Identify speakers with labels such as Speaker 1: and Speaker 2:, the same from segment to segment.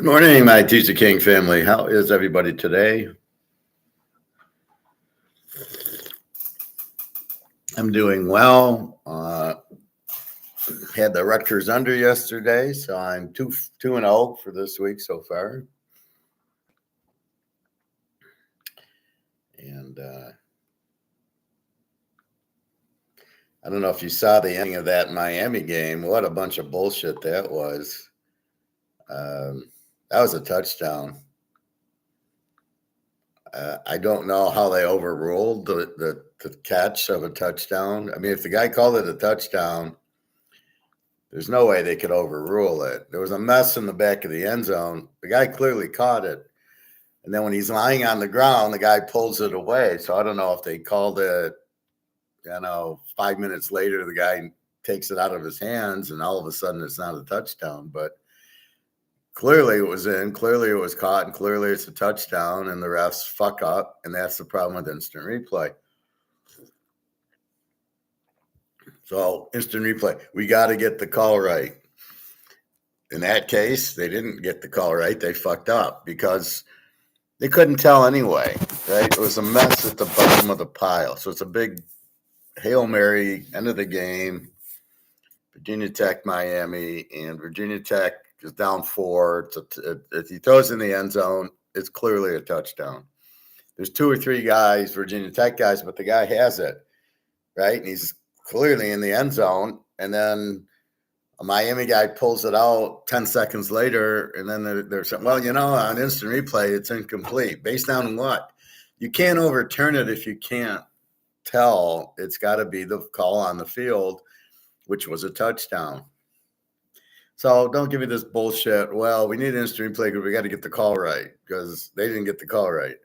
Speaker 1: Good morning, my Teaserking family. How is everybody today? I'm doing well. Had the Rutgers under yesterday, so I'm 2-0 for this week so far. And I don't know if you saw the ending of that Miami game. What a bunch of bullshit that was. That was a touchdown. I don't know how they overruled the catch of a touchdown. I mean, if the guy called it a touchdown, there's no way they could overrule it. There was a mess in the back of the end zone. The guy clearly caught it. And then when he's lying on the ground, the guy pulls it away. So I don't know if they called it, 5 minutes later, the guy takes it out of his hands and all of a sudden it's not a touchdown. But clearly it was in, clearly it was caught, and clearly it's a touchdown, and the refs fuck up. And that's the problem with instant replay. So instant replay, we got to get the call right. In that case, they didn't get the call right. They fucked up because they couldn't tell anyway, right? It was a mess at the bottom of the pile. So it's a big Hail Mary, end of the game, Virginia Tech, Miami, and Virginia Tech is down 4. If he throws in the end zone, it's clearly a touchdown. There's 2 or 3 guys, Virginia Tech guys, but the guy has it, right? And he's clearly in the end zone. And then a Miami guy pulls it out 10 seconds later, and then there's on instant replay, it's incomplete. Based on what? You can't overturn it if you can't tell. It's got to be the call on the field, which was a touchdown. So don't give me this bullshit. Well, we need instant replay because we got to get the call right, because they didn't get the call right.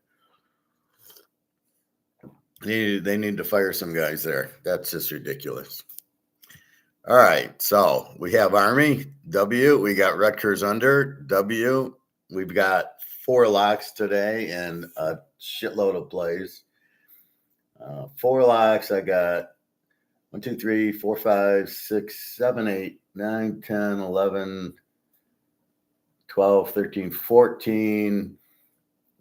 Speaker 1: They need to fire some guys there. That's just ridiculous. All right, so we have Army, W. We got Rutgers under, W. We've got 4 locks today and a shitload of plays. 4 locks, I got 1, 2, 3, 4, 5, 6, 7, 8, 9, 10, 11, 12, 13, 14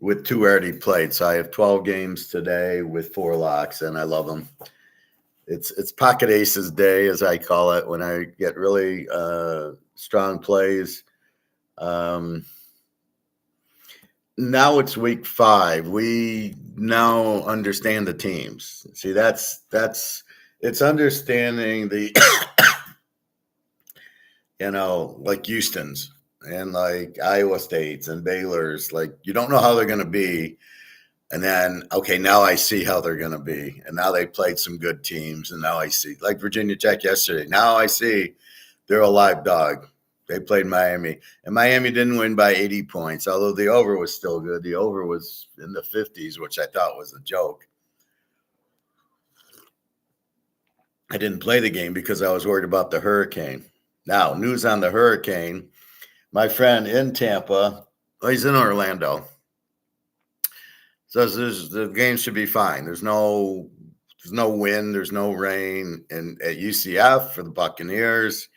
Speaker 1: with 2 already played. So I have 12 games today with 4 locks, and I love them. It's pocket aces day, as I call it, when I get really strong plays. Now it's week 5. We now understand the teams. See, that's it's understanding the like Houston's and like Iowa State's and Baylor's. Like, you don't know how they're going to be. And then, okay, now I see how they're going to be. And now they played some good teams. And now I see, like Virginia Tech yesterday. Now I see they're a live dog. They played Miami. And Miami didn't win by 80 points, although the over was still good. The over was in the 50s, which I thought was a joke. I didn't play the game because I was worried about the hurricane. Now, news on the hurricane. My friend in Tampa, he's in Orlando, says the game should be fine. There's no wind, there's no rain. And at UCF for the Buccaneers,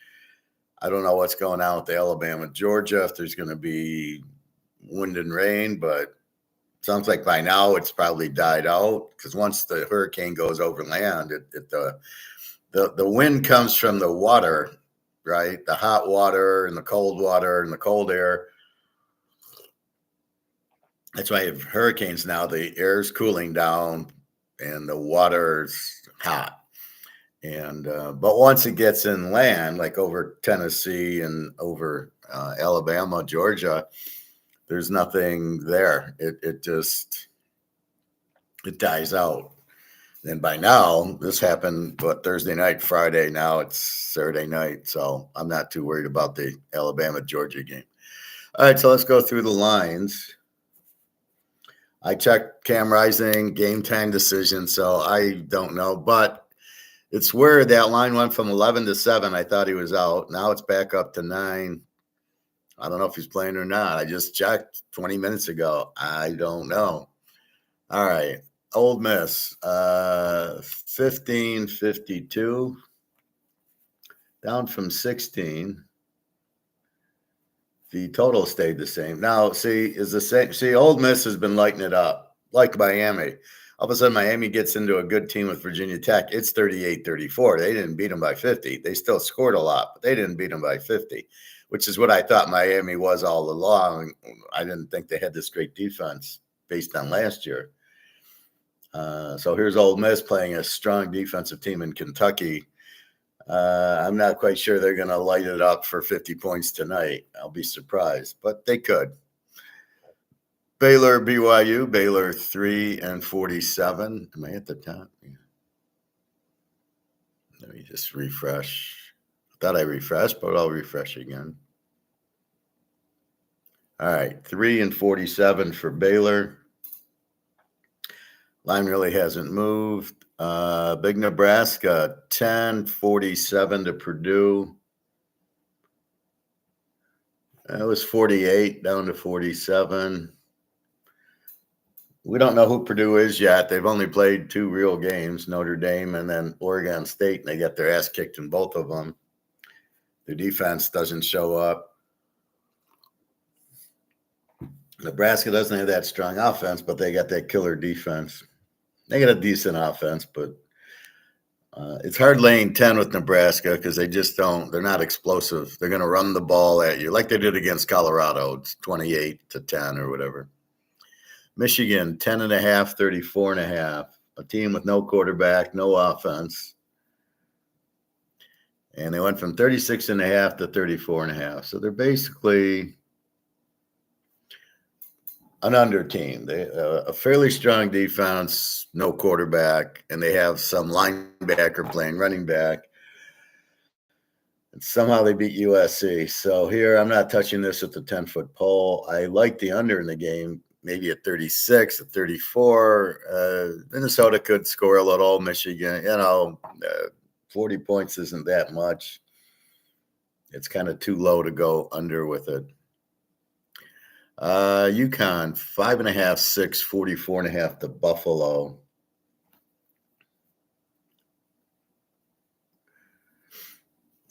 Speaker 1: I don't know what's going on with the Alabama, Georgia, if there's going to be wind and rain, but it sounds like by now it's probably died out, because once the hurricane goes over land, the wind comes from the water, right? The hot water and the cold air. That's why you have hurricanes now. The air's cooling down and the water's hot. And but once it gets inland, like over Tennessee and over Alabama, Georgia, there's nothing there. It dies out. And by now, this happened, Thursday night, Friday. Now it's Saturday night. So I'm not too worried about the Alabama-Georgia game. All right, so let's go through the lines. I checked Cam Rising, game time decision, so I don't know. But it's weird that line went from 11 to 7. I thought he was out. Now it's back up to 9. I don't know if he's playing or not. I just checked 20 minutes ago. I don't know. All right. Ole Miss, 15-52, down from 16. The total stayed the same. Now, see, is the same. See, Ole Miss has been lighting it up, like Miami. All of a sudden, Miami gets into a good team with Virginia Tech. It's 38-34. They didn't beat them by 50. They still scored a lot, but they didn't beat them by 50, which is what I thought Miami was all along. I didn't think they had this great defense based on last year. So here's Ole Miss playing a strong defensive team in Kentucky. I'm not quite sure they're going to light it up for 50 points tonight. I'll be surprised, but they could. Baylor, BYU, Baylor 3-47. Am I at the top? Yeah. Let me just refresh. I thought I refreshed, but I'll refresh again. All right, 3-47 for Baylor. Line really hasn't moved. Big Nebraska, 10-47 to Purdue. It was 48 down to 47. We don't know who Purdue is yet. They've only played 2 real games, Notre Dame and then Oregon State, and they got their ass kicked in both of them. Their defense doesn't show up. Nebraska doesn't have that strong offense, but they got that killer defense. They got a decent offense, but it's hard laying 10 with Nebraska because they just don't. They're not explosive. They're going to run the ball at you like they did against Colorado. It's 28-10 or whatever. Michigan, 10.5, 34.5. A team with no quarterback, no offense. And they went from 36.5 to 34.5. So they're basically an under team. They a fairly strong defense, no quarterback, and they have some linebacker playing running back. And somehow they beat USC. So here, I'm not touching this with the 10-foot pole. I like the under in the game, maybe at 36, at 34. Minnesota could score a little. Michigan, 40 points isn't that much. It's kind of too low to go under with it. UConn, 5.5, 6, 44.5 to Buffalo.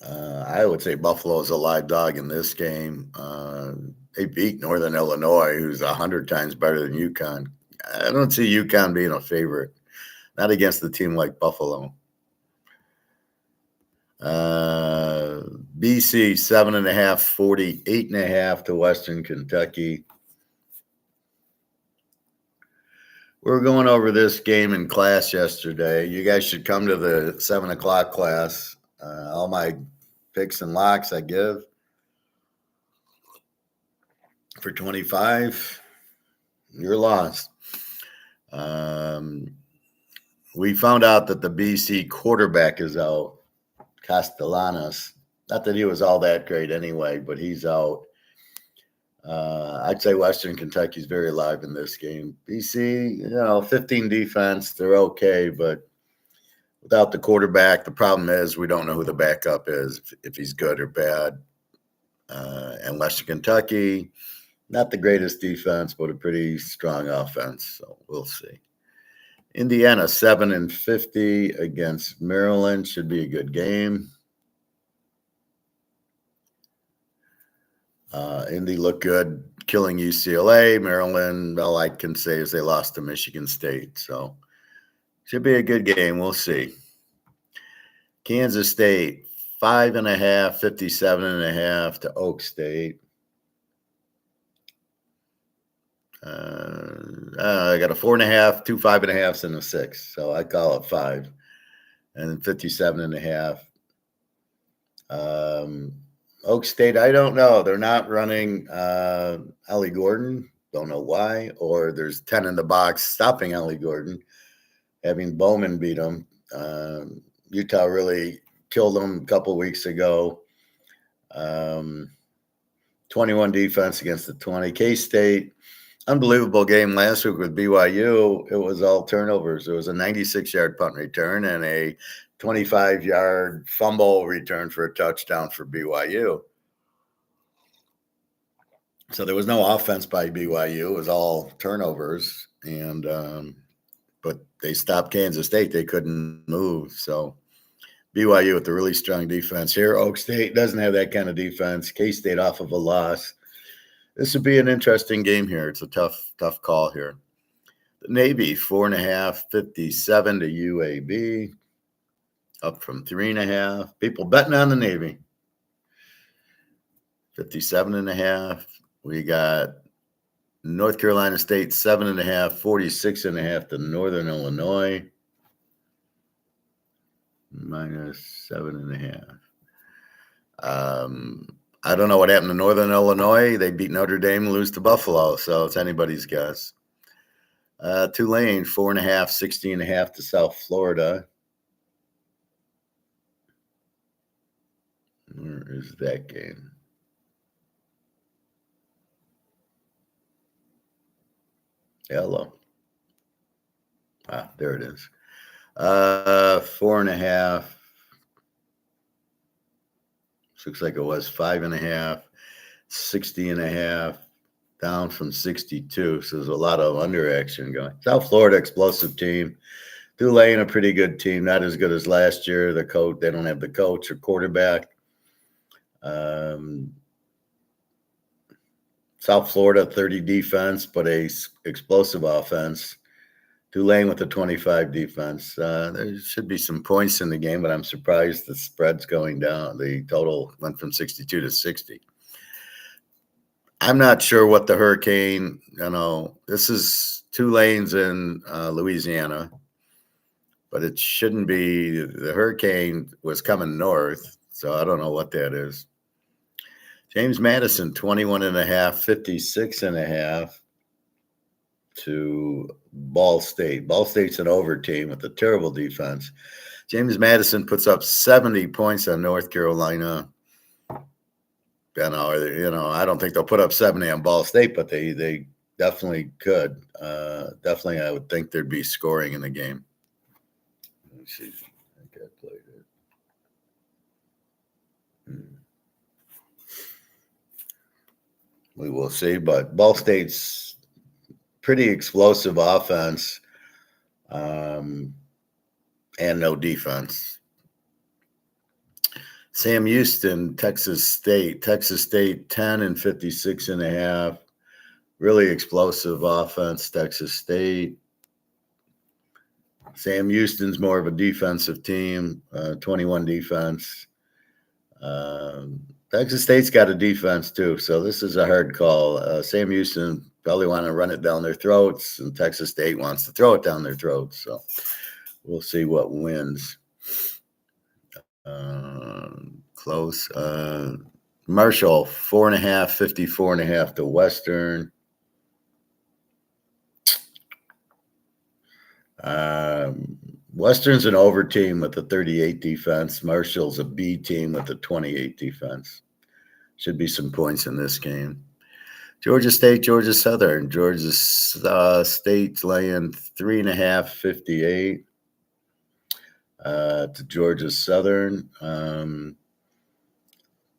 Speaker 1: I would say Buffalo is a live dog in this game. They beat Northern Illinois, who's 100 times better than UConn. I don't see UConn being a favorite, not against a team like Buffalo. BC, 7.5, 48.5 to Western Kentucky. We were going over this game in class yesterday. You guys should come to the 7 o'clock class. All my picks and locks I give for 25. You're lost. We found out that the BC quarterback is out, Castellanos. Not that he was all that great anyway, but he's out. I'd say Western Kentucky's very live in this game. BC, 15 defense, they're okay, but without the quarterback, the problem is we don't know who the backup is, if he's good or bad. And Western Kentucky, not the greatest defense, but a pretty strong offense, so we'll see. Indiana, 7-50 against Maryland, should be a good game. Indy looked good killing UCLA. Maryland, all I can say is they lost to Michigan State. So should be a good game. We'll see. Kansas State, 5.5, 57.5 to Oak State. I got a 4.5, 2 5.5s, and a 6. So I call it 5. And 57.5. Oak State, I don't know. They're not running Ellie Gordon. Don't know why. Or there's 10 in the box stopping Ellie Gordon, having Bowman beat them. Utah really killed them a couple weeks ago. 21 defense against the 20. K-State, unbelievable game last week with BYU. It was all turnovers. It was a 96-yard punt return and a 25-yard fumble return for a touchdown for BYU. So there was no offense by BYU. It was all turnovers. And but they stopped Kansas State. They couldn't move. So BYU with a really strong defense here. Oak State doesn't have that kind of defense. K-State off of a loss. This would be an interesting game here. It's a tough call here. The Navy, 4.5, 57 to UAB, up from 3.5. People betting on the Navy. 57.5. We got North Carolina State, 7.5, 46.5 to Northern Illinois, minus 7.5. I don't know what happened to Northern Illinois. They beat Notre Dame, lose to Buffalo, so it's anybody's guess. Tulane, 4.5, 60.5 to South Florida. Where is that game? Hello. There it is. 4.5. Looks like it was 5.5, 60.5, down from 62. So there's a lot of under action going. South Florida, explosive team. Tulane, a pretty good team, not as good as last year. The coach, they don't have the coach or quarterback. South Florida, 30 defense, but a explosive offense. Tulane with a 25 defense. There should be some points in the game, but I'm surprised the spread's going down. The total went from 62 to 60. I'm not sure what the Hurricane, this is Tulane's in Louisiana, but it shouldn't be. The Hurricane was coming north, so I don't know what that is. James Madison, 21.5, 56.5 to Ball State. Ball State's an over team with a terrible defense. James Madison puts up 70 points on North Carolina. I don't think they'll put up 70 on Ball State, but they definitely could. Definitely, I would think there'd be scoring in the game. Let me see. I think I played it. We will see, but Ball State's pretty explosive offense and no defense. Sam Houston, Texas State, 10 and 56.5. Really explosive offense, Texas State. Sam Houston's more of a defensive team, 21 defense. Texas State's got a defense too, so this is a hard call. Sam Houston probably want to run it down their throats, and Texas State wants to throw it down their throats. So we'll see what wins. Close. Marshall, 4.5, 54.5 to Western. Western's an over team with a 38 defense. Marshall's a B team with a 28 defense. Should be some points in this game. Georgia State, Georgia Southern. Georgia State's laying 3.5, 58 to Georgia Southern.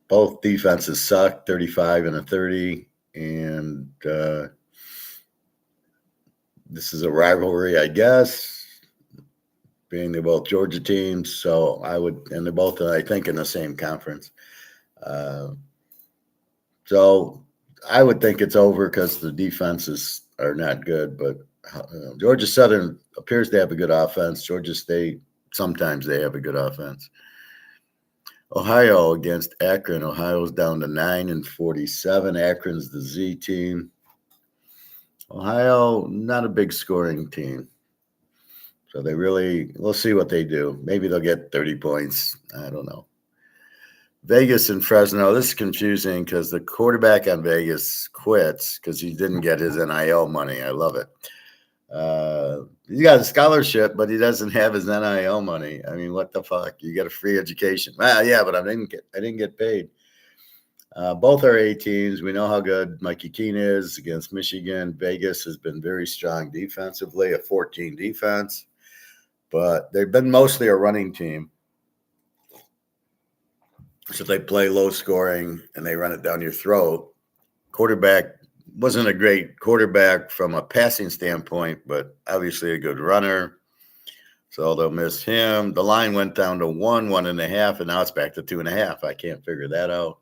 Speaker 1: Both defenses suck, 35 and a 30. And this is a rivalry, I guess, being they're both Georgia teams. So and they're both, I think, in the same conference. So I would think it's over because the defenses are not good. But Georgia Southern appears to have a good offense. Georgia State, sometimes they have a good offense. Ohio against Akron. Ohio's down to 9 and 47. Akron's the Z team. Ohio, not a big scoring team. So we'll see what they do. Maybe they'll get 30 points. I don't know. Vegas and Fresno. This is confusing because the quarterback on Vegas quits because he didn't get his NIL money. I love it. He's got a scholarship, but he doesn't have his NIL money. I mean, what the fuck? You get a free education. Well, yeah, but I didn't get paid. Both are A teams. We know how good Mikey Keene is against Michigan. Vegas has been very strong defensively, a 14 defense, but they've been mostly a running team. So they play low scoring and they run it down your throat. Quarterback wasn't a great quarterback from a passing standpoint, but obviously a good runner. So they'll miss him. The line went down to 1.5, and now it's back to 2.5. I can't figure that out.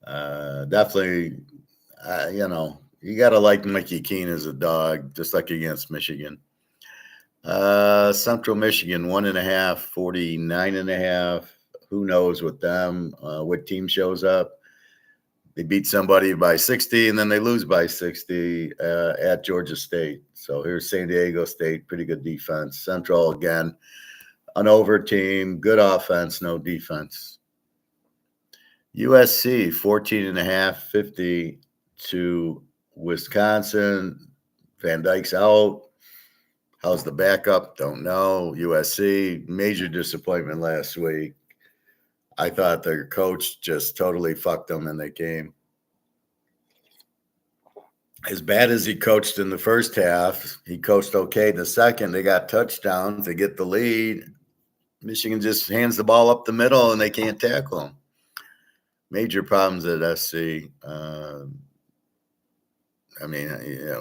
Speaker 1: Definitely, you got to like Mickey Keene as a dog, just like against Michigan. Central Michigan, 1.5, 49.5. Who knows with them? What team shows up? They beat somebody by 60, and then they lose by 60 at Georgia State. So here's San Diego State, pretty good defense. Central, again, an over team, good offense, no defense. USC, 14.5, 50 to Wisconsin. Van Dyke's out. How's the backup? Don't know. USC, major disappointment last week. I thought their coach just totally fucked them in the game. As bad as he coached in the first half, he coached okay in the second. They got touchdowns. They get the lead. Michigan just hands the ball up the middle, and they can't tackle them. Major problems at SC.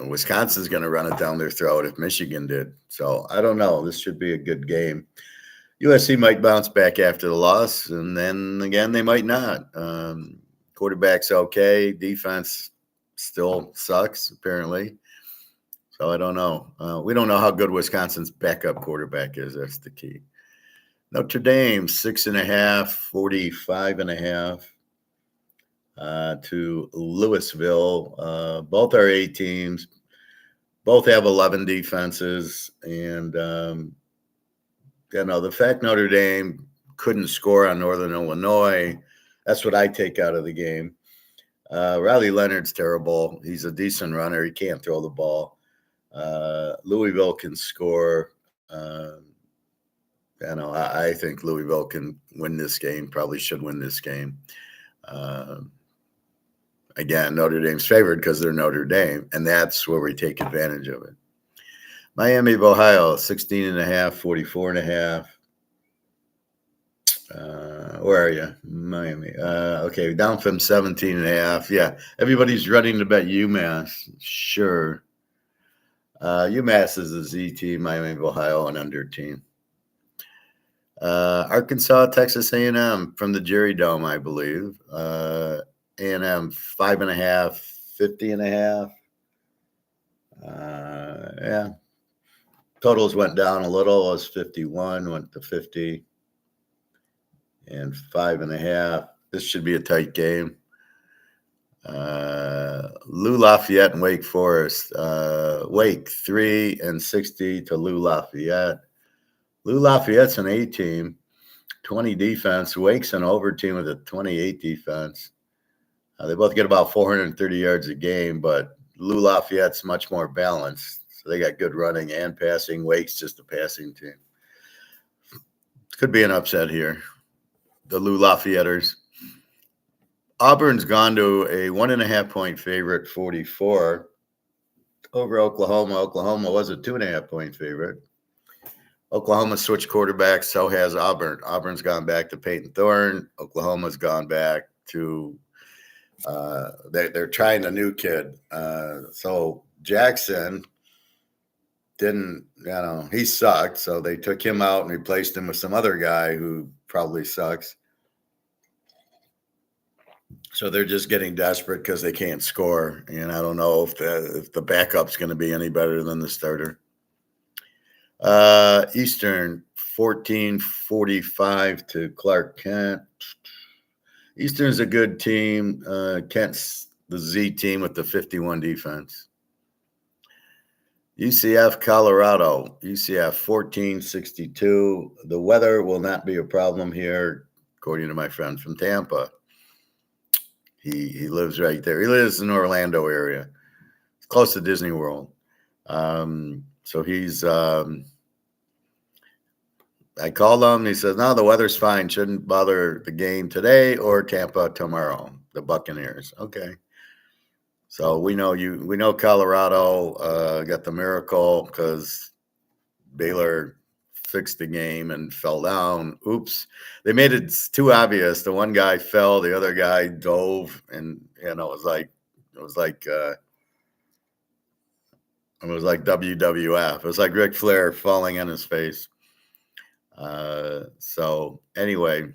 Speaker 1: Wisconsin's going to run it down their throat if Michigan did. So I don't know. This should be a good game. USC might bounce back after the loss, and then again, they might not. Quarterback's okay. Defense still sucks, apparently. So I don't know. We don't know how good Wisconsin's backup quarterback is. That's the key. Notre Dame, 6.5, 45.5 to Louisville. Both are A teams. Both have 11 defenses. And, the fact Notre Dame couldn't score on Northern Illinois, that's what I take out of the game. Riley Leonard's terrible. He's a decent runner. He can't throw the ball. Louisville can score. I think Louisville can win this game, probably should win this game. Again, Notre Dame's favored because they're Notre Dame, and that's where we take advantage of it. Miami of Ohio, 16.5, 44.5. Where are you? Miami. Okay, down from 17.5. Yeah, everybody's running to bet UMass. Sure. UMass is a Z team, Miami of Ohio, an under team. Arkansas, Texas A&M from the Jerry Dome, I believe. A&M 5.5, 50.5. Yeah. Totals went down a little. It was 51, went to 50, and 5.5. This should be a tight game. Lou Lafayette and Wake Forest. Wake 3-60 to Lou Lafayette. Lou Lafayette's an A team, 20 defense. Wake's an over team with a 28 defense. They both get about 430 yards a game, but Lou Lafayette's much more balanced. So they got good running and passing. Wake's just a passing team. Could be an upset here. The Lou Lafayetters. Auburn's gone to a 1.5-point favorite, 44 over Oklahoma. Oklahoma was a 2.5-point favorite. Oklahoma switched quarterbacks, so has Auburn. Auburn's gone back to Peyton Thorne. Oklahoma's gone back to they're trying a new kid. So Jackson didn't, he sucked. So they took him out and replaced him with some other guy who probably sucks. So they're just getting desperate because they can't score. And I don't know if the backup's going to be any better than the starter. Eastern, 14-45 to Clark Kent. Eastern's a good team. Kent's the Z team with the 51 defense. UCF, Colorado. UCF, 14-62. The weather will not be a problem here, according to my friend from Tampa. He lives right there. He lives in the Orlando area. It's close to Disney World. So he's I called him. He says, no, the weather's fine. Shouldn't bother the game today or Tampa tomorrow, the Buccaneers. Okay. So we know Colorado got the miracle because Baylor fixed the game and fell down. Oops. They made it too obvious. The one guy fell, the other guy dove, and it was like WWF. It was like Ric Flair falling on his face. So anyway,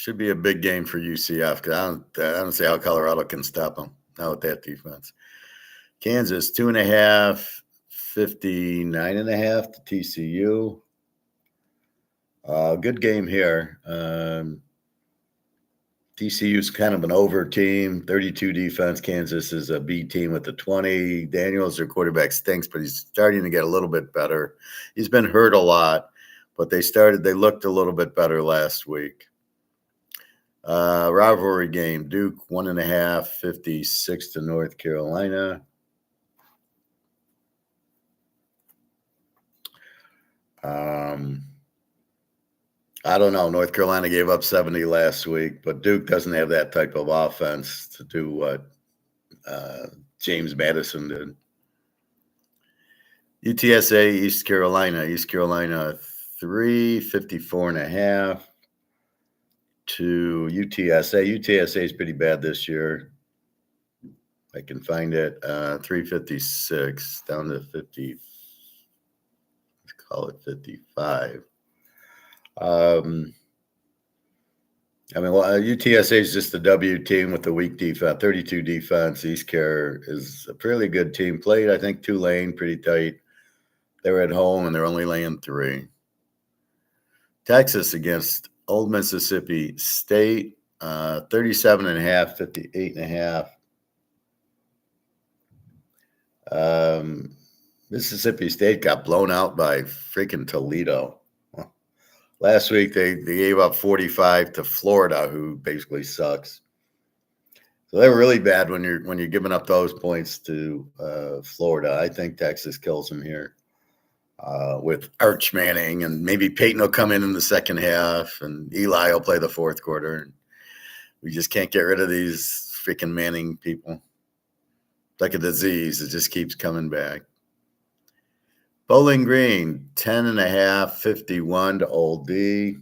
Speaker 1: Should be a big game for UCF because I don't see how Colorado can stop them. Not with that defense. Kansas 2.5, 59.5 to TCU. Good game here. TCU's kind of an over team, 32 defense. Kansas is a B team with the 20. Daniels, their quarterback, stinks, but he's starting to get a little bit better. He's been hurt a lot, but they looked a little bit better last week. Rivalry game, Duke 1.5, 56 to North Carolina. I don't know. North Carolina gave up 70 last week, but Duke doesn't have that type of offense to do what James Madison did. UTSA, East Carolina. East Carolina 3, 54.5 to UTSA. UTSA is pretty bad this year. I can find it. 356 down to 50. Let's call it 55. UTSA is just a W team with a weak defense, 32 defense. East Car is a fairly good team. Played, I think, Tulane pretty tight. They were at home, and they're only laying 3. Texas against Old Mississippi State, 37.5, 58.5. Mississippi State got blown out by freaking Toledo. Last week, they gave up 45 to Florida, who basically sucks. So they were really bad when you're giving up those points to Florida. I think Texas kills them here with Arch Manning, and maybe Peyton will come in the second half, and Eli will play the fourth quarter. We just can't get rid of these freaking Manning people. It's like a disease. It just keeps coming back. Bowling Green, 10.5, 51 to Old D.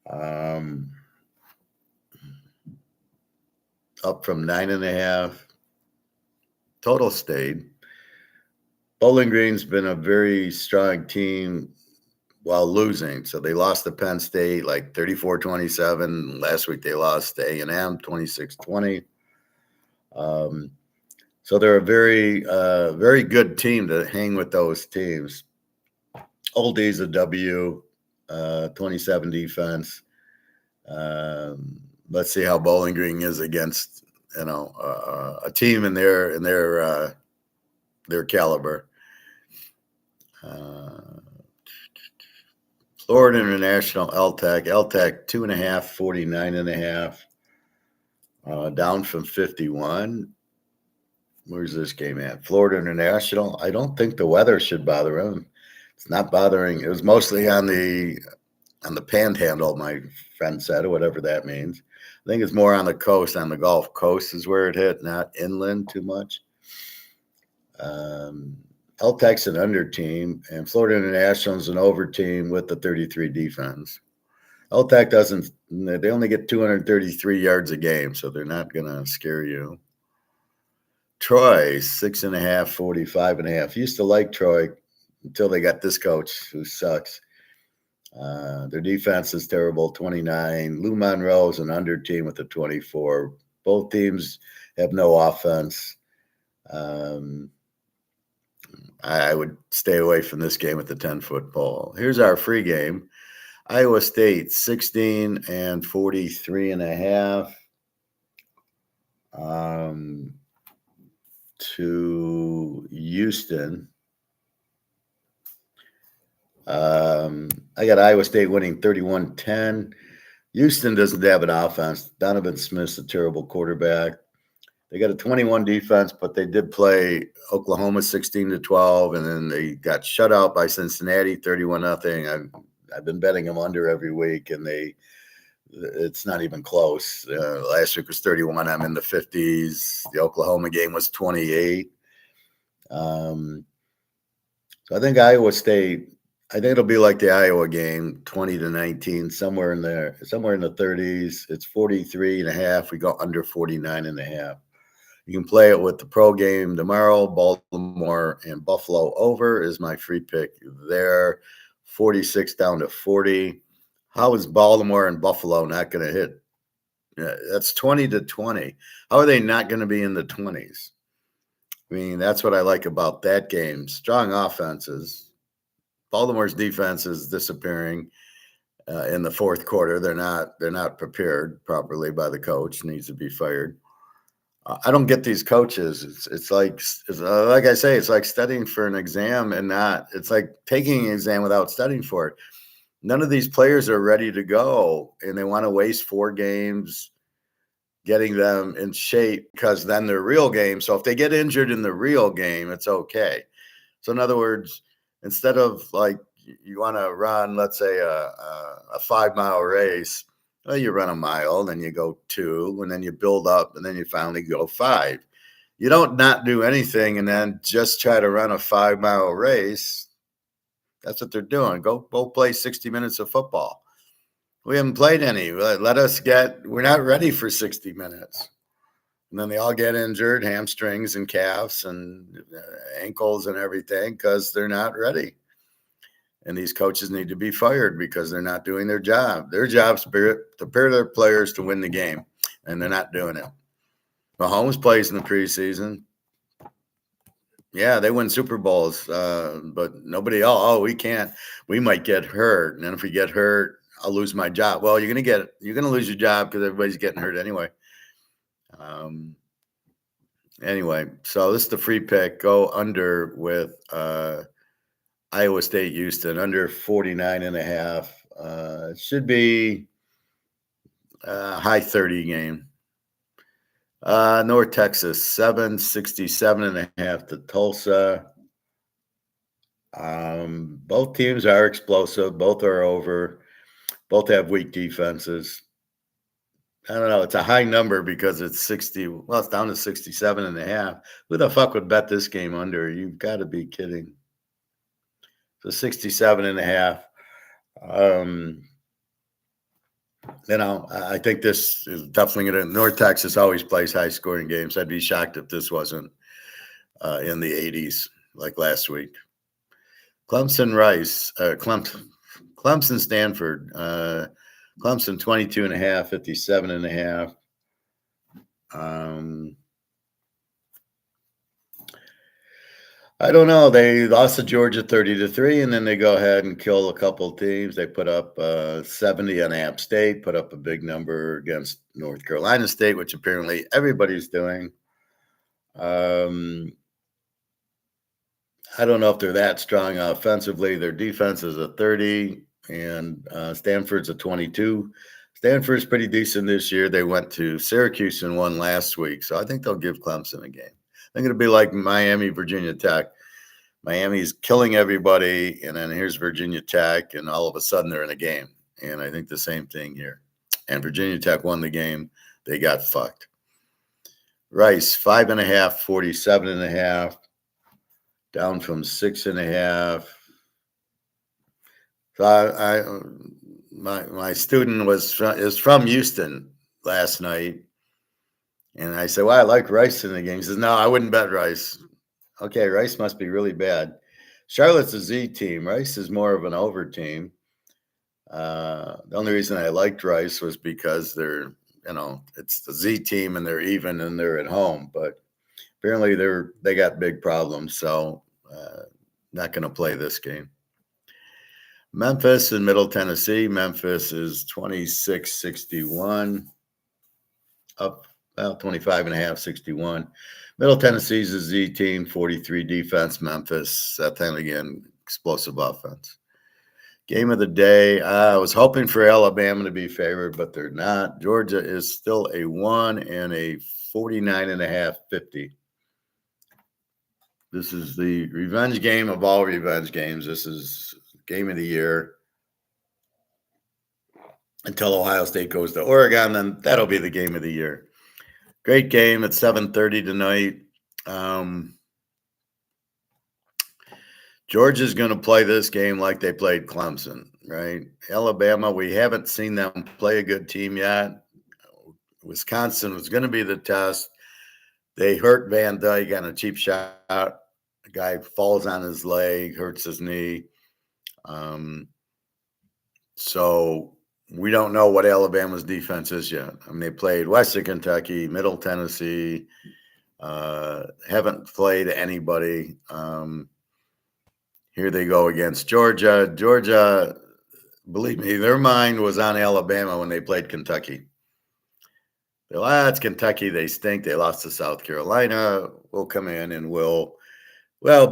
Speaker 1: Up from 9.5. Total stayed. Bowling Green's been a very strong team while losing. So they lost to Penn State like 34-27. Last week they lost to A&M 26-20. So they're a very, very good team to hang with those teams. Old D's a W, 27 defense. Let's see how Bowling Green is against, a team in their caliber. Florida International, LTech 2.5, 49.5, down from 51. Where's this game at? Florida International. I don't think the weather should bother them. It's not bothering. It was mostly on the panhandle, my friend said, or whatever that means. I think it's more on the coast, on the Gulf Coast is where it hit, not inland too much. LTEC's an under team, and Florida International is an over team with the 33 defense. LTEC they only get 233 yards a game, so they're not going to scare you. Troy, 6.5, 45.5. Used to like Troy until they got this coach who sucks. Their defense is terrible, 29. Lou Monroe's an under team with a 24. Both teams have no offense. I would stay away from this game at the 10-foot ball. Here's our free game. Iowa State, 16 and 43.5. To Houston. I got Iowa State winning 31-10. Houston doesn't have an offense. Donovan Smith's a terrible quarterback. They got a 21 defense, but they did play Oklahoma 16-12, and then they got shut out by Cincinnati 31-0. I've been betting them under every week, and it's not even close. Last week was 31. I'm in the 50s. The Oklahoma game was 28. So I think Iowa State, I think it'll be like the Iowa game, 20-19, somewhere in the 30s. It's 43.5. We go under 49.5. You can play it with the pro game tomorrow. Baltimore and Buffalo over is my free pick there. 46 down to 40. How is Baltimore and Buffalo not going to hit? Yeah, that's 20-20. How are they not going to be in the 20s? I mean, that's what I like about that game. Strong offenses. Baltimore's defense is disappearing in the fourth quarter. They're not prepared properly by the coach. Needs to be fired. I don't get these coaches. It's like I say, it's like studying for an exam and not. It's like taking an exam without studying for it. None of these players are ready to go, and they want to waste 4 games getting them in shape because then they're real games. So if they get injured in the real game, it's okay. So in other words, instead of like you want to run, let's say a 5-mile race, well, you run a mile, then you go 2, and then you build up, and then you finally go 5. You don't not do anything and then just try to run a 5-mile race. That's what they're doing. Go play 60 minutes of football. We haven't played any. We're not ready for 60 minutes. And then they all get injured, hamstrings and calves and ankles and everything because they're not ready. And these coaches need to be fired because they're not doing their job. Their job is to prepare their players to win the game, and they're not doing it. Mahomes plays in the preseason. Yeah, they win Super Bowls, but nobody else. Oh, we can't. We might get hurt, and then if we get hurt, I'll lose my job. Well, you're gonna lose your job because everybody's getting hurt anyway. Anyway, so this is the free pick. Go under with Iowa State, Houston, under 49.5. It should be a high 30 game. North Texas, 767.5 to Tulsa. Both teams are explosive. Both are over. Both have weak defenses. I don't know. It's a high number because it's 60. Well, it's down to 67.5. Who the fuck would bet this game under? You've got to be kidding. So 67.5. I think this is definitely going to. North Texas always plays high scoring games. I'd be shocked if this wasn't in the 80s like last week. Clemson, Stanford. Clemson 22.5, 57.5. I don't know. They lost to Georgia 30-3, and then they go ahead and kill a couple teams. They put up 70 on App State, put up a big number against North Carolina State, which apparently everybody's doing. I don't know if they're that strong offensively. Their defense is a 30, and Stanford's a 22. Stanford's pretty decent this year. They went to Syracuse and won last week, so I think they'll give Clemson a game. I think it'll be like Miami, Virginia Tech. Miami's killing everybody, and then here's Virginia Tech, and all of a sudden they're in a game. And I think the same thing here. And Virginia Tech won the game. They got fucked. Rice, 5.5, 47.5. Down from 6.5. So my student is from Houston last night, and I said, "Well, I like Rice in the game." He says, "No, I wouldn't bet Rice." Okay, Rice must be really bad. Charlotte's a Z team. Rice is more of an over team. The only reason I liked Rice was because it's the Z team and they're even and they're at home, but apparently they got big problems, so not going to play this game. Memphis and Middle Tennessee. Memphis is 26-61, up about 25.5, 61. Middle Tennessee's a Z team, 43 defense. Memphis, that time again, explosive offense. Game of the day. I was hoping for Alabama to be favored, but they're not. Georgia is still a 1 and a 49.5, 50. This is the revenge game of all revenge games. This is game of the year. Until Ohio State goes to Oregon, then that'll be the game of the year. Great game at 7:30 tonight. Georgia's going to play this game like they played Clemson, right? Alabama, we haven't seen them play a good team yet. Wisconsin was going to be the test. They hurt Van Dyke on a cheap shot. The guy falls on his leg, hurts his knee. So we don't know what Alabama's defense is yet. I mean, they played Western Kentucky, Middle Tennessee, haven't played anybody. Here they go against Georgia. Georgia, believe me, their mind was on Alabama when they played Kentucky. They're like, it's Kentucky. They stink. They lost to South Carolina. We'll come in and we'll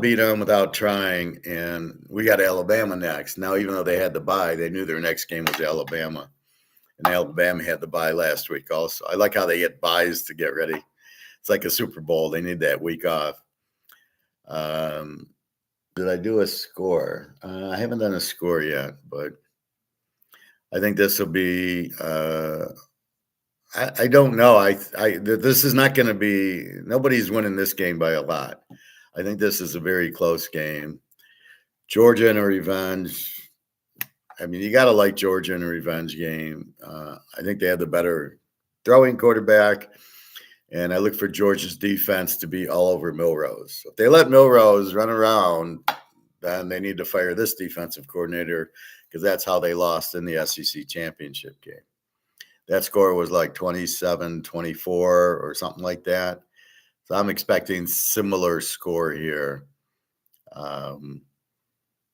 Speaker 1: beat them without trying. And we got Alabama next. Now, even though they had the bye, they knew their next game was Alabama. And Alabama had the bye last week also. I like how they get byes to get ready. It's like a Super Bowl. They need that week off. Did I do a score? I haven't done a score yet, but I think this will be I don't know. This is not going to be, nobody's winning this game by a lot. I think this is a very close game. Georgia in a revenge. I mean, you got to like Georgia in a revenge game. I think they have the better throwing quarterback, and I look for Georgia's defense to be all over Milrose. If they let Milrose run around, then they need to fire this defensive coordinator, because that's how they lost in the SEC championship game. That score was like 27-24 or something like that. So I'm expecting similar score here. Although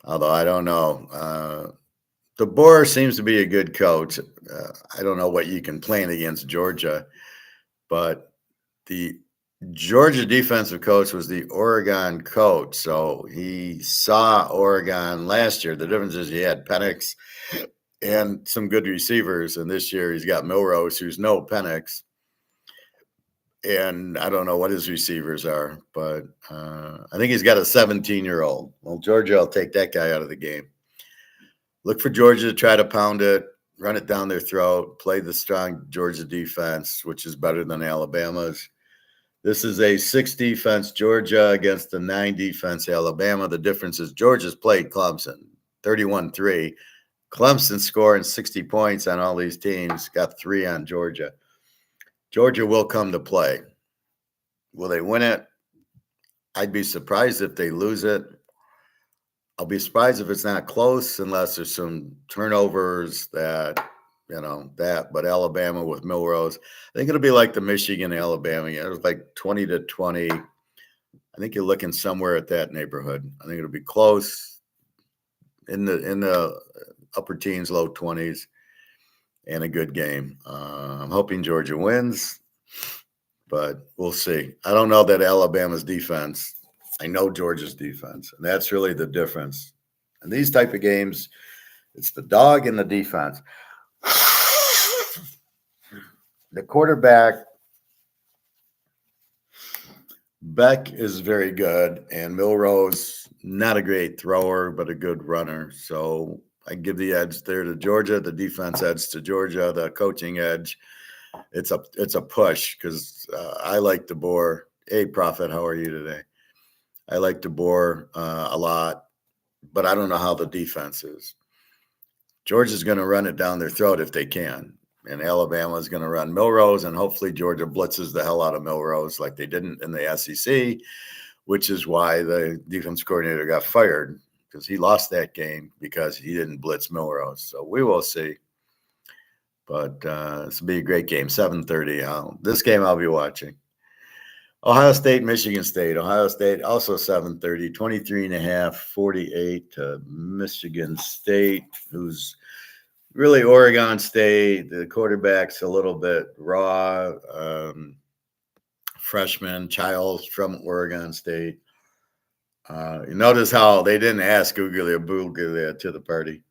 Speaker 1: I don't know. DeBoer seems to be a good coach. I don't know what you can plan against Georgia, but the Georgia defensive coach was the Oregon coach. So he saw Oregon last year. The difference is he had Penix and some good receivers, and this year he's got Milrose, who's no Penix. And I don't know what his receivers are, but I think he's got a 17-year-old. Well, Georgia will take that guy out of the game. Look for Georgia to try to pound it, run it down their throat, play the strong Georgia defense, which is better than Alabama's. This is a 6 defense Georgia against the 9 defense Alabama. The difference is Georgia's played Clemson, 31-3. Clemson scoring 60 points on all these teams, got 3 on Georgia. Georgia will come to play. Will they win it? I'd be surprised if they lose it. I'll be surprised if it's not close unless there's some turnovers that. But Alabama with Milrose, I think it'll be like the Michigan-Alabama. It was like 20-20. I think you're looking somewhere at that neighborhood. I think it'll be close in the upper teens, low 20s, and a good game. I'm hoping Georgia wins, but we'll see. I don't know that Alabama's defense. I know Georgia's defense, and that's really the difference. In these type of games, it's the dog and the defense. The quarterback, Beck, is very good, and Milrose, not a great thrower, but a good runner. So I give the edge there to Georgia, the defense edge to Georgia, the coaching edge. It's a push because I like DeBoer. Hey, Prophet, how are you today? I like DeBoer a lot, but I don't know how the defense is. Georgia's going to run it down their throat if they can. And Alabama is going to run Milrose, and hopefully Georgia blitzes the hell out of Milrose like they didn't in the SEC, which is why the defense coordinator got fired, because he lost that game because he didn't blitz Milrose. So we will see. But this will be a great game, 7:30. This game I'll be watching. Ohio State, Michigan State. Ohio State also 7:30, 23.5, 48 to Michigan State, who's really Oregon State. The quarterback's a little bit raw. Freshman Childs from Oregon State. You notice how they didn't ask Googly Boogly to the party.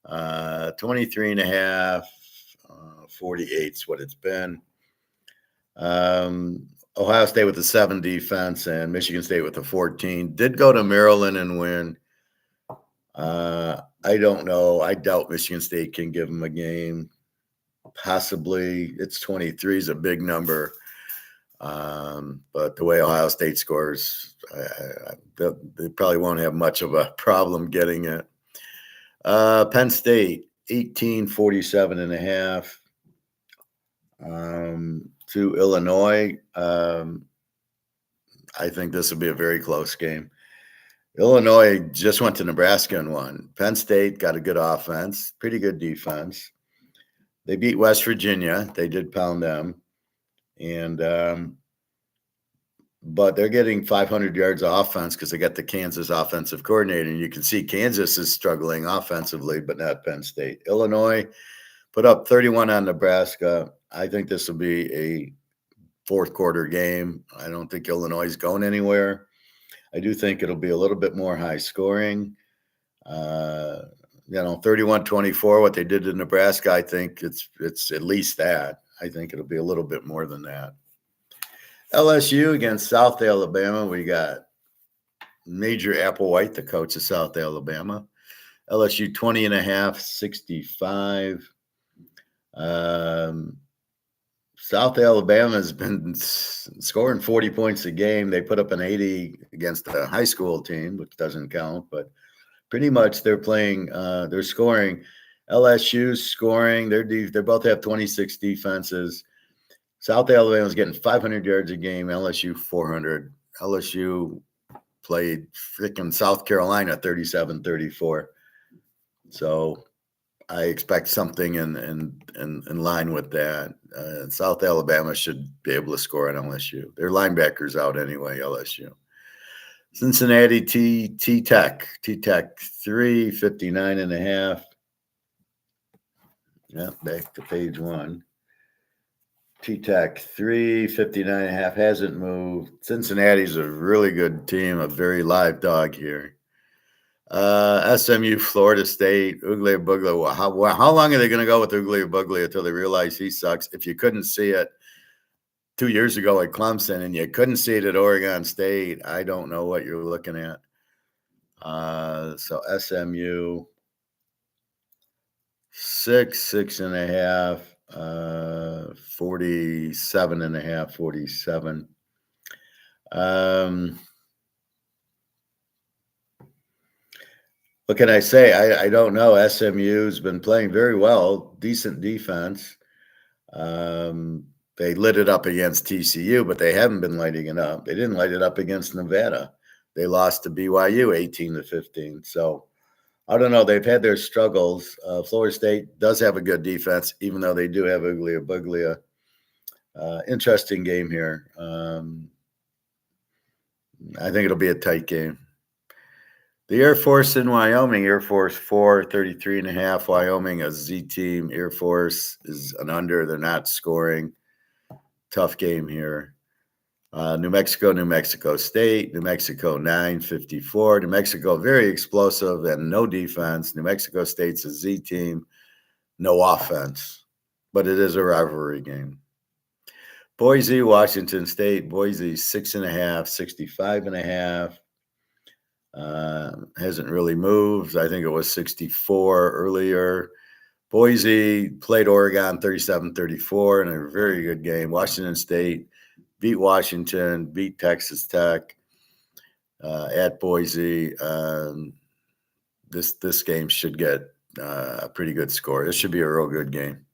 Speaker 1: 23.5, 48 is what it's been. Ohio State with the 7 defense and Michigan State with the 14. Did go to Maryland and win. I don't know. I doubt Michigan State can give them a game. Possibly. It's 23 is a big number. But the way Ohio State scores, they probably won't have much of a problem getting it. Penn State, 18, 47.5. To Illinois. I think this will be a very close game. Illinois just went to Nebraska and won. Penn State got a good offense, pretty good defense. They beat West Virginia. They did pound them. And but they're getting 500 yards of offense because they got the Kansas offensive coordinator. And you can see Kansas is struggling offensively, but not Penn State. Illinois put up 31 on Nebraska. I think this will be a fourth quarter game. I don't think Illinois is going anywhere. I do think it'll be a little bit more high scoring. 31-24, what they did to Nebraska, I think it's at least that. I think it'll be a little bit more than that. LSU against South Alabama. We got Major Applewhite, the coach of South Alabama. LSU 20.5, 65. South Alabama has been scoring 40 points a game. They put up an 80 against a high school team, which doesn't count, but pretty much they're playing, they're scoring. LSU's scoring. They both have 26 defenses. South Alabama's getting 500 yards a game, LSU 400. LSU played freaking South Carolina 37-34. So I expect something in line with that. South Alabama should be able to score on LSU. Their linebackers out anyway, LSU. Cincinnati T-Tech 3, 59.5. Yeah, back to page 1. T-Tech 3, 59.5, hasn't moved. Cincinnati's a really good team, a very live dog here. SMU, Florida State, Uglea-Buglia. How long are they going to go with Uglea-Buglia until they realize he sucks? If you couldn't see it 2 years ago at Clemson and you couldn't see it at Oregon State, I don't know what you're looking at. So SMU, 6.5, 47.5, 47. What can I say? I don't know. SMU's been playing very well, decent defense. They lit it up against TCU, but they haven't been lighting it up. They didn't light it up against Nevada. They lost to BYU 18-15. So I don't know. They've had their struggles. Florida State does have a good defense, even though they do have Uglea-Buglia. Interesting game here. I think it'll be a tight game. The Air Force in Wyoming, Air Force 4, 33.5. Wyoming, a Z team. Air Force is an under. They're not scoring. Tough game here. New Mexico State. New Mexico 9-54. New Mexico very explosive and no defense. New Mexico State's a Z team. No offense. But it is a rivalry game. Boise, Washington State. Boise 6.5, 65.5. Hasn't really moved. I think it was 64 earlier. Boise played Oregon 37-34 in a very good game. Washington State beat Washington, beat Texas Tech at Boise. This game should get a pretty good score. This should be a real good game.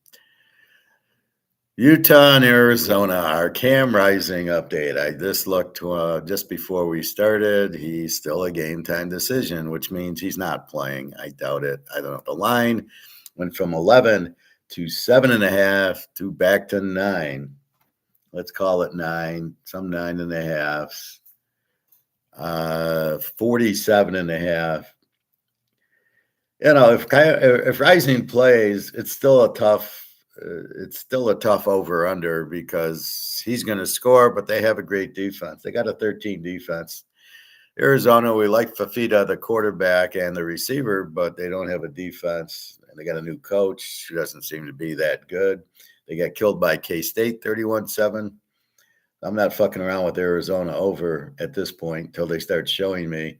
Speaker 1: Utah and Arizona, our Cam Rising update. I just looked just before we started. He's still a game time decision, which means he's not playing. I doubt it. I don't know. The line went from 11 to 7.5 to back to 9. Let's call it 9, some 9.5. 47.5. You know, if Rising plays, it's still a tough over under because he's going to score, but they have a great defense. They got a 13 defense. Arizona, we like Fafita, the quarterback and the receiver, but they don't have a defense. And they got a new coach who doesn't seem to be that good. They got killed by K-State 31-7. I'm not fucking around with Arizona over at this point until they start showing me.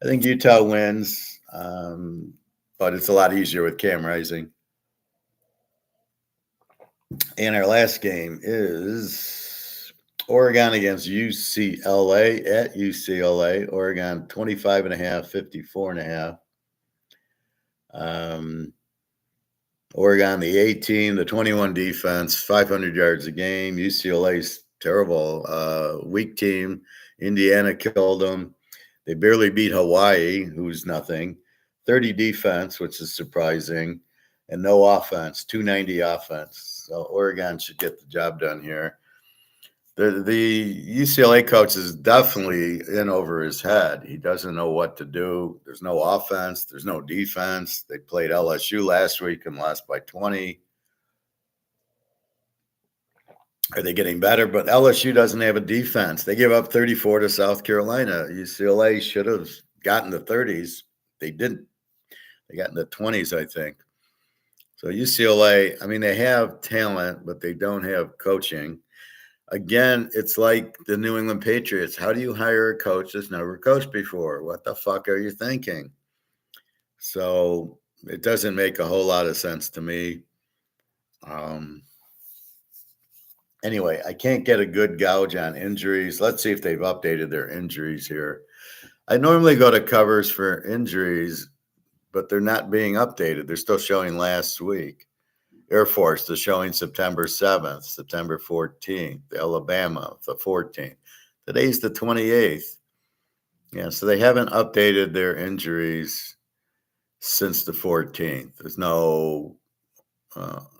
Speaker 1: I think Utah wins, but it's a lot easier with Cam Rising. And our last game is Oregon against UCLA at UCLA. Oregon 25.5, 54.5. Oregon, the 18, the 21 defense, 500 yards a game. UCLA's terrible, weak team. Indiana killed them. They barely beat Hawaii, who's nothing. 30 defense, which is surprising. and no offense, 290 offense. So Oregon should get the job done here. The UCLA coach is definitely in over his head. He doesn't know what to do. There's no offense. There's no defense. They played LSU last week and lost by 20. Are they getting better? But LSU doesn't have a defense. They gave up 34 to South Carolina. UCLA should have gotten the 30s. They didn't. They got in the 20s, I think. So UCLA, I mean, they have talent, but they don't have coaching. Again, it's like the New England Patriots. How do you hire a coach that's never coached before? What the fuck are you thinking? So it doesn't make a whole lot of sense to me. Anyway, I can't get a good gauge on injuries. Let's see if they've updated their injuries here. I normally go to covers for injuries, but they're not being updated. They're still showing last week. Air Force, they're showing September 7th, September 14th, Alabama, the 14th. Today's the 28th. Yeah, so they haven't updated their injuries since the 14th. There's no,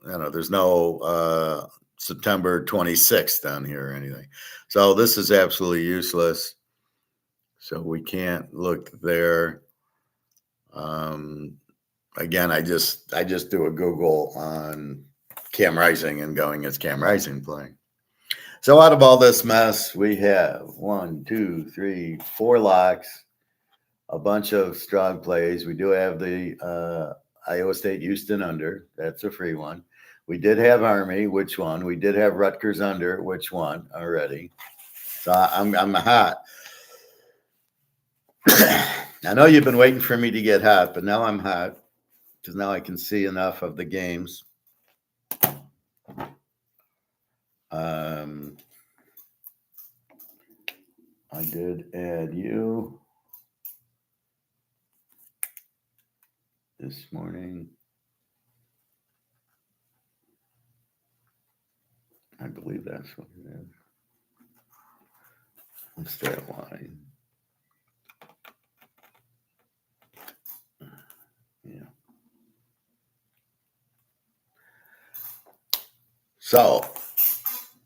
Speaker 1: there's no September 26th down here or anything. So this is absolutely useless. So we can't look there. Again, I just do a Google on Cam Rising and going, it's Cam Rising playing. So out of all this mess, we have 1, 2, 3, 4 locks, a bunch of strong plays. We do have the Iowa State Houston under. That's a free one. We did have Army, which one? We did have Rutgers under, which one already. So I'm hot. I know you've been waiting for me to get hot, but now I'm hot because now I can see enough of the games. I did add you this morning. I believe that's what it is. What's that line? Yeah. So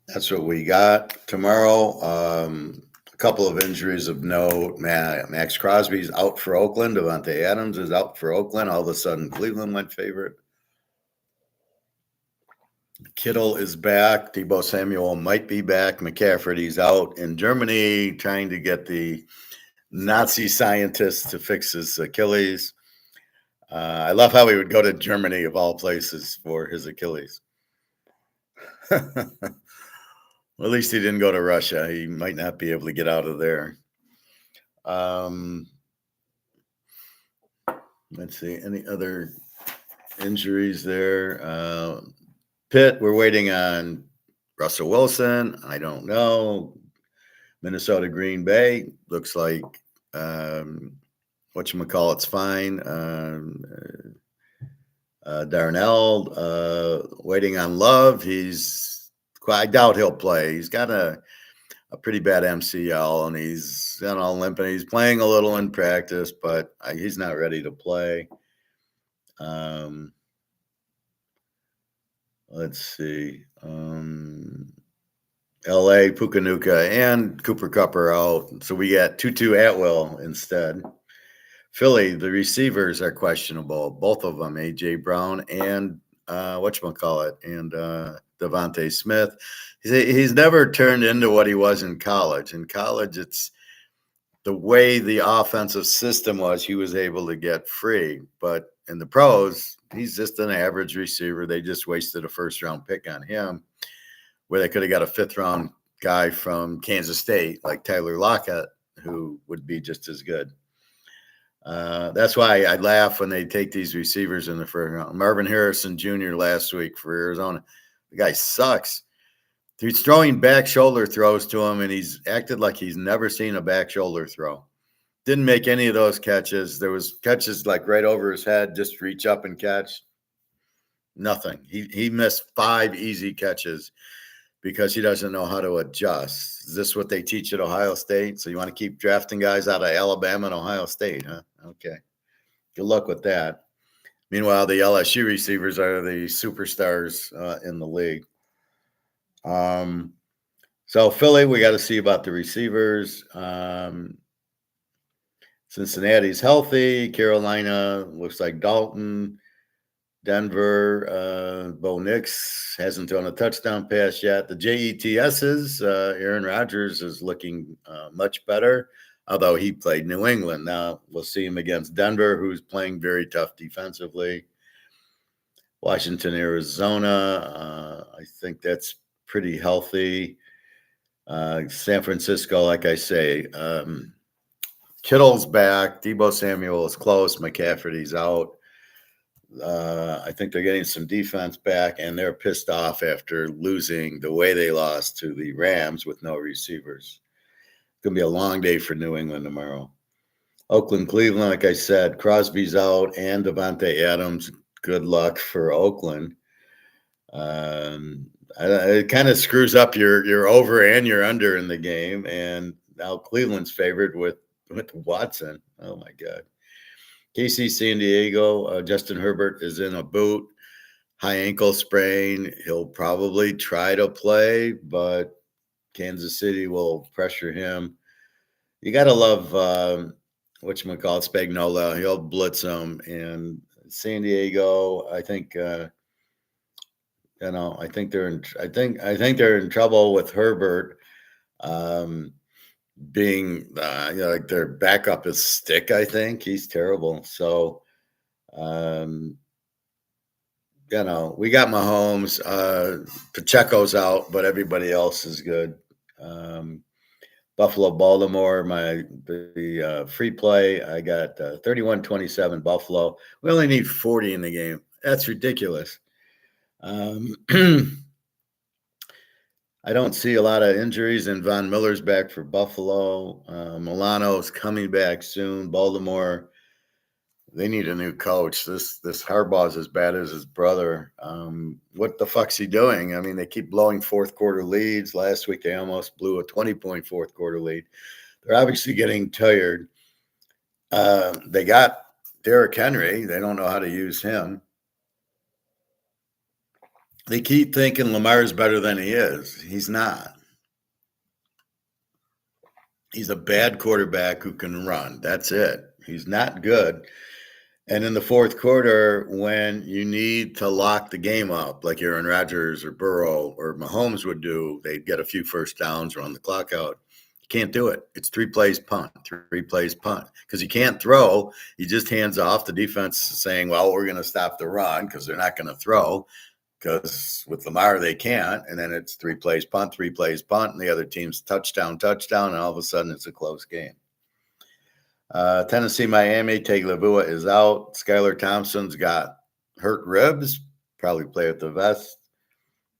Speaker 1: that's what we got tomorrow. A couple of injuries of note. Max Crosby's out for Oakland. Devontae Adams is out for Oakland. All of a sudden, Cleveland went favorite. Kittle is back. Deebo Samuel might be back. McCaffrey's out in Germany trying to get the Nazi scientists to fix his Achilles. I love how he would go to Germany, of all places, for his Achilles. Well, at least he didn't go to Russia. He might not be able to get out of there. Let's see. Any other injuries there? Pitt, we're waiting on Russell Wilson. I don't know. Minnesota, Green Bay, looks like whatchamacallit's fine. Darnell, waiting on Love. I doubt he'll play. He's got a pretty bad MCL, and he's limping. He's playing a little in practice, but he's not ready to play. Let's see. LA, Pukanuka, and Cooper Kupp are out. So we got Tutu Atwell instead. Philly, the receivers are questionable. Both of them, A.J. Brown and and Devontae Smith. He's never turned into what he was in college. In college, it's the way the offensive system was, he was able to get free. But in the pros, he's just an average receiver. They just wasted a first-round pick on him, where they could have got a fifth-round guy from Kansas State like Tyler Lockett, who would be just as good. That's why I laugh when they take these receivers in the first round. Marvin Harrison Jr. last week for Arizona. The guy sucks. He's throwing back shoulder throws to him, and he's acted like he's never seen a back shoulder throw. Didn't make any of those catches. There was catches like right over his head, just reach up and catch. Nothing. He missed 5 easy catches because he doesn't know how to adjust. Is this what they teach at Ohio State? So you want to keep drafting guys out of Alabama and Ohio State, huh? Okay. Good luck with that. Meanwhile, the LSU receivers are the superstars in the league. So Philly, we got to see about the receivers. Cincinnati's healthy. Carolina looks like Dalton. Denver, Bo Nix hasn't thrown a touchdown pass yet. The JETS's, Aaron Rodgers is looking much better, although he played New England. Now we'll see him against Denver, who's playing very tough defensively. Washington, Arizona, I think that's pretty healthy. San Francisco, like I say, Kittle's back. Deebo Samuel is close. McCaffrey's out. I think they're getting some defense back, and they're pissed off after losing the way they lost to the Rams with no receivers. It's going to be a long day for New England tomorrow. Oakland, Cleveland, like I said, Crosby's out and Devontae Adams. Good luck for Oakland. It kind of screws up your over and your under in the game, and now Cleveland's favored with Watson. Oh, my God. KC San Diego, Justin Herbert is in a boot, high ankle sprain. He'll probably try to play, but Kansas City will pressure him. You got to love Spagnuolo. He'll blitz him. And San Diego, I think they're in trouble with Herbert. Being like their backup is Stick. I think he's terrible. So we got Mahomes. Pacheco's out, but everybody else is good. Buffalo, Baltimore, the free play. I got 31-27 Buffalo. We only need 40 in the game. That's ridiculous. I don't see a lot of injuries, and Von Miller's back for Buffalo. Milano's coming back soon. Baltimore, they need a new coach. This Harbaugh's as bad as his brother. What the fuck's he doing? I mean, they keep blowing fourth quarter leads. Last week, they almost blew a 20-point fourth quarter lead. They're obviously getting tired. They got Derrick Henry. They don't know how to use him. They keep thinking Lamar's better than he is. He's not. He's a bad quarterback who can run. That's it. He's not good. And in the fourth quarter, when you need to lock the game up, like Aaron Rodgers or Burrow or Mahomes would do, they'd get a few first downs, run the clock out. You can't do it. It's 3 plays punt, 3 plays punt. Because you can't throw. He just hands off. The defense is saying, well, we're going to stop the run because they're not going to throw. Because with Lamar, they can't. And then it's 3 plays punt, 3 plays punt, and the other team's touchdown, and all of a sudden it's a close game. Tennessee, Miami, Tagovailoa is out. Skylar Thompson's got hurt ribs, probably play with the vest.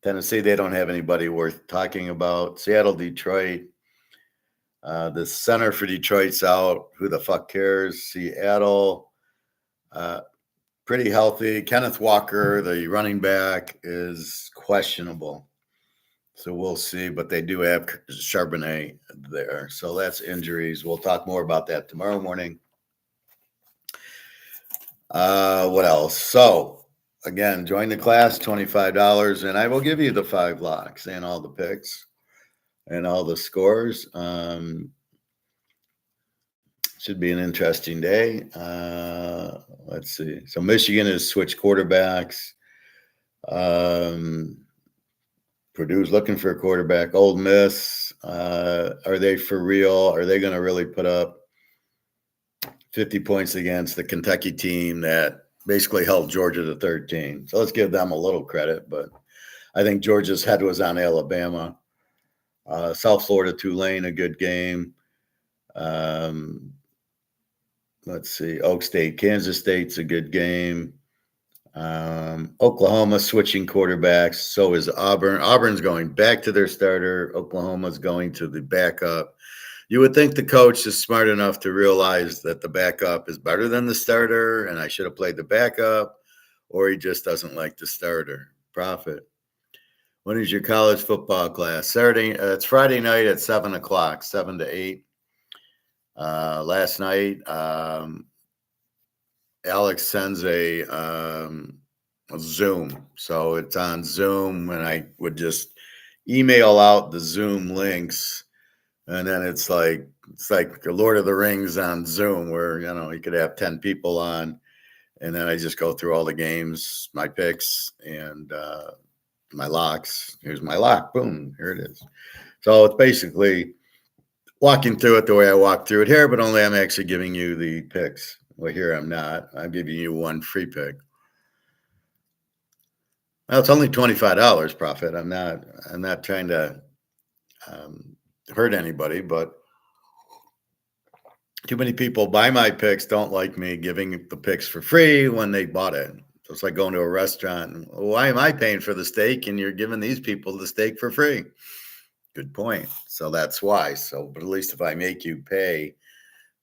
Speaker 1: Tennessee, they don't have anybody worth talking about. Seattle, Detroit. The center for Detroit's out. Who the fuck cares? Seattle. Pretty healthy. Kenneth Walker, the running back, is questionable. So we'll see, but they do have Charbonnet there. So that's injuries. We'll talk more about that tomorrow morning. What else? So, again, join the class, $25, and I will give you the 5 locks and all the picks and all the scores. Should be an interesting day. Let's see. So Michigan has switched quarterbacks. Purdue's looking for a quarterback. Ole Miss, are they for real? Are they going to really put up 50 points against the Kentucky team that basically held Georgia to 13? So let's give them a little credit, but I think Georgia's head was on Alabama. South Florida, Tulane, a good game. Let's see. Oak State, Kansas State's a good game. Oklahoma switching quarterbacks. So is Auburn. Auburn's going back to their starter. Oklahoma's going to the backup. You would think the coach is smart enough to realize that the backup is better than the starter, and I should have played the backup, or he just doesn't like the starter. Profit. When is your college football class? Saturday. It's Friday night at 7 o'clock, 7 to 8. Last night, Alex sends a Zoom. So it's on Zoom, and I would just email out the Zoom links, and then it's like the Lord of the Rings on Zoom, where you could have 10 people on, and then I just go through all the games, my picks, and my locks. Here's my lock. Boom, here it is. So it's basically walking through it the way I walk through it here, but only I'm actually giving you the picks. Well, here I'm not. I'm giving you one free pick. Well, it's only $25 profit. I'm not trying to um, hurt anybody, but too many people buy my picks, don't like me giving the picks for free when they bought it. So it's like going to a restaurant. And, why am I paying for the steak and you're giving these people the steak for free? Good point. So that's why. So, but at least if I make you pay,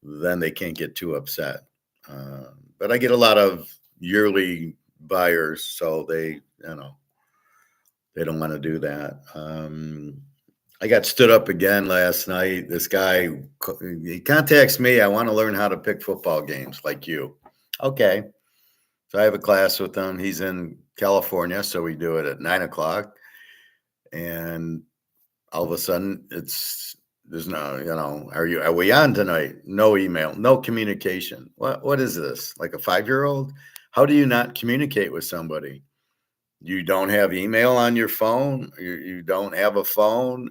Speaker 1: then they can't get too upset. But I get a lot of yearly buyers, so they don't want to do that. I got stood up again last night. This guy, he contacts me. I want to learn how to pick football games like you. Okay. So I have a class with him. He's in California, so we do it at 9:00. And all of a sudden, there's no, are we on tonight? No email, no communication. What is this? Like a 5-year-old? How do you not communicate with somebody? You don't have email on your phone. You don't have a phone.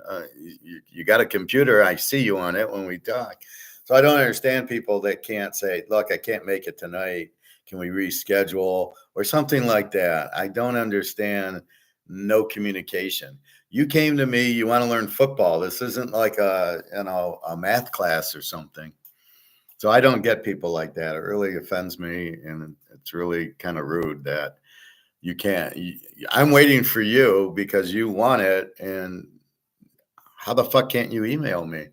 Speaker 1: You got a computer. I see you on it when we talk. So I don't understand people that can't say, look, I can't make it tonight. Can we reschedule or something like that? I don't understand no communication. You came to me, you want to learn football. This isn't like a math class or something. So I don't get people like that. It really offends me, and it's really kind of rude that you can't. I'm waiting for you because you want it, and how the fuck can't you email me?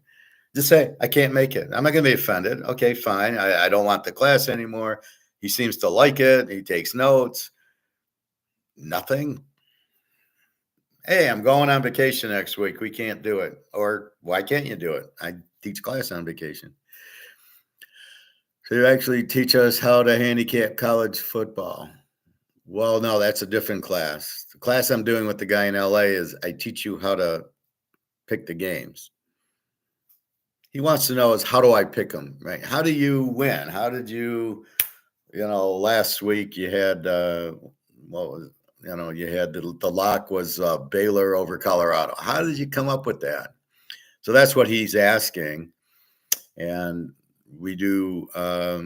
Speaker 1: Just say I can't make it. I'm not going to be offended. Okay, fine. I don't want the class anymore. He seems to like it. He takes notes. Nothing. Hey, I'm going on vacation next week. We can't do it. Or why can't you do it? I teach class on vacation. So you actually teach us how to handicap college football. Well, no, that's a different class. The class I'm doing with the guy in LA is I teach you how to pick the games. He wants to know is how do I pick them, right? How do you win? How did you, last week you had, what was, you had the lock was Baylor over Colorado. How did you come up with that? So that's what he's asking. And we do a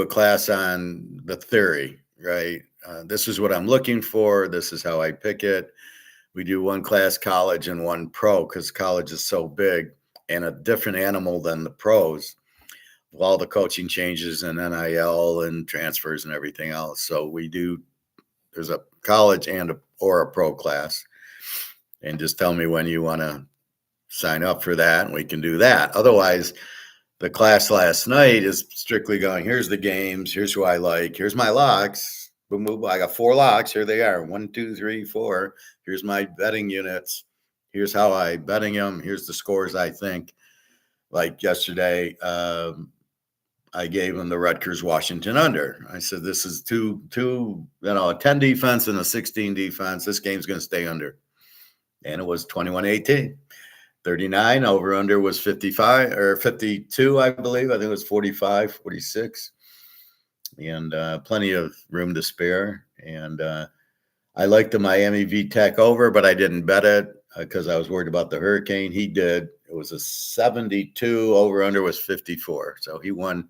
Speaker 1: class on the theory, right? This is what I'm looking for. This is how I pick it. We do one class college and one pro because college is so big and a different animal than the pros. With all the coaching changes and NIL and transfers and everything else. So there's a college or a pro class. And just tell me when you want to sign up for that and we can do that. Otherwise, the class last night is strictly going, here's the games, here's who I like, here's my locks. Boom, boom, boom. I got 4 locks. Here they are. 1, 2, 3, 4. Here's my betting units. Here's how I betting them. Here's the scores I think. Like yesterday, I gave them the Rutgers Washington under. I said, this is a 10 defense and a 16 defense. This game's going to stay under. And it was 21-18. 39 over under was 55 or 52, I believe. I think it was 45, 46. And plenty of room to spare. And I liked the Miami V Tech over, but I didn't bet it because I was worried about the hurricane. He did. It was a 72 over under was 54. So he won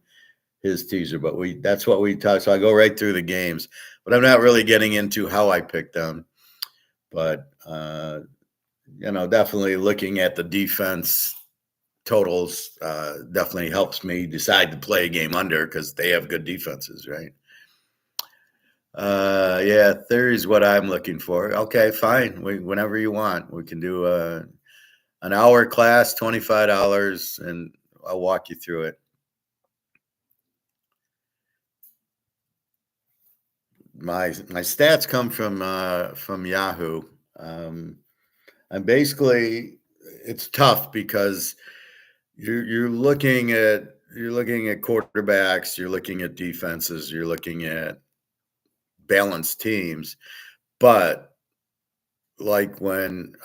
Speaker 1: his teaser, but that's what we talked. So I go right through the games, but I'm not really getting into how I picked them. But definitely looking at the defense totals definitely helps me decide to play a game under because they have good defenses, right? Yeah, theory's what I'm looking for. Okay, fine. Whenever you want, we can do an hour class, $25, and I'll walk you through it. My stats come from Yahoo. And basically, it's tough because you're looking at you're looking at quarterbacks, you're looking at defenses, you're looking at balanced teams. But like when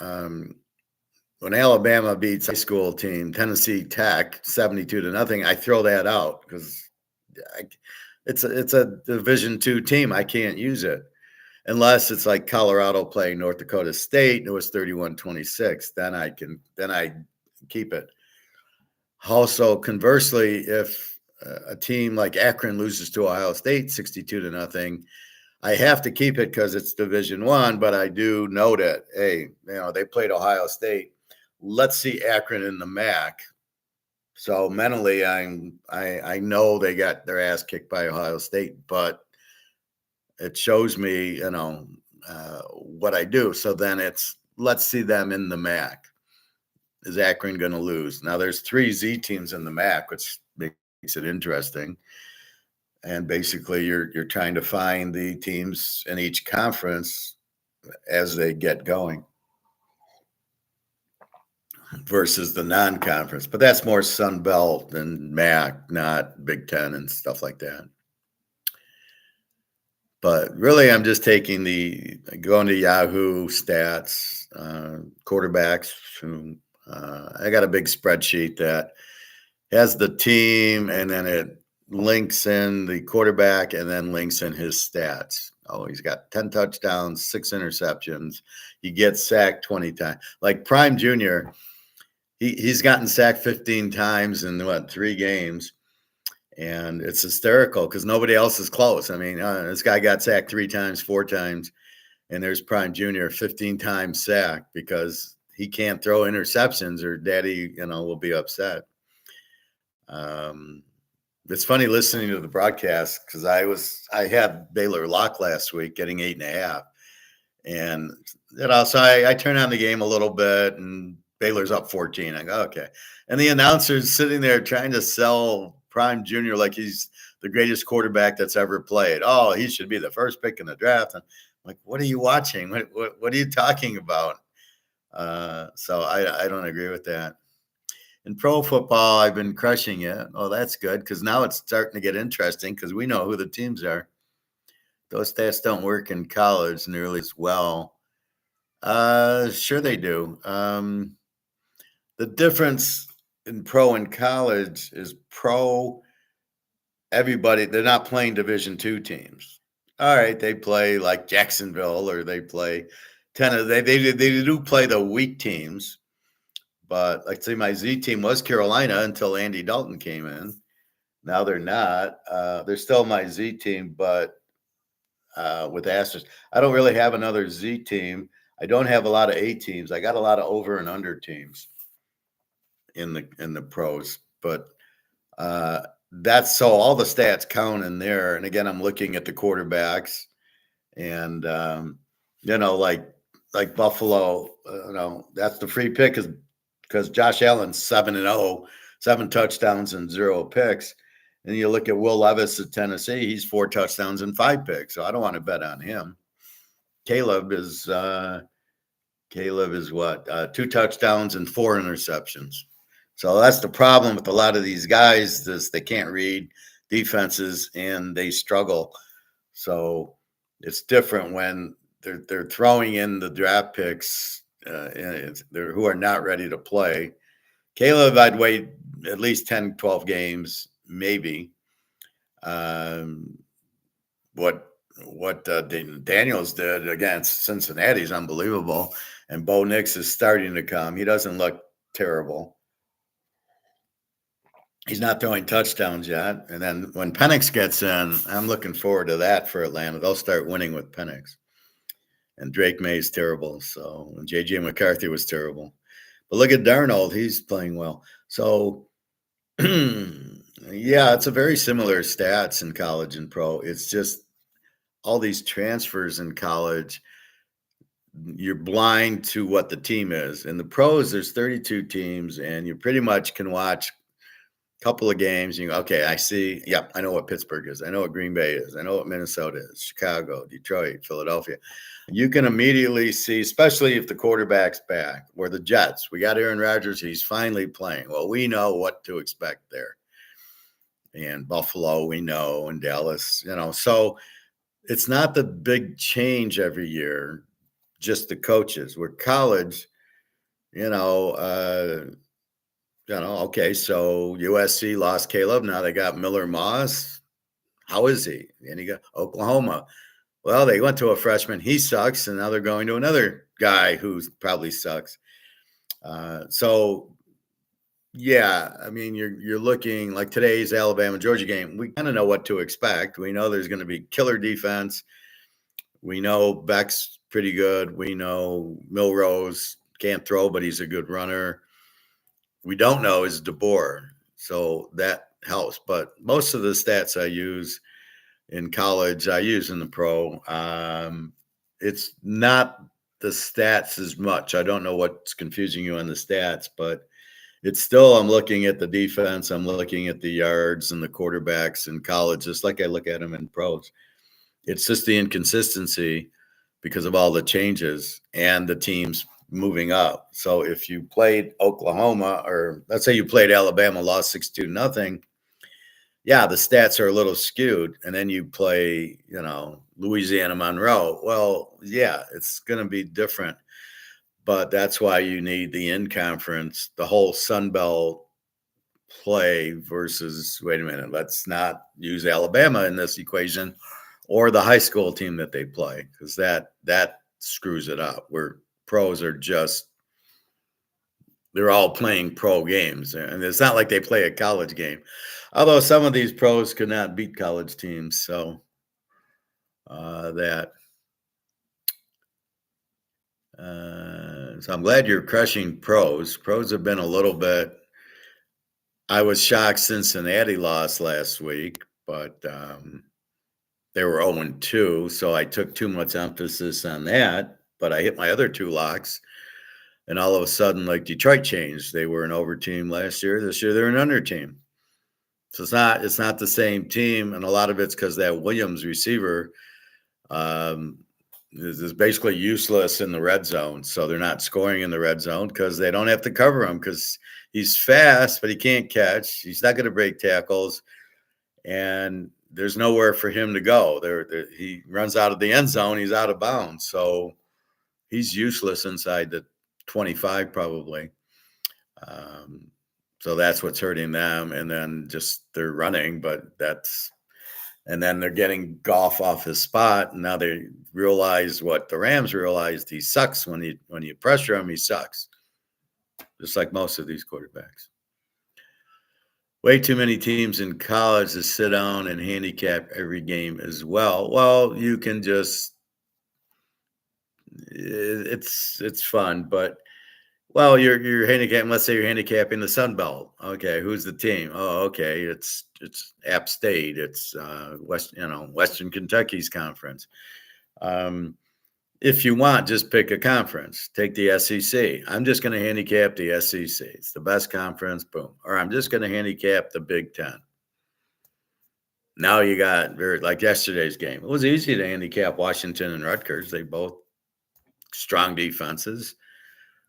Speaker 1: Alabama beats high school team Tennessee Tech 72-0, I throw that out because it's a Division II team. I can't use it unless it's like Colorado playing North Dakota State and it was 31-26. Then I keep it. Also, conversely, if a team like Akron loses to Ohio State 62-0, I have to keep it because it's Division I. But I do note it. Hey, they played Ohio State. Let's see Akron in the MAC. So mentally, I know they got their ass kicked by Ohio State, but it shows me, what I do. So then let's see them in the MAC. Is Akron going to lose? Now there's 3 Z teams in the MAC, which makes it interesting. And basically, you're trying to find the teams in each conference as they get going versus the non-conference. But that's more Sun Belt and MAC, not Big Ten and stuff like that. But really, I'm just taking going to Yahoo stats, quarterbacks. I got a big spreadsheet that has the team, and then it links in the quarterback and then links in his stats. Oh, he's got 10 touchdowns, 6 interceptions. He gets sacked 20 times. Like Prime Jr., he's gotten sacked 15 times in 3 games. And it's hysterical because nobody else is close. I mean, this guy got sacked 3 times, 4 times, and there's Prime Jr. 15 times sacked because he can't throw interceptions or daddy, will be upset. It's funny listening to the broadcast because I had Baylor lock last week getting 8.5. And, so I turn on the game a little bit and Baylor's up 14. I go, okay. And the announcer's sitting there trying to sell Prime Jr. like he's the greatest quarterback that's ever played. Oh, he should be the first pick in the draft. And I'm like, what are you watching? What are you talking about? So I don't agree with that. In pro football, I've been crushing it. Oh, that's good because now it's starting to get interesting because we know who the teams are. Those stats don't work in college nearly as well. Sure they do. The difference in pro and college is pro, everybody, they're not playing Division II teams. All right, they play like Jacksonville or they play Tennessee. They do play the weak teams. But like say my Z team was Carolina until Andy Dalton came in. Now they're not. They're still my Z team, but with asterisks. I don't really have another Z team. I don't have a lot of A teams. I got a lot of over and under teams in the pros. But that's so all the stats count in there. And again, I'm looking at the quarterbacks and like Buffalo, that's the free pick because Josh Allen's 7-0, 7 touchdowns and 0 picks. And you look at Will Levis at Tennessee, he's 4 touchdowns and 5 picks. So I don't want to bet on him. Caleb is what? 2 touchdowns and 4 interceptions. So that's the problem with a lot of these guys is they can't read defenses and they struggle. So it's different when they're throwing in the draft picks who are not ready to play. Caleb, I'd wait at least 10, 12 games, maybe. What Daniels did against Cincinnati is unbelievable. And Bo Nix is starting to come. He doesn't look terrible. He's not throwing touchdowns yet. And then when Penix gets in, I'm looking forward to that for Atlanta. They'll start winning with Penix. And Drake May is terrible. So and J.J. McCarthy was terrible. But look at Darnold. He's playing well. So, yeah, it's a very similar stats in college and pro. It's just all these transfers in college, you're blind to what the team is. In the pros, there's 32 teams, and you pretty much can watch a couple of games. And you go, okay, I see. Yep, I know what Pittsburgh is. I know what Green Bay is. I know what Minnesota is, Chicago, Detroit, Philadelphia. You can immediately see, especially if the quarterback's back, or the Jets. We got Aaron Rodgers. He's finally playing. Well, we know what to expect there. and Buffalo, we know, and Dallas, so it's not the big change every year, just the coaches. Where college, you know, uh, okay, so USC lost Caleb. Now they got Miller Moss. How is he? And you got Oklahoma. Well, they went to a freshman. He sucks, and now they're going to another guy who probably sucks. So yeah, I mean, you're looking like today's Alabama Georgia game. We kind of know what to expect. We know there's going to be killer defense. We know Beck's pretty good. We know Milrose can't throw, but he's a good runner. We don't know is DeBoer, so that helps. But most of the stats I use in college, I use in the pro. It's not the stats as much. I don't know what's confusing you on the stats, but it's still, I'm looking at the defense. I'm looking at the yards and the quarterbacks in college, just like I look at them in pros. It's just the inconsistency because of all the changes and the teams moving up. So if you played Oklahoma, or let's say you played Alabama, lost 6-2 nothing, yeah, the stats are a little skewed. And then you play, Louisiana Monroe. Well, yeah, it's going to be different. But that's why you need the in-conference, the whole Sun Belt play versus, wait a minute, let's not use Alabama in this equation or the high school team that they play, because that screws it up. Where pros are just, they're all playing pro games, and it's not like they play a college game. Although some of these pros could not beat college teams, so that. So I'm glad you're crushing pros. Pros have been a little bit. I was shocked Cincinnati lost last week, but they were 0-2, so I took too much emphasis on that. But I hit my other two locks, and all of a sudden, like Detroit changed. They were an over team last year. This year, they're an under team. So it's not the same team, and a lot of it's because that Williams receiver is basically useless in the red zone. So they're not scoring in the red zone because they don't have to cover him because he's fast, but he can't catch. He's not going to break tackles, and there's nowhere for him to go. He runs out of the end zone. He's out of bounds. So he's useless inside the 25 probably. So that's what's hurting them. And then just they're running, and then they're getting Goff off his spot. And now they realize what the Rams realized. He sucks when you pressure him, he sucks. Just like most of these quarterbacks. Way too many teams in college to sit down and handicap every game as well. Well, you can just, it's fun, but well, you're handicapping. Let's say you're handicapping the Sun Belt. Okay, who's the team? Oh, okay, it's App State. It's Western Kentucky's conference. If you want, just pick a conference. Take the SEC. I'm just going to handicap the SEC. It's the best conference. Boom. Or I'm just going to handicap the Big Ten. Now you got like yesterday's game. It was easy to handicap Washington and Rutgers. They both strong defenses.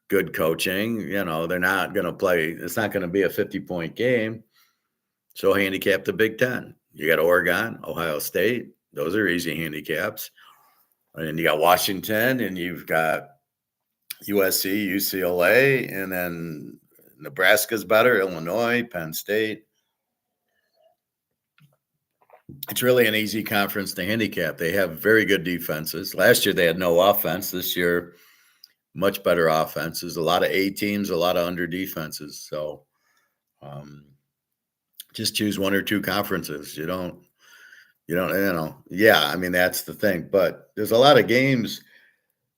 Speaker 1: Good coaching, they're not going to play. It's not going to be a 50-point game. So handicap the Big Ten. You got Oregon, Ohio State. Those are easy handicaps. And you got Washington, and you've got USC, UCLA, and then Nebraska's better, Illinois, Penn State. It's really an easy conference to handicap. They have very good defenses. Last year they had no offense. This year, much better offenses, a lot of A teams, a lot of under defenses. So just choose one or two conferences. You don't, yeah, I mean, that's the thing. But there's a lot of games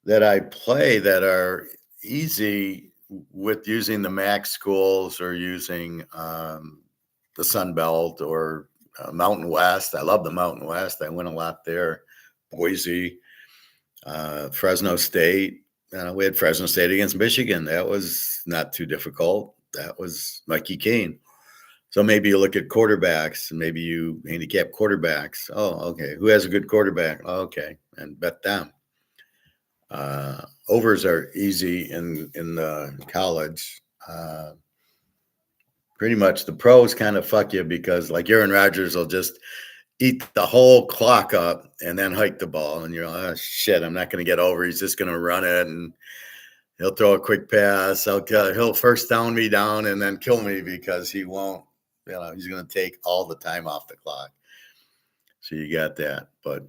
Speaker 1: that I play that are easy with using the MAC schools or using the Sun Belt or Mountain West. I love the Mountain West. I win a lot there. Boise, Fresno State. We had Fresno State against Michigan. That was not too difficult. That was Mikey Keene. So maybe you look at quarterbacks and maybe you handicap quarterbacks. Oh, okay. Who has a good quarterback? Oh, okay. And bet them. Overs are easy in the college. Pretty much the pros kind of fuck you because like Aaron Rodgers will just eat the whole clock up and then hike the ball. And you're like, oh, shit, I'm not going to get over. He's just going to run it and he'll throw a quick pass. He'll first down me down and then kill me because he won't, he's going to take all the time off the clock. So you got that. But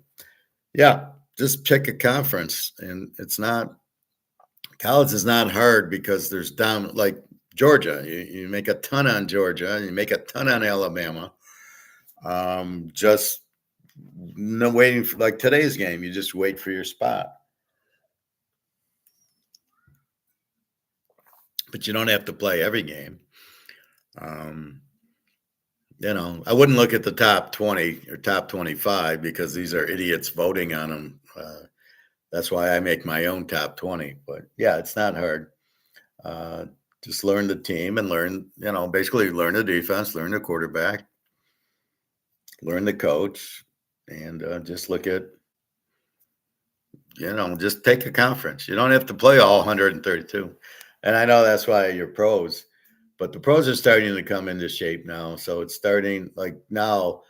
Speaker 1: yeah, just pick a conference. And college is not hard because there's down like Georgia. You make a ton on Georgia. You make a ton on Alabama. Just no waiting for like today's game. You just wait for your spot. But you don't have to play every game. I wouldn't look at the top 20 or top 25 because these are idiots voting on them. That's why I make my own top 20. But yeah, it's not hard. Just learn the team and basically learn the defense, learn the quarterback, learn the coach, and just look at, just take a conference. You don't have to play all 132. And I know that's why you're pros. But the pros are starting to come into shape now. So it's starting like now,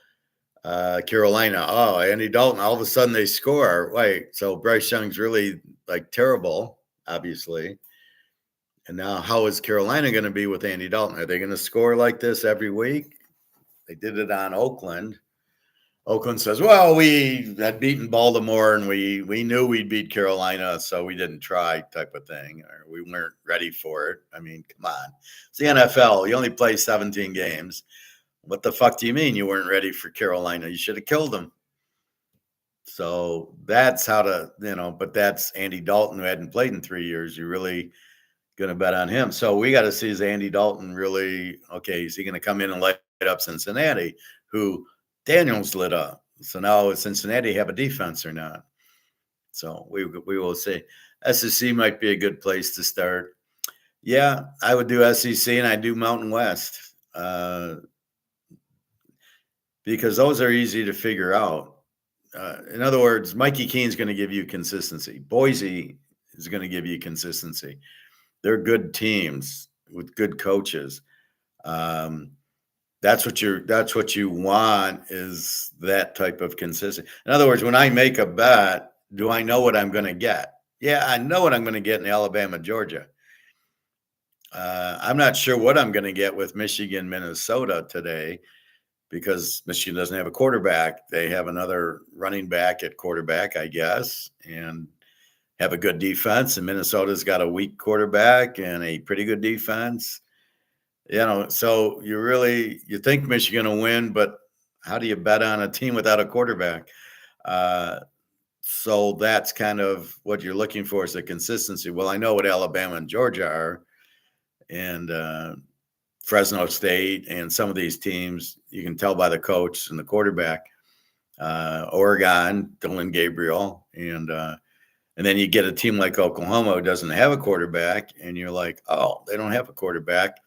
Speaker 1: Carolina. Oh, Andy Dalton, all of a sudden they score. Wait, so Bryce Young's really like terrible, obviously. And now how is Carolina going to be with Andy Dalton? Are they going to score like this every week? They did it on Oakland. Oakland says, well, we had beaten Baltimore and we knew we'd beat Carolina, so we didn't try type of thing, or we weren't ready for it. I mean, come on. It's the NFL. You only play 17 games. What the fuck do you mean you weren't ready for Carolina? You should have killed them. So that's how but that's Andy Dalton who hadn't played in 3 years. You're really going to bet on him. So we got to see, is Andy Dalton really, okay, is he going to come in and light up Cincinnati, who Daniels lit up? So now does Cincinnati have a defense or not? So we will see. SEC might be a good place to start. Yeah, I would do SEC and I do Mountain West because those are easy to figure out. In other words, Mikey Keene's going to give you consistency. Boise is going to give you consistency. They're good teams with good coaches. That's what you want, is that type of consistency. In other words, when I make a bet, do I know what I'm going to get? Yeah, I know what I'm going to get in Alabama, Georgia. I'm not sure what I'm going to get with Michigan, Minnesota today because Michigan doesn't have a quarterback. They have another running back at quarterback, I guess, and have a good defense. And Minnesota's got a weak quarterback and a pretty good defense. So you think Michigan will win, but how do you bet on a team without a quarterback? So that's kind of what you're looking for, is the consistency. Well, I know what Alabama and Georgia are, and Fresno State, and some of these teams, you can tell by the coach and the quarterback. Oregon, Dylan Gabriel, and then you get a team like Oklahoma who doesn't have a quarterback, and you're like, oh, they don't have a quarterback.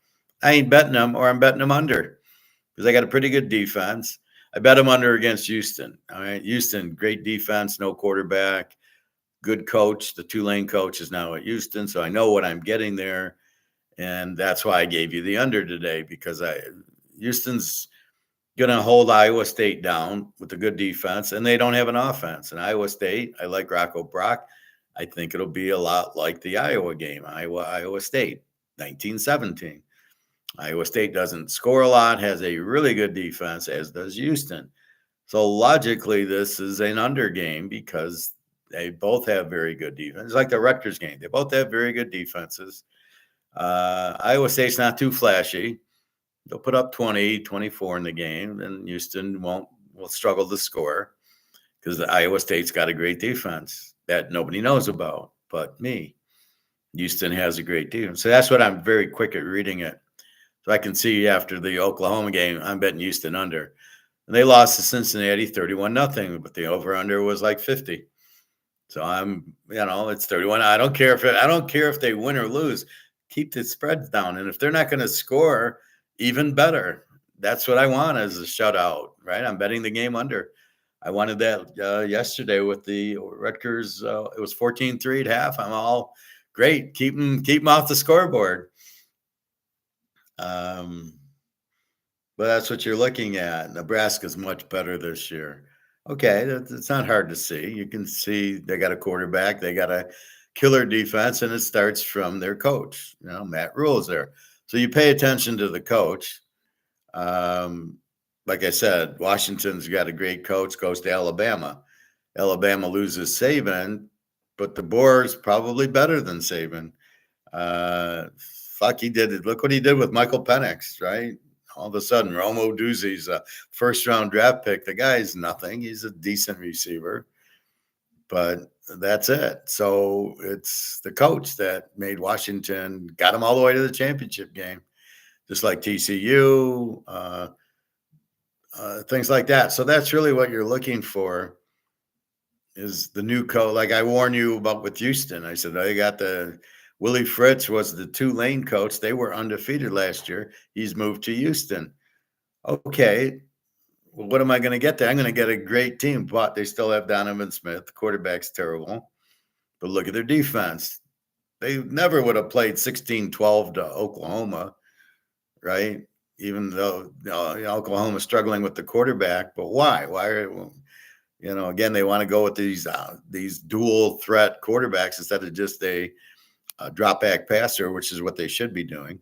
Speaker 1: I ain't betting them, or I'm betting them under because they got a pretty good defense. I bet them under against Houston. All right, Houston, great defense, no quarterback, good coach. The Tulane coach is now at Houston, so I know what I'm getting there. And that's why I gave you the under today, because Houston's going to hold Iowa State down with a good defense, and they don't have an offense. And Iowa State, I like Rocco Brock. I think it'll be a lot like the Iowa game, Iowa State, 1917. Iowa State doesn't score a lot, has a really good defense, as does Houston. So logically, this is an under game because they both have very good defense. It's like the Rutgers game. They both have very good defenses. Iowa State's not too flashy. They'll put up 20, 24 in the game, and Houston will struggle to score because the Iowa State's got a great defense that nobody knows about but me. Houston has a great defense. So that's what I'm very quick at reading it. So I can see after the Oklahoma game, I'm betting Houston under. And they lost to Cincinnati 31-0, but the over-under was like 50. So it's 31. I don't care if they win or lose. Keep the spreads down. And if they're not going to score, even better. That's what I want as a shutout, right? I'm betting the game under. I wanted that yesterday with the Rutgers. It was 14-3 at half. I'm all great. Keep them off the scoreboard. But that's what you're looking at. Nebraska's much better this year. Okay, it's not hard to see. You can see they got a quarterback, they got a killer defense, and it starts from their coach. Matt Rule's there. So you pay attention to the coach. Um, like I said, Washington's got a great coach, goes to Alabama. Alabama loses Saban, but the Boer's probably better than Saban. He did it. Look what he did with Michael Penix, right? All of a sudden, Romo Doozy's a first-round draft pick. The guy's nothing. He's a decent receiver, but that's it. So it's the coach that made Washington, got him all the way to the championship game, just like TCU, things like that. So that's really what you're looking for is the new coach. Like I warned you about with Houston. I said, they got Willie Fritz was the Tulane coach. They were undefeated last year. He's moved to Houston. Okay, well, what am I going to get there? I'm going to get a great team, but they still have Donovan Smith. The quarterback's terrible. But look at their defense. They never would have played 16-12 to Oklahoma, right? Even though Oklahoma's struggling with the quarterback. But why? Again, they want to go with these dual threat quarterbacks instead of just a drop back passer, which is what they should be doing.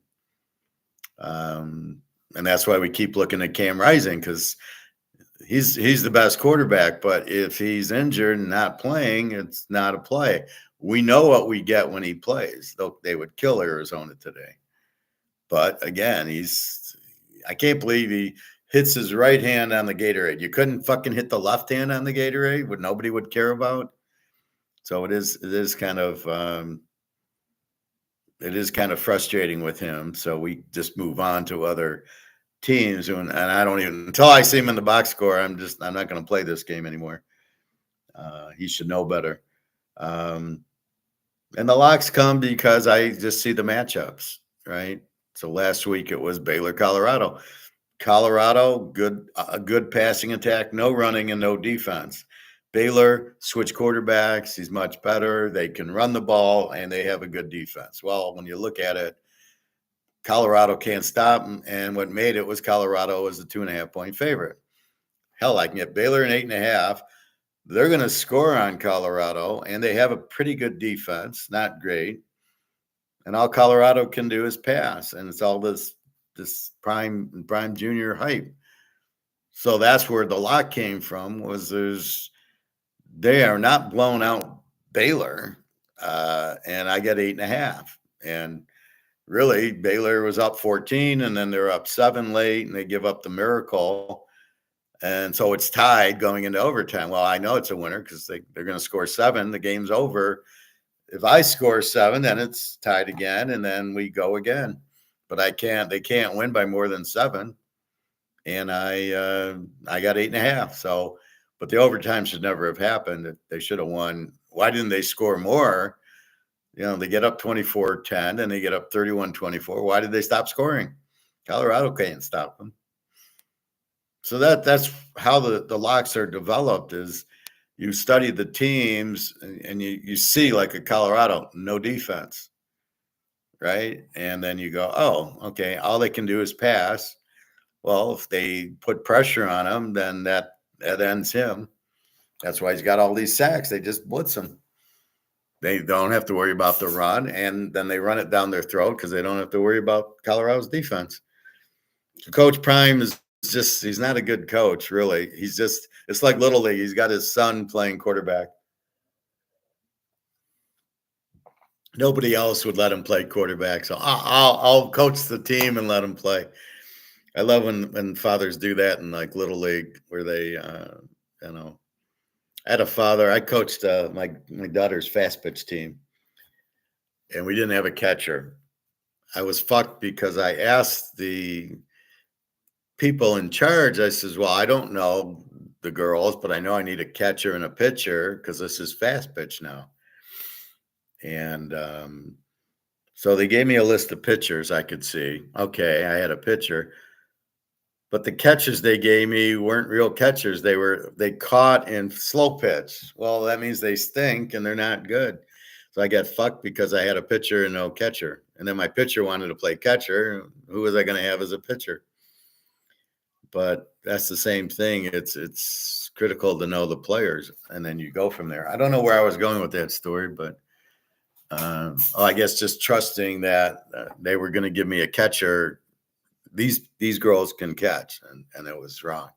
Speaker 1: And that's why we keep looking at Cam Rising, because he's the best quarterback. But if he's injured and not playing, it's not a play. We know what we get when he plays. They would kill Arizona today. But again, I can't believe he hits his right hand on the Gatorade. You couldn't fucking hit the left hand on the Gatorade, what nobody would care about. So it is kind of frustrating with him. So we just move on to other teams, and I don't even, until I see him in the box score, I'm not going to play this game anymore. He should know better. And the locks come because I just see the matchups, right? So last week it was Baylor, Colorado. Colorado, a good passing attack, no running and no defense. Baylor, switch quarterbacks. He's much better. They can run the ball, and they have a good defense. Well, when you look at it, Colorado can't stop them, and what made it was Colorado was a 2.5-point favorite. Hell, I can get Baylor an 8.5. They're going to score on Colorado, and they have a pretty good defense, not great. And all Colorado can do is pass, and it's all this prime junior hype. So that's where the lock came from, was they are not blown out Baylor, and I get 8.5. And really, Baylor was up 14, and then they're up 7 late, and they give up the miracle. And so it's tied going into overtime. Well, I know it's a winner because they're going to score 7. The game's over. If I score 7, then it's tied again, and then we go again. But they can't win by more than 7. And I got 8.5. So, but the overtime should never have happened. They should have won. Why didn't they score more? They get up 24-10 and they get up 31-24. Why did they stop scoring? Colorado can't stop them. So that's how the locks are developed, is you study the teams and you see, like a Colorado, no defense, right? And then you go, oh, okay, all they can do is pass. Well, if they put pressure on him, then that ends him. That's why he's got all these sacks. They just blitz him. They don't have to worry about the run, and then they run it down their throat because they don't have to worry about Colorado's defense. So Coach Prime he's not a good coach, really. It's like Little League. He's got his son playing quarterback. Nobody else would let him play quarterback. So I'll coach the team and let him play. I love when fathers do that in like Little League, where they, I had a father. I coached my daughter's fast pitch team, and we didn't have a catcher. I was fucked because I asked the people in charge. I says, "Well, I don't know the girls, but I know I need a catcher and a pitcher because this is fast pitch now." And so they gave me a list of pitchers I could see. Okay, I had a pitcher. But the catchers they gave me weren't real catchers. They caught in slow pitch. Well, that means they stink and they're not good. So I got fucked because I had a pitcher and no catcher. And then my pitcher wanted to play catcher. Who was I going to have as a pitcher? but that's the same thing. It's critical to know the players, and then you go from there. I don't know where I was going with that story, but I guess just trusting that they were going to give me a catcher. These girls can catch, and it was wrong.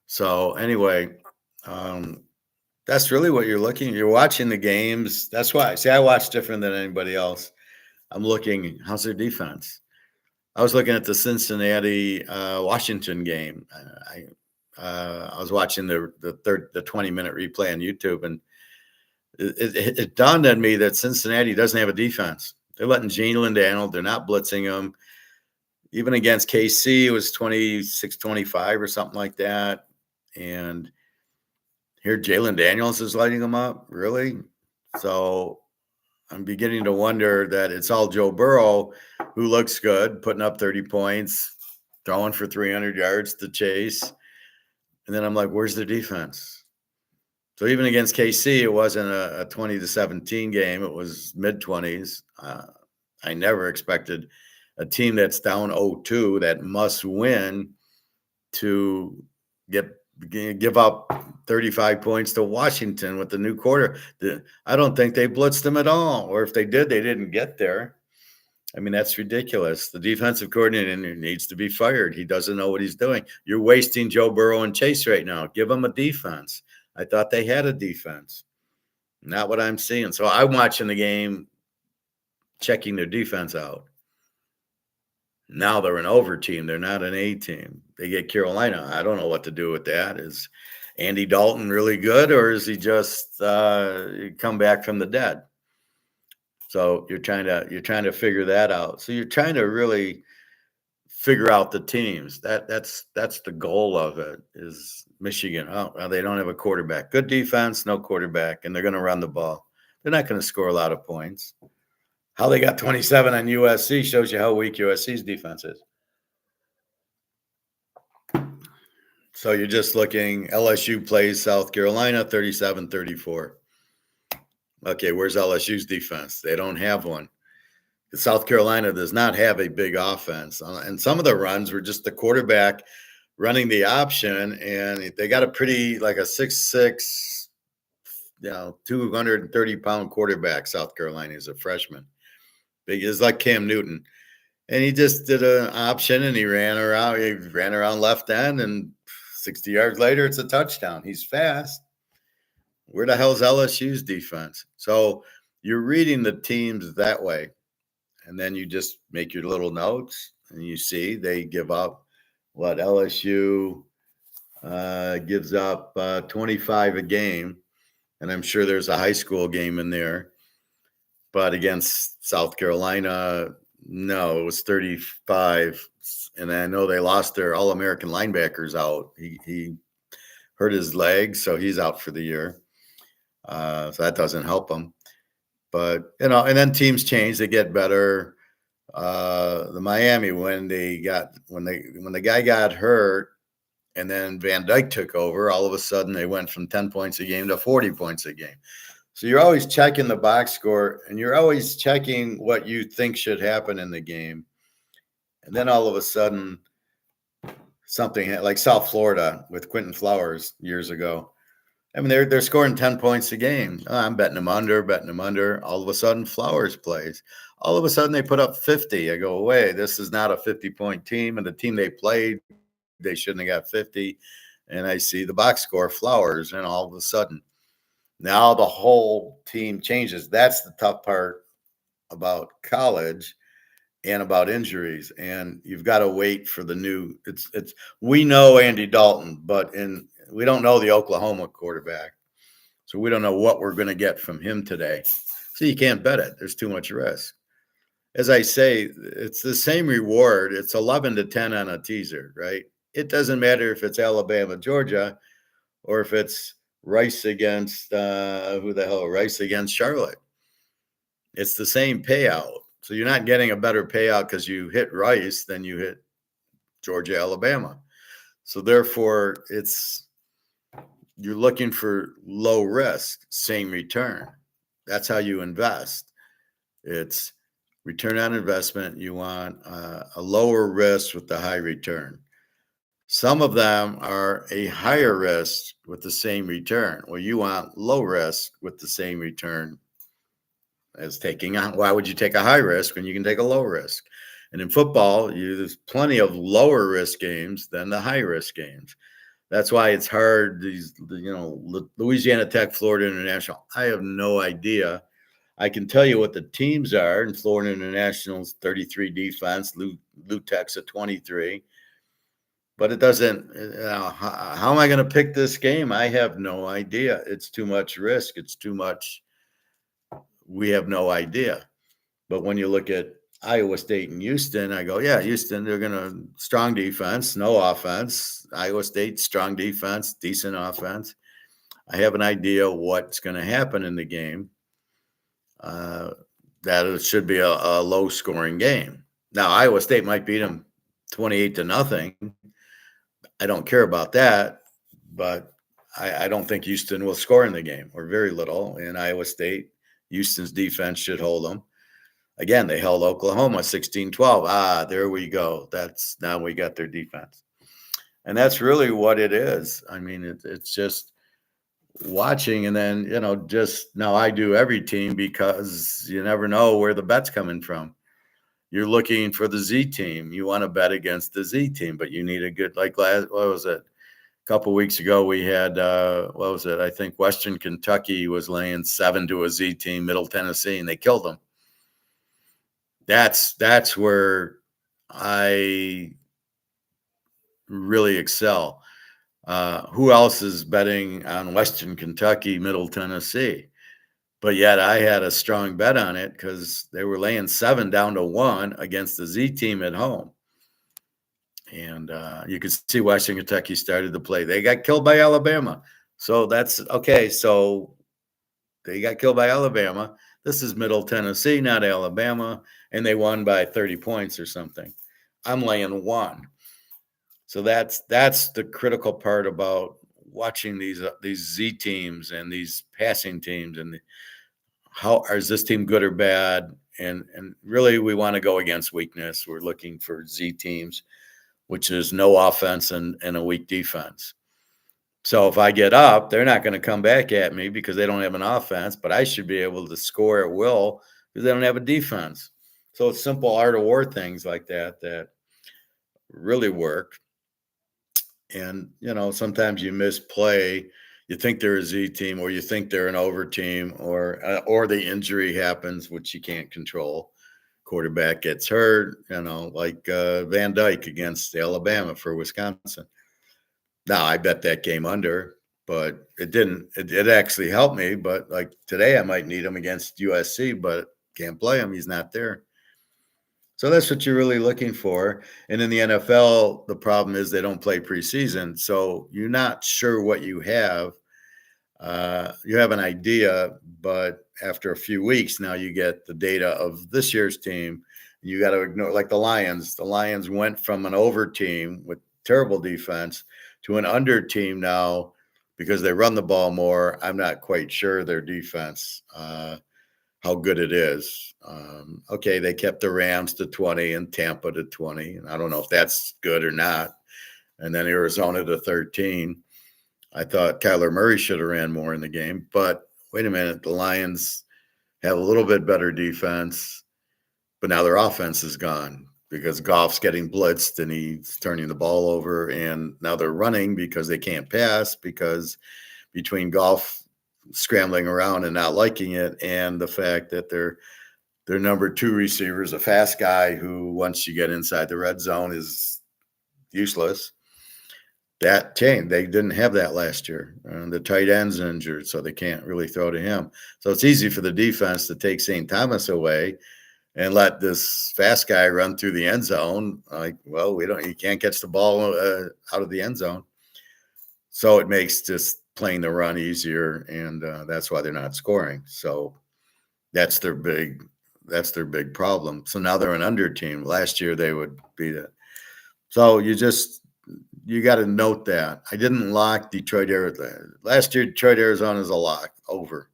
Speaker 1: So anyway, that's really what you're looking. You're watching the games. That's why. See, I watch different than anybody else. I'm looking. How's their defense? I was looking at the Cincinnati Washington game. I was watching the 20-minute replay on YouTube, and it dawned on me that Cincinnati doesn't have a defense. They're letting Jalen Daniel. They're not blitzing them. Even against KC, it was 26-25 or something like that. And here, Jalen Daniels is lighting them up. Really? So I'm beginning to wonder that it's all Joe Burrow, who looks good, putting up 30 points, throwing for 300 yards to Chase. And then I'm like, where's the defense? So even against KC, it wasn't a 20-17 game. It was mid-20s. I never expected a team that's down 0-2 that must win to give up 35 points to Washington with the new quarter. I don't think they blitzed them at all. Or if they did, they didn't get there. I mean, that's ridiculous. The defensive coordinator needs to be fired. He doesn't know what he's doing. You're wasting Joe Burrow and Chase right now. Give them a defense. I thought they had a defense. Not what I'm seeing. So I'm watching the game, checking their defense out. Now they're an over team. They're not an A team. They get Carolina. I don't know what to do with that. Is Andy Dalton really good, or is he just come back from the dead? So you're trying to figure that out. So you're trying to really figure out the teams. That's the goal of it. Is Michigan? Oh, well, they don't have a quarterback. Good defense, no quarterback, and they're going to run the ball. They're not going to score a lot of points. How they got 27 on USC shows you how weak USC's defense is. So you're just looking, LSU plays South Carolina 37-34. Okay, where's LSU's defense? They don't have one. South Carolina does not have a big offense. And some of the runs were just the quarterback running the option, and they got a pretty, like a 6'6", 230-pound quarterback. South Carolina is a freshman. Big is like Cam Newton. And he just did an option, and he ran around left end, and 60 yards later, it's a touchdown. He's fast. Where the hell's LSU's defense? So you're reading the teams that way, and then you just make your little notes, and you see they give up what LSU gives up 25 a game, and I'm sure there's a high school game in there. But against South Carolina, no, it was 35. And I know they lost their All-American linebackers out. He hurt his leg, so he's out for the year. So that doesn't help him. But, and then teams change. They get better. The Miami, when the guy got hurt and then Van Dyke took over, all of a sudden they went from 10 points a game to 40 points a game. So you're always checking the box score, and you're always checking what you think should happen in the game. And then all of a sudden, something like South Florida with Quentin Flowers years ago. I mean, they're scoring 10 points a game. I'm betting them under. All of a sudden, Flowers plays. All of a sudden, they put up 50. I go, away. This is not a 50-point team. And the team they played, they shouldn't have got 50. And I see the box score, Flowers, and all of a sudden, now the whole team changes. That's the tough part about college and about injuries. And you've got to wait for the new. We know Andy Dalton, but we don't know the Oklahoma quarterback. So we don't know what we're going to get from him today. So you can't bet it. There's too much risk. As I say, it's the same reward. It's 11-10 on a teaser, right? It doesn't matter if it's Alabama, Georgia, or if it's Rice against Rice against Charlotte. It's the same payout. So you're not getting a better payout because you hit Rice than you hit Georgia, Alabama. So therefore, you're looking for low risk, same return. That's how you invest. It's return on investment. You want a lower risk with the high return. Some of them are a higher risk with the same return. Well, you want low risk with the same return as taking on. Why would you take a high risk when you can take a low risk? And in football, there's plenty of lower risk games than the high risk games. That's why it's hard. Louisiana Tech, Florida International. I have no idea. I can tell you what the teams are. In Florida International's 33 defense, Lou Tech's at 23. But it doesn't. How am I going to pick this game? I have no idea. It's too much risk. It's too much. We have no idea. But when you look at Iowa State and Houston, I go, yeah, Houston, they're going to strong defense, no offense. Iowa State, strong defense, decent offense. I have an idea what's going to happen in the game. That it should be a low scoring game. Now, Iowa State might beat them 28-0. I don't care about that, but I don't think Houston will score in the game, or very little. In Iowa State, Houston's defense should hold them. Again, they held Oklahoma 16-12. There we go. Now we got their defense. And that's really what it is. I mean, it's just watching, and then, just now I do every team because you never know where the bet's coming from. You're looking for the Z team. You want to bet against the Z team, but you need a good, what was it? A couple of weeks ago, we had, I think Western Kentucky was laying 7 to a Z team, Middle Tennessee, and they killed them. That's where I really excel. Who else is betting on Western Kentucky, Middle Tennessee? But yet I had a strong bet on it because they were laying 7 down to 1 against the Z team at home. And you could see Western Kentucky started to play. They got killed by Alabama. So that's okay. So they got killed by Alabama. This is Middle Tennessee, not Alabama. And they won by 30 points or something. I'm laying 1. So that's the critical part about watching these Z teams and these passing teams, and how is this team good or bad? And really, we want to go against weakness. We're looking for Z teams, which is no offense and a weak defense. So if I get up, they're not going to come back at me because they don't have an offense, but I should be able to score at will because they don't have a defense. So it's simple art of war things like that really work. And, sometimes you misplay. You think they're a Z team, or you think they're an over team, or the injury happens, which you can't control. Quarterback gets hurt, like Van Dyke against Alabama for Wisconsin. Now, I bet that game under, but it didn't. It actually helped me. But like today, I might need him against USC, but can't play him. He's not there. So that's what you're really looking for. And in the NFL, the problem is they don't play preseason. So you're not sure what you have. You have an idea, but after a few weeks, now you get the data of this year's team. You got to ignore, like the Lions. The Lions went from an over team with terrible defense to an under team now because they run the ball more. I'm not quite sure their defense, how good it is. Okay, they kept the Rams to 20 and Tampa to 20. And I don't know if that's good or not. And then Arizona to 13. I thought Kyler Murray should have ran more in the game. But wait a minute, the Lions have a little bit better defense, but now their offense is gone because Goff's getting blitzed and he's turning the ball over. And now they're running because they can't pass, because between Goff scrambling around and not liking it, and the fact that their number 2 receiver is a fast guy who, once you get inside the red zone, is useless. That changed. They didn't have that last year. The tight end's injured, so they can't really throw to him. So it's easy for the defense to take St. Thomas away and let this fast guy run through the end zone. You can't catch the ball out of the end zone. So it makes just playing the run easier, and that's why they're not scoring. So that's their big problem. So now they're an under team. Last year they would beat it. So you got to note that. I didn't lock Detroit, Arizona. Last year, Detroit, Arizona is a lock over.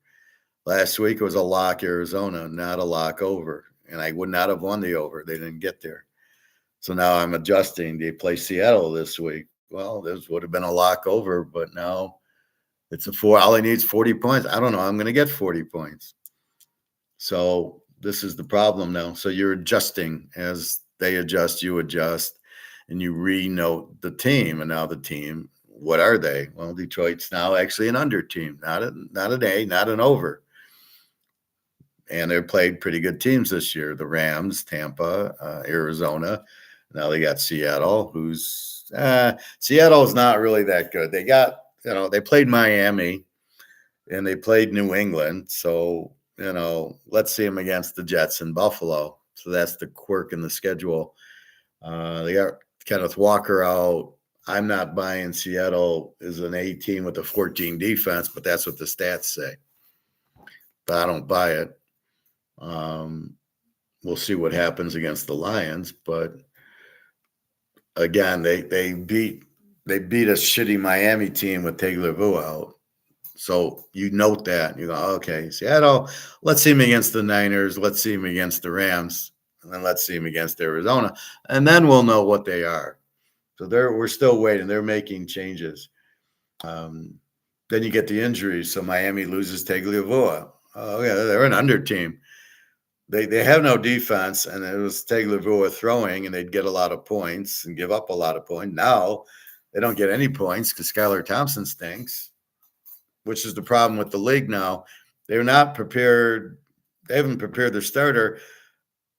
Speaker 1: Last week it was a lock Arizona, not a lock over. And I would not have won the over. They didn't get there. So now I'm adjusting. They play Seattle this week. well, this would have been a lock over, but now it's a 4. All he needs 40 points. I don't know. I'm going to get 40 points. So this is the problem now. So you're adjusting as they adjust, you adjust, and you re-note the team. And now the team, what are they? Well, Detroit's now actually an under team, not an A, not an over. And they've played pretty good teams this year. The Rams, Tampa, Arizona. Now they got Seattle, who's Seattle's not really that good. They got, they played Miami and they played New England. So, let's see them against the Jets in Buffalo. So that's the quirk in the schedule. They got Kenneth Walker out. I'm not buying Seattle as an A team with a 14 defense, but that's what the stats say. But I don't buy it. We'll see what happens against the Lions, but again, they beat a shitty Miami team with Tagovailoa out. So you note that you go, okay, Seattle. Let's see him against the Niners. Let's see him against the Rams, and then let's see him against Arizona, and then we'll know what they are. So we're still waiting. They're making changes. Then you get the injuries. So Miami loses Tagovailoa. Oh yeah, they're an under team. They have no defense, and it was Tagovailoa throwing, and they'd get a lot of points and give up a lot of points. Now they don't get any points because Skylar Thompson stinks, which is the problem with the league now. They're not prepared. They haven't prepared their starter.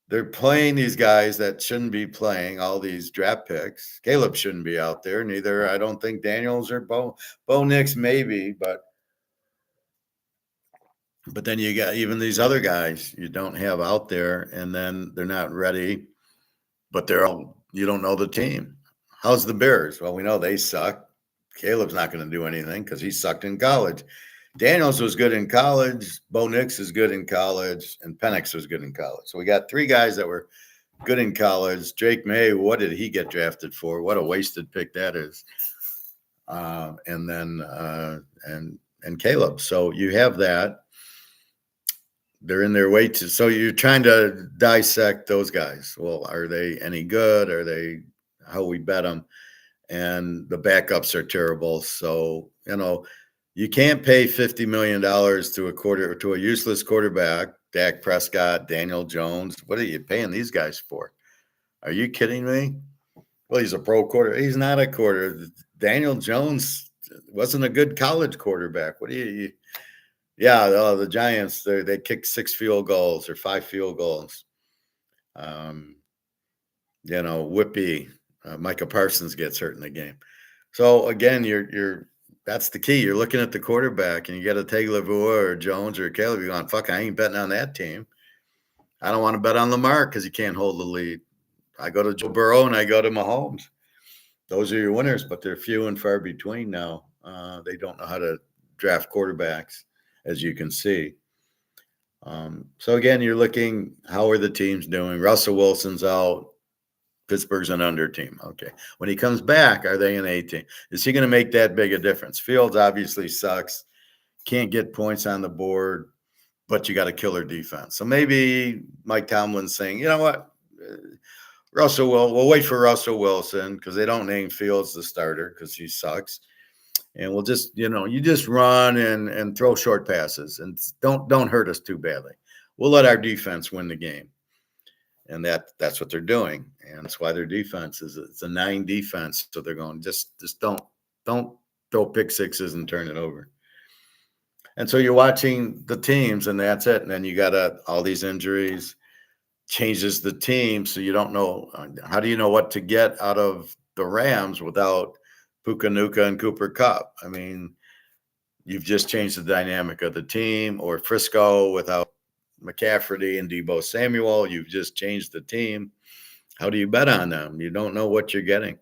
Speaker 1: They're playing these guys that shouldn't be playing, all these draft picks. Caleb shouldn't be out there. Neither, I don't think Daniels or Bo Nix maybe, but then you got even these other guys you don't have out there, and then they're not ready, but you don't know the team. How's the Bears? Well, we know they suck. Caleb's not going to do anything because he sucked in college. Daniels was good in college. Bo Nix is good in college, and Penix was good in college. So we got 3 guys that were good in college. Drake May, what did he get drafted for? What a wasted pick that is. And then and Caleb. So you have that. They're in their way to. So you're trying to dissect those guys. Well, are they any good? Are they how we bet them? And the backups are terrible. So you can't pay $50 million to a useless quarterback, Dak Prescott, Daniel Jones. What are you paying these guys for? Are you kidding me? Well, he's a pro quarter. He's not a quarter. Daniel Jones wasn't a good college quarterback. What do you? Yeah, the Giants, they kicked 6 field goals or 5 field goals. Whippy, Micah Parsons gets hurt in the game. So again, that's the key. You're looking at the quarterback, and you got to take Tagovailoa or Jones or Caleb. You're going, fuck, I ain't betting on that team. I don't want to bet on Lamar because he can't hold the lead. I go to Joe Burrow and I go to Mahomes. Those are your winners, but they're few and far between now. They don't know how to draft quarterbacks, as you can see. So again, you're looking, how are the teams doing? Russell Wilson's out. Pittsburgh's an under team. Okay. When he comes back, are they an A team? Is he going to make that big a difference? Fields obviously sucks. Can't get points on the board, but you got a killer defense. So maybe Mike Tomlin's saying, you know what? We'll wait for Russell Wilson because they don't name Fields the starter because he sucks. And we'll just, you just run and throw short passes and don't hurt us too badly. We'll let our defense win the game. And that's what they're doing. And that's why their defense it's a 9 defense. So they're going, just don't throw pick sixes and turn it over. And so you're watching the teams, and that's it. And then you got all these injuries, changes the team. So you don't know, how do you know what to get out of the Rams without Puka Nacua and Cooper Kupp? I mean, you've just changed the dynamic of the team. Or Frisco without McCaffrey and Deebo Samuel. You've just changed the team. How do you bet on them? You don't know what you're getting.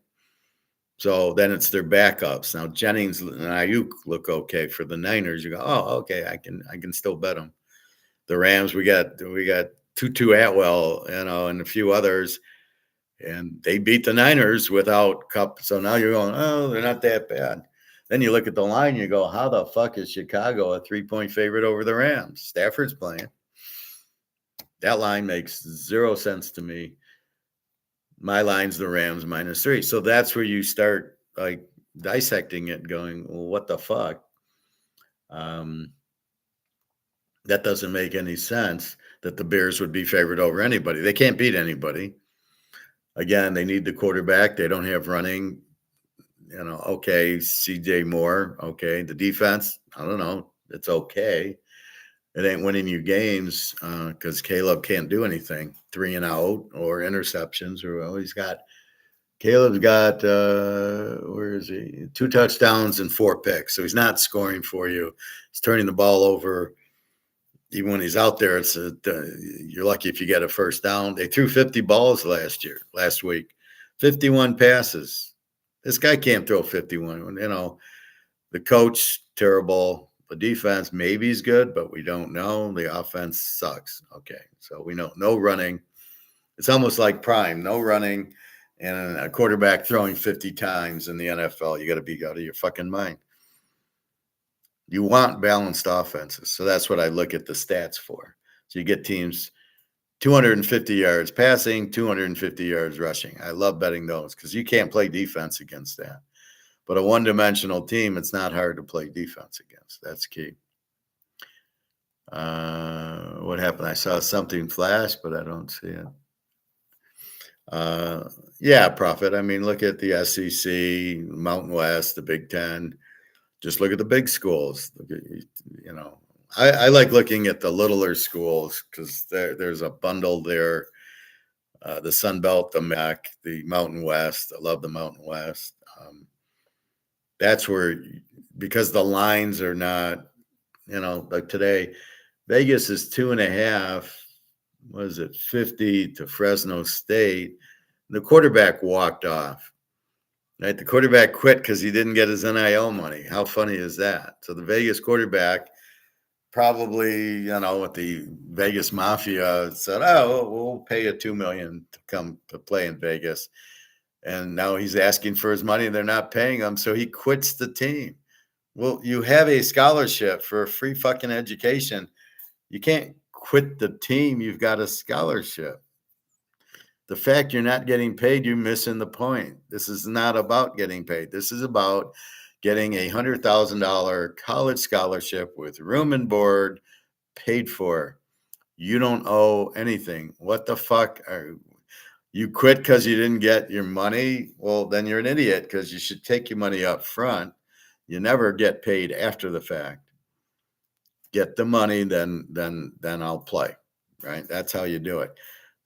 Speaker 1: So then it's their backups. Now Jennings and Ayuk look okay for the Niners. You go, oh, okay, I can still bet them. The Rams, we got Tutu Atwell, and a few others, and they beat the Niners without Kupp. So now you're going, oh, they're not that bad. Then you look at the line, you go, how the fuck is Chicago a 3-point favorite over the Rams? Stafford's playing. That line makes 0 sense to me. My line's the Rams -3. So that's where you start like dissecting it, going, well, what the fuck? Um, that doesn't make any sense that the Bears would be favored over anybody. They can't beat anybody. Again, they need the quarterback. They don't have running. Okay, CJ Moore. Okay, the defense, I don't know. It's okay. It ain't winning you games because Caleb can't do anything. 3-and-out or interceptions, or Caleb's got where is he? 2 touchdowns and 4 picks. So he's not scoring for you. He's turning the ball over. Even when he's out there, you're lucky if you get a first down. They threw 50 balls last week, 51 passes. This guy can't throw 51. The coach, terrible. The defense, maybe he's good, but we don't know. The offense sucks. Okay, so we know no running. It's almost like prime, no running, and a quarterback throwing 50 times in the NFL. You got to be out of your fucking mind. You want balanced offenses. So that's what I look at the stats for. So you get teams 250 yards passing, 250 yards rushing. I love betting those because you can't play defense against that. But a one-dimensional team, it's not hard to play defense against. That's key. What happened? I saw something flash, but I don't see it. Yeah, Prophet. I mean, look at the SEC, Mountain West, the Big Ten. Just look at the big schools. I like looking at the littler schools because there's a bundle there. The Sun Belt, the MAC, the Mountain West. I love the Mountain West. That's where, because the lines are not, like today, Vegas is 2.5. What is it, 50 to Fresno State? The quarterback walked off. Right, the quarterback quit because he didn't get his NIL money. How funny is that? So the Vegas quarterback probably, with the Vegas Mafia said, "Oh, we'll pay you $2 million to come to play in Vegas," and now he's asking for his money. They're not paying him, so he quits the team. Well, you have a scholarship for a free fucking education. You can't quit the team. You've got a scholarship. The fact you're not getting paid, you're missing the point. This is not about getting paid. This is about getting a $100,000 college scholarship with room and board paid for. You don't owe anything. What the fuck? You quit because you didn't get your money? Well, then you're an idiot because you should take your money up front. You never get paid after the fact. Get the money, then I'll play. Right? That's how you do it.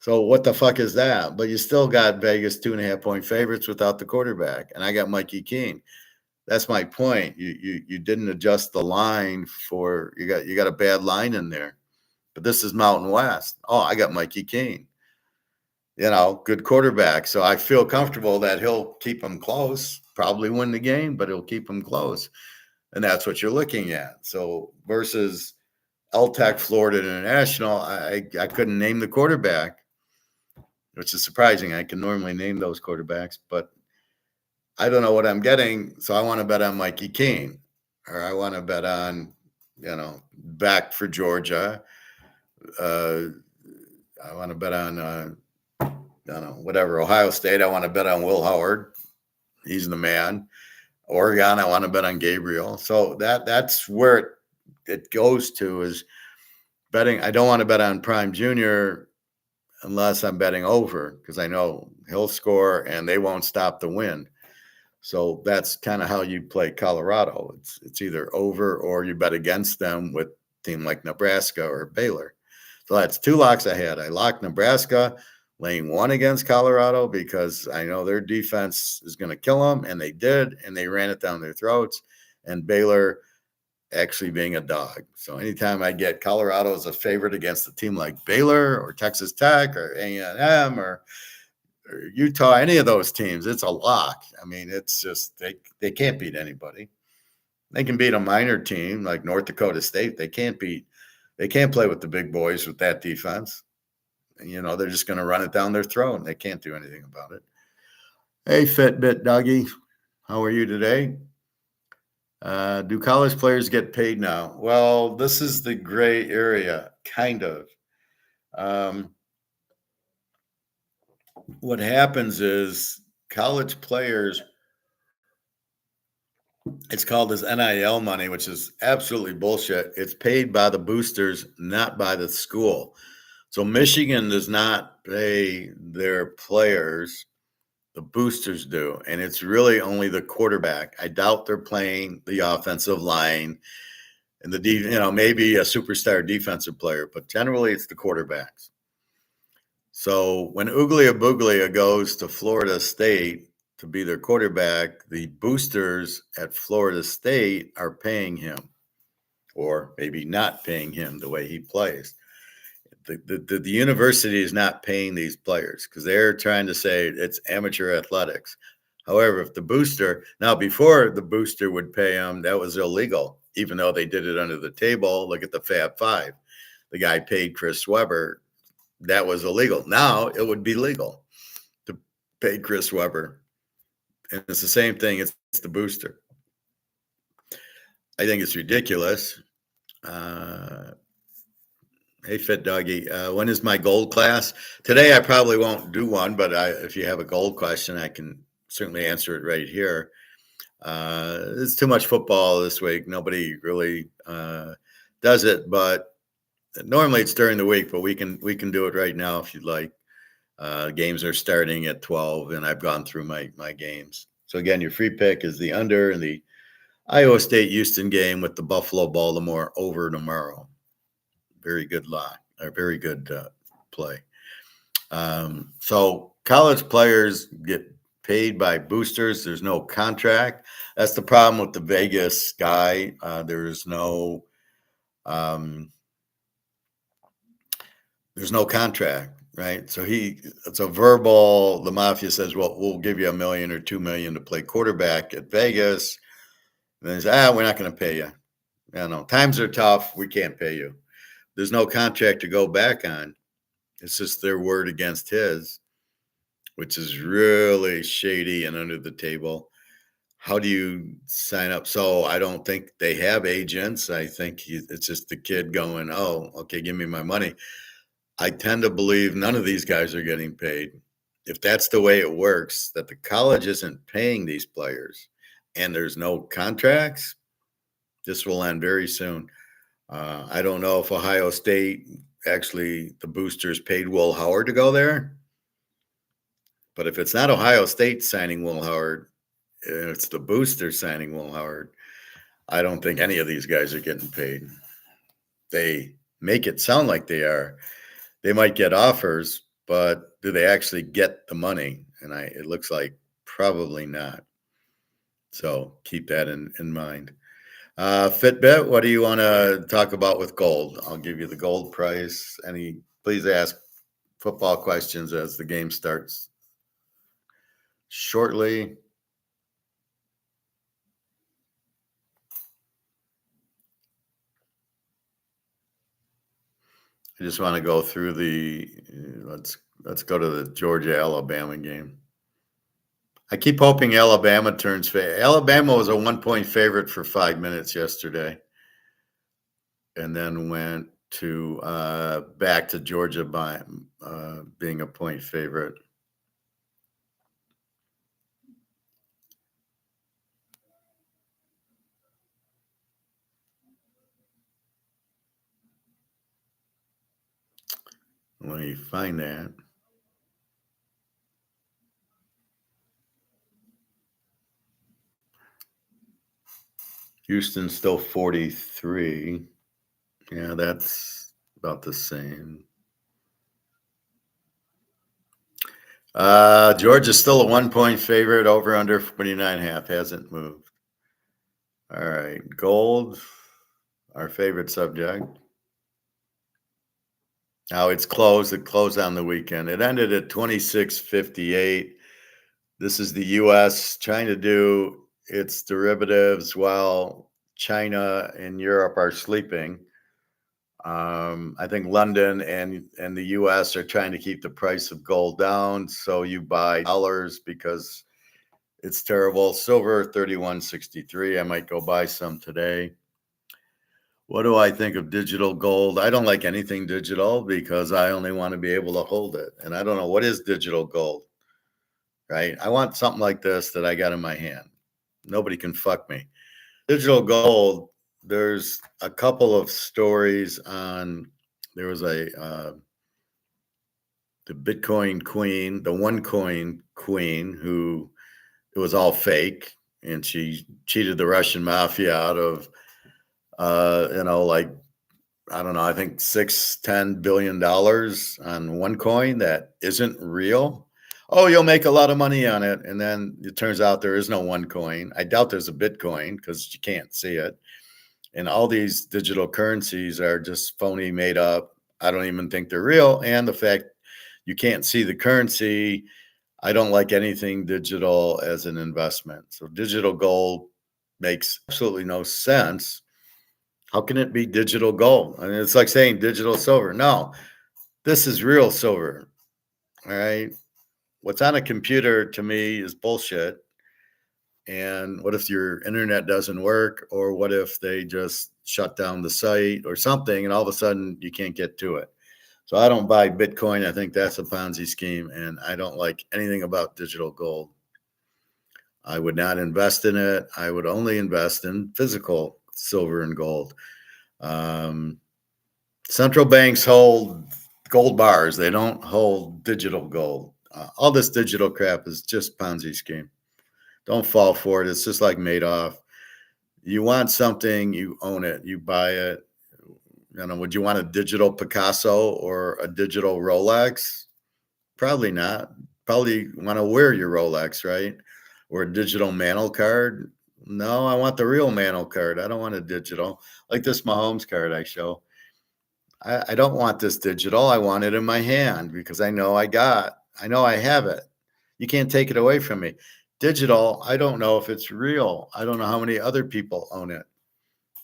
Speaker 1: So what the fuck is that? But you still got Vegas 2.5-point favorites without the quarterback, and I got Mikey Keene. That's my point. You didn't adjust the line for you got a bad line in there. But this is Mountain West. Oh, I got Mikey Keene. Good quarterback. So I feel comfortable that he'll keep them close. Probably win the game, but he'll keep them close. And that's what you're looking at. So versus LTech Florida International, I couldn't name the quarterback, which is surprising. I can normally name those quarterbacks, but I don't know what I'm getting. So I want to bet on Mikey Keene, or I want to bet on, back for Georgia. I want to bet on, I don't know, whatever, Ohio State. I want to bet on Will Howard. He's the man. Oregon, I want to bet on Gabriel. So that's where it goes to, is betting. I don't want to bet on Prime Junior unless I'm betting over, because I know he'll score and they won't stop the wind. So that's kind of how you play Colorado. It's either over or you bet against them with a team like Nebraska or Baylor. So that's 2 locks I had. I locked Nebraska laying 1 against Colorado because I know their defense is going to kill them, and they did, and they ran it down their throats. And Baylor actually being a dog. So anytime I get Colorado as a favorite against a team like Baylor or Texas Tech or A&M or Utah, any of those teams, it's a lock. I mean, it's just they can't beat anybody. They can beat a minor team like North Dakota State. They can't play with the big boys with that defense. And, they're just going to run it down their throat, and they can't do anything about it. Hey, Fitbit doggy, how are you today? Do college players get paid now? Well, this is the gray area, kind of. What happens is college players It's called this NIL money, which is absolutely bullshit. It's paid by the boosters, not by the school. So Michigan does not pay their players. The boosters do. And it's really only the quarterback. I doubt they're playing the offensive line and maybe a superstar defensive player, but generally it's the quarterbacks. So when Uglia Buglia goes to Florida State to be their quarterback, the boosters at Florida State are paying him, or maybe not paying him the way he plays. The university is not paying these players because they're trying to say it's amateur athletics. However, if the booster, now before the booster would pay them, that was illegal, even though they did it under the table. Look at the Fab Five. The guy paid Chris Webber. That was illegal. Now it would be legal to pay Chris Webber. And it's the same thing. It's the booster. I think it's ridiculous. Hey, Fit Doggy. When is my gold class? Today, I probably won't do one, but if you have a gold question, I can certainly answer it right here. It's too much football this week. Nobody really does it, but normally it's during the week, but we can do it right now if you'd like. Games are starting at 12, and I've gone through my games. So again, your free pick is the under in the Iowa State-Houston game with the Buffalo-Baltimore over tomorrow. Very good lock, or very good play. So college players get paid by boosters. There's no contract. That's the problem with the Vegas guy. There's no contract, right? So it's a verbal. The mafia says, "Well, we'll give you $1 million or $2 million to play quarterback at Vegas." And then they say, "We're not going to pay you. Times are tough. We can't pay you." There's no contract to go back on. It's just their word against his, which is really shady and under the table. How do you sign up? So I don't think they have agents. I think it's just the kid going, "Oh, okay, give me my money." I tend to believe none of these guys are getting paid. If that's the way it works, that the college isn't paying these players and there's no contracts, this will end very soon. I don't know if Ohio State, actually, the boosters paid Will Howard to go there. But if it's not Ohio State signing Will Howard, and it's the boosters signing Will Howard, I don't think any of these guys are getting paid. They make it sound like they are. They might get offers, but do they actually get the money? And it looks like probably not. So keep that in mind. Fitbit, what do you want to talk about with gold? I'll give you the gold price. Please ask football questions as the game starts shortly. I just want to go through let's go to the Georgia-Alabama game. I keep hoping Alabama turns favorite. Alabama was a 1-point favorite for 5 minutes yesterday, and then went to back to Georgia by being a point favorite. Let me find that. Houston's still 43. Yeah, that's about the same. Georgia's still a 1-point favorite, over under 49.5, hasn't moved. All right, gold, our favorite subject. Now it's closed. It closed on the weekend. It ended at 26.58. This is the U.S. trying to do its derivatives while China and Europe are sleeping. I think London and the U.S. are trying to keep the price of gold down. So you buy dollars because it's terrible. Silver, 31.63. I might go buy some today. What do I think of digital gold? I don't like anything digital because I only want to be able to hold it. And I don't know, what is digital gold, right? I want something like this that I got in my hand. Nobody can fuck me. Digital gold, there's a couple of stories on, there was the Bitcoin queen, the OneCoin queen, who it was all fake, and she cheated the Russian mafia out of, like, I don't know, I think $6-10 billion on one coin that isn't real. Oh, you'll make a lot of money on it. And then it turns out there is no one coin. I doubt there's a Bitcoin because you can't see it. And all these digital currencies are just phony, made up. I don't even think they're real. And the fact you can't see the currency, I don't like anything digital as an investment. So digital gold makes absolutely no sense. How can it be digital gold? I mean, it's like saying digital silver. No, this is real silver. All right. What's on a computer to me is bullshit. And what if your internet doesn't work? Or what if they just shut down the site or something and all of a sudden you can't get to it? So I don't buy Bitcoin. I think that's a Ponzi scheme. And I don't like anything about digital gold. I would not invest in it. I would only invest in physical silver and gold. Central banks hold gold bars. They don't hold digital gold. All this digital crap is just Ponzi scheme. Don't fall for it. It's just like Madoff. You want something, you own it, you buy it. Would you want a digital Picasso or a digital Rolex? Probably not. Probably want to wear your Rolex, right? Or a digital Mantle card. No, I want the real Mantle card. I don't want a digital. Like this Mahomes card I show. I don't want this digital. I want it in my hand because I know I have it. You can't take it away from me. Digital, I don't know if it's real. I don't know how many other people own it.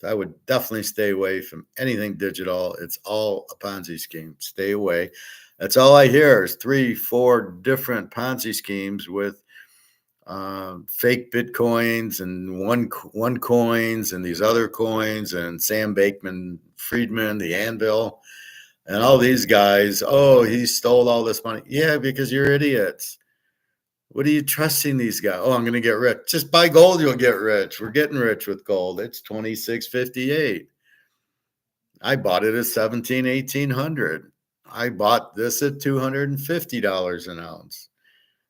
Speaker 1: I would definitely stay away from anything digital. It's all a Ponzi scheme. Stay away. That's all I hear is 3-4 different Ponzi schemes with fake Bitcoins and one coins and these other coins and Sam Bankman-Friedman, the Anvil, and all these guys. Oh, he stole all this money. Yeah, because you're idiots. What are you trusting these guys? Oh, I'm going to get rich. Just buy gold, you'll get rich. We're getting rich with gold. It's $26.58. I bought it at $1,700-1,800. I bought this at $250 an ounce.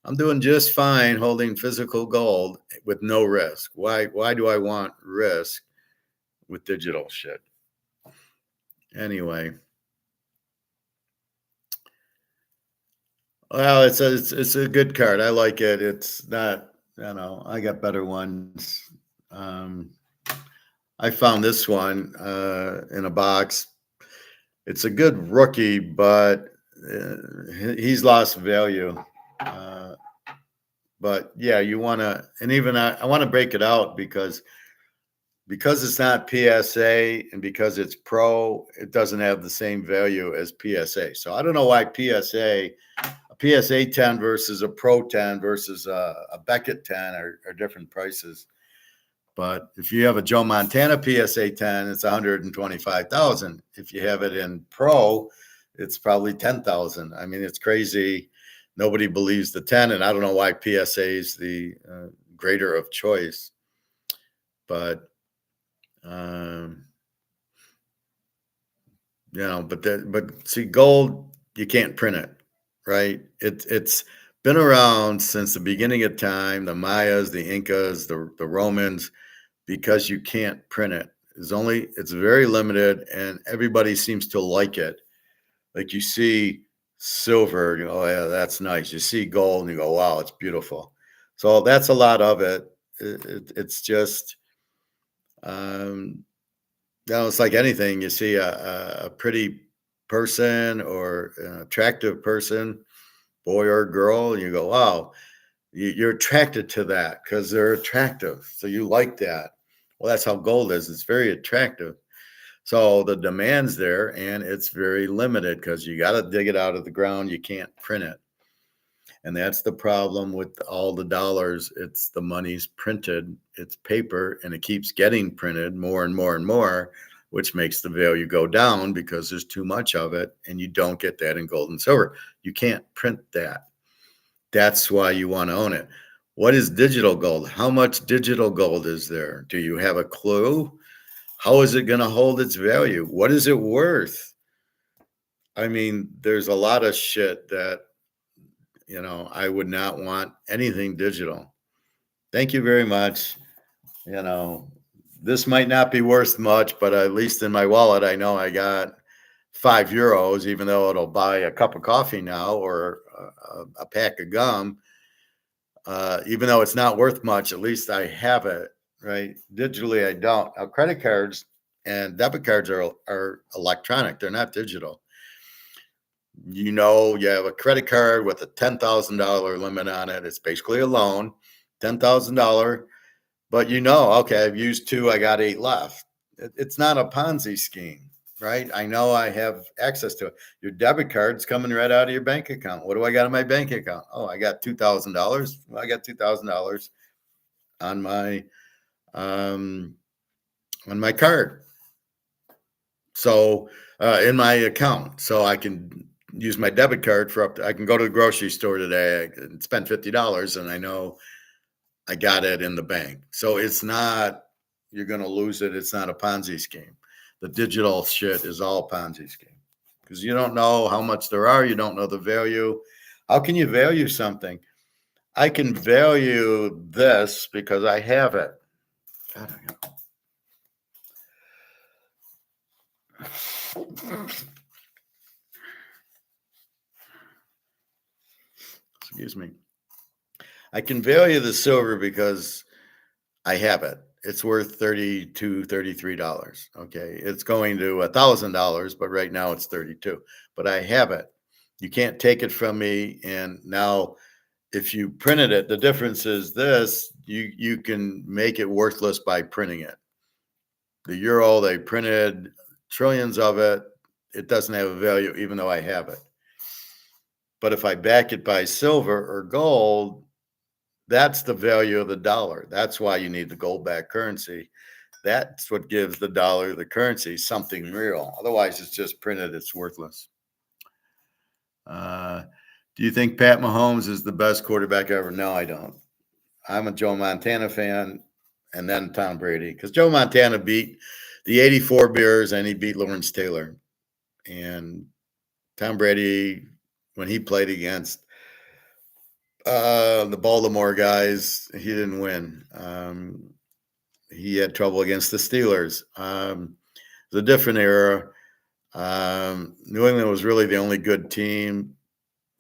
Speaker 1: I'm doing just fine holding physical gold with no risk. Why do I want risk with digital shit? Anyway. Well, it's a good card. I like it. It's not, I got better ones. I found this one in a box. It's a good rookie, but he's lost value. But yeah, you want to, and even I want to break it out because it's not PSA and because it's pro, it doesn't have the same value as PSA. So I don't know why a PSA 10 versus a Pro 10 versus a Beckett 10 are different prices. But if you have a Joe Montana PSA 10, it's 125,000. If you have it in Pro, it's probably 10,000. I mean, it's crazy. Nobody believes the 10, and I don't know why PSA is the grader of choice. But but see, gold, you can't print it, right? It's been around since the beginning of time. The Mayas, the Incas, the Romans, because you can't print it. It's very limited, and everybody seems to like it. Like you see silver, you go, oh yeah, that's nice. You see gold, and you go, wow, it's beautiful. So that's a lot of it. It's just, it's like anything. You see a pretty person or an attractive person, boy or girl, and you go, wow, you're attracted to that because they're attractive. So you like that. Well, that's how gold is. It's very attractive. So the demand's there, and it's very limited because you got to dig it out of the ground. You can't print it. And that's the problem with all the dollars. It's the money's printed, it's paper, and it keeps getting printed more and more and more, which makes the value go down because there's too much of it, and you don't get that in gold and silver. You can't print that. That's why you want to own it. What is digital gold? How much digital gold is there? Do you have a clue? How is it going to hold its value? What is it worth? I mean, there's a lot of shit that, I would not want anything digital. Thank you very much. You know, this might not be worth much, but at least in my wallet, I know I got €5, even though it'll buy a cup of coffee now or a pack of gum. Even though it's not worth much, at least I have it, right? Digitally, I don't. Now, credit cards and debit cards are electronic, they're not digital. You have a credit card with a $10,000 limit on it. It's basically a loan, $10,000. But okay, I've used two, I got 8 left. It's not a Ponzi scheme, right? I know I have access to it. Your debit card's coming right out of your bank account. What do I got in my bank account? Oh, I got $2,000. Well, I got $2,000 on my card. So in my account, so I can use my debit card I can go to the grocery store today and spend $50, and I know I got it in the bank. So it's not, you're going to lose it. It's not a Ponzi scheme. The digital shit is all Ponzi scheme because you don't know how much there are. You don't know the value. How can you value something? I can value this because I have it. God, excuse me. I can value the silver because I have it. It's worth $32, $33. Okay. It's going to $1,000, but right now it's 32. But I have it. You can't take it from me. And now if you printed it, the difference is this, you can make it worthless by printing it. The euro, they printed trillions of it. It doesn't have a value, even though I have it. But if I back it by silver or gold, that's the value of the dollar. That's why you need the gold-backed currency. That's what gives the dollar, the currency, something real. Otherwise, it's just printed. It's worthless. Do you think Pat Mahomes is the best quarterback ever? No, I don't. I'm a Joe Montana fan, and then Tom Brady, because Joe Montana beat the '84 Bears and he beat Lawrence Taylor. And Tom Brady, when he played against the Baltimore guys, he didn't win. He had trouble against the Steelers. It's a different era. New England was really the only good team.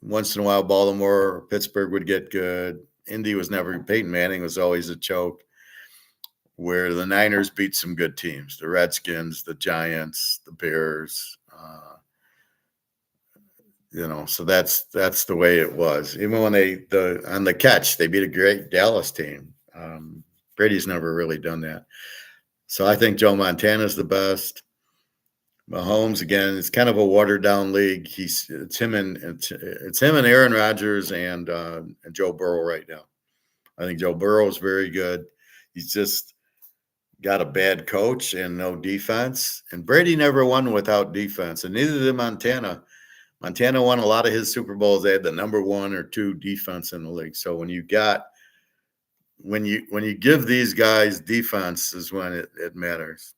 Speaker 1: Once in a while, Baltimore or Pittsburgh would get good. Indy was never. Peyton Manning was always a choke. Where the Niners beat some good teams: the Redskins, the Giants, the Bears. So that's the way it was. Even when on the catch, they beat a great Dallas team. Brady's never really done that. So I think Joe Montana's the best. Mahomes, again, it's kind of a watered down league. It's him and Aaron Rodgers and Joe Burrow right now. I think Joe Burrow is very good. He's just got a bad coach and no defense. And Brady never won without defense, and neither did Montana. Montana won a lot of his Super Bowls. They had the number 1 or 2 defense in the league. So when you give these guys defense is when it matters.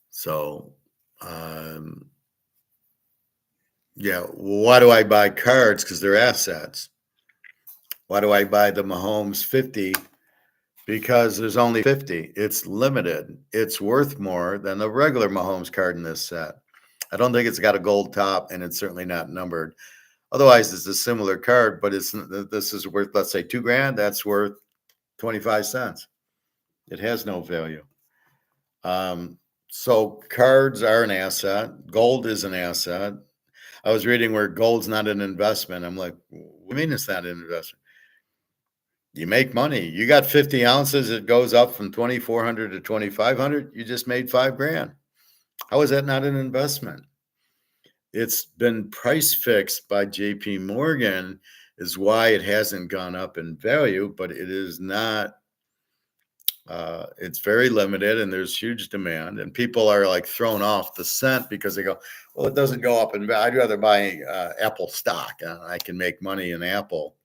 Speaker 1: So, why do I buy cards? Because they're assets. Why do I buy the Mahomes 50? Because there's only 50. It's limited. It's worth more than the regular Mahomes card in this set. I don't think it's got a gold top, and it's certainly not numbered. Otherwise, it's a similar card, but this is worth, let's say, $2,000. That's worth 25 cents. It has no value. So cards are an asset. Gold is an asset. I was reading where gold's not an investment. I'm like, what do you mean it's not an investment? You make money. You got 50 ounces. It goes up from 2,400 to 2,500. You just made $5,000. How is that not an investment? It's been price fixed by JP Morgan is why it hasn't gone up in value, but it is not. It's very limited and there's huge demand, and people are like thrown off the scent because they go, well, it doesn't go up in value. I'd rather buy Apple stock. I can make money in Apple.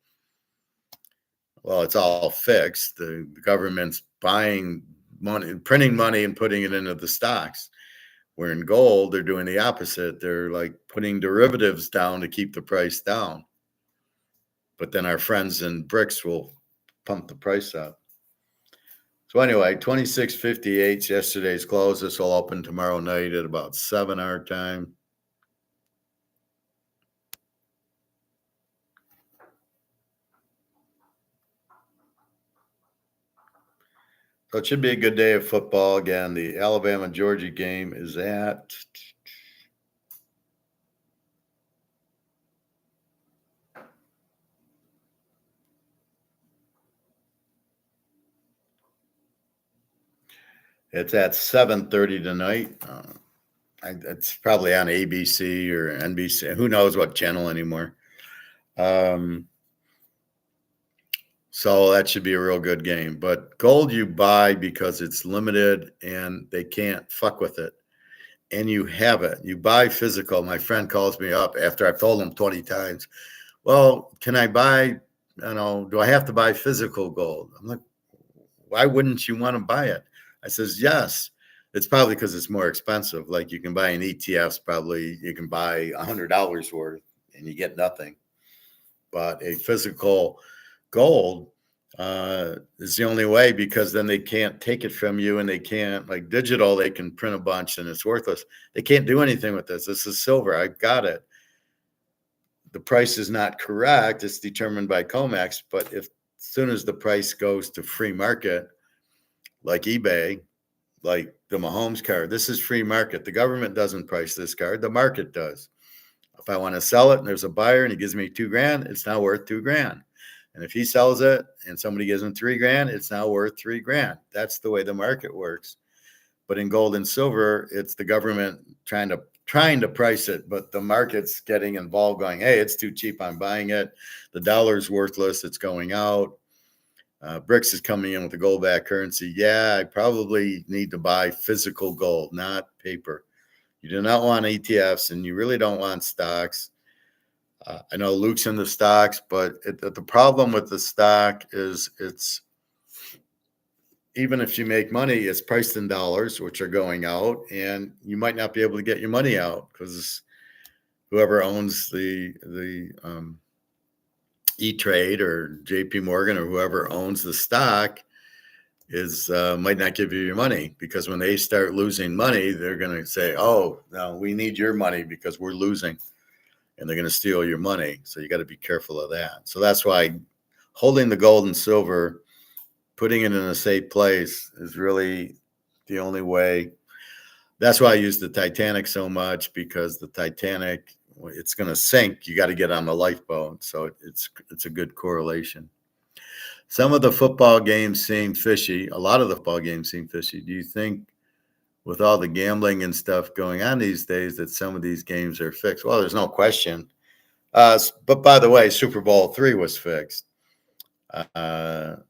Speaker 1: Well, it's all fixed. The government's buying money, printing money, and putting it into the stocks. Where in gold, they're doing the opposite. They're like putting derivatives down to keep the price down. But then our friends in bricks will pump the price up. So anyway, 26.58 yesterday's close. This will open tomorrow night at about 7 our time. So it should be a good day of football. Again, the Alabama-Georgia game is at it's at 7:30 tonight. It's probably on ABC or NBC. Who knows what channel anymore? So that should be a real good game. But gold you buy because it's limited and they can't fuck with it. And you have it. You buy physical. My friend calls me up after I've told him 20 times, well, can I buy, do I have to buy physical gold? I'm like, why wouldn't you want to buy it? I says, yes. It's probably because it's more expensive. Like you can buy an ETFs, probably you can buy $100 worth and you get nothing. But a physical gold is the only way, because then they can't take it from you, and they can't, like digital, they can print a bunch and it's worthless. They can't do anything with this. This is silver. I've got it. The price is not correct. It's determined by COMEX. But if as soon as the price goes to free market, like eBay, like the Mahomes card, this is free market. The government doesn't price this card. The market does. If I want to sell it and there's a buyer and he gives me $2,000, it's now worth $2,000. And if he sells it and somebody gives him $3,000, it's now worth $3,000. That's the way the market works. But in gold and silver, it's the government trying to price it, but the market's getting involved, going, hey, it's too cheap, I'm buying it. The dollar's worthless, it's going out. BRICS is coming in with the gold-backed currency. Yeah, I probably need to buy physical gold, not paper. You do not want ETFs, and you really don't want stocks. I know Luke's in the stocks, but the problem with the stock is it's, even if you make money, it's priced in dollars, which are going out, and you might not be able to get your money out because whoever owns the E-Trade or JP Morgan or whoever owns the stock is might not give you your money, because when they start losing money, they're going to say, oh, no, we need your money because we're losing, and they're going to steal your money. So you got to be careful of that. So that's why holding the gold and silver, putting it in a safe place, is really the only way. That's why I use the Titanic so much, because the Titanic, it's going to sink. You got to get on the lifeboat. So it's a good correlation. Some of the football games seem fishy. A lot of the football games seem fishy. Do you think, with all the gambling and stuff going on these days, that some of these games are fixed? Well, there's no question. But by the way, Super Bowl III was fixed. The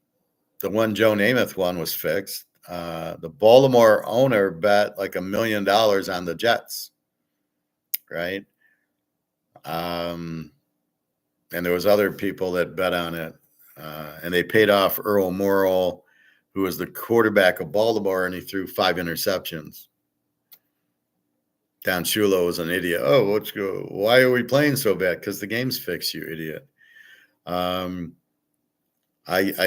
Speaker 1: one Joe Namath one was fixed. The Baltimore owner bet like $1 million on the Jets, right? And there was other people that bet on it. And they paid off Earl Morrall, who was the quarterback of Baltimore, and he threw 5 interceptions. Don Shula was an idiot. Oh, why are we playing so bad? Because the game's fixed, you idiot. I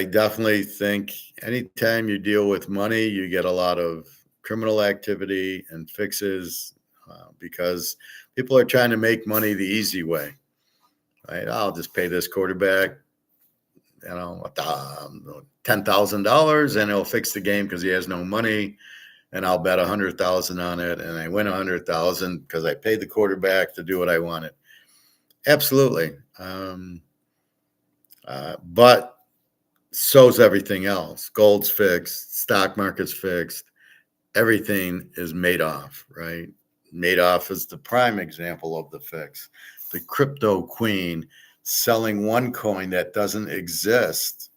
Speaker 1: definitely think anytime you deal with money, you get a lot of criminal activity and fixes, because people are trying to make money the easy way. Right? I'll just pay this quarterback, $10,000, and he'll fix the game because he has no money, and I'll bet $100,000 on it, and I win $100,000 because I paid the quarterback to do what I wanted. Absolutely, but so's everything else. Gold's fixed, stock market's fixed, everything is Madoff, right? Madoff is the prime example of the fix. The crypto queen selling one coin that doesn't exist.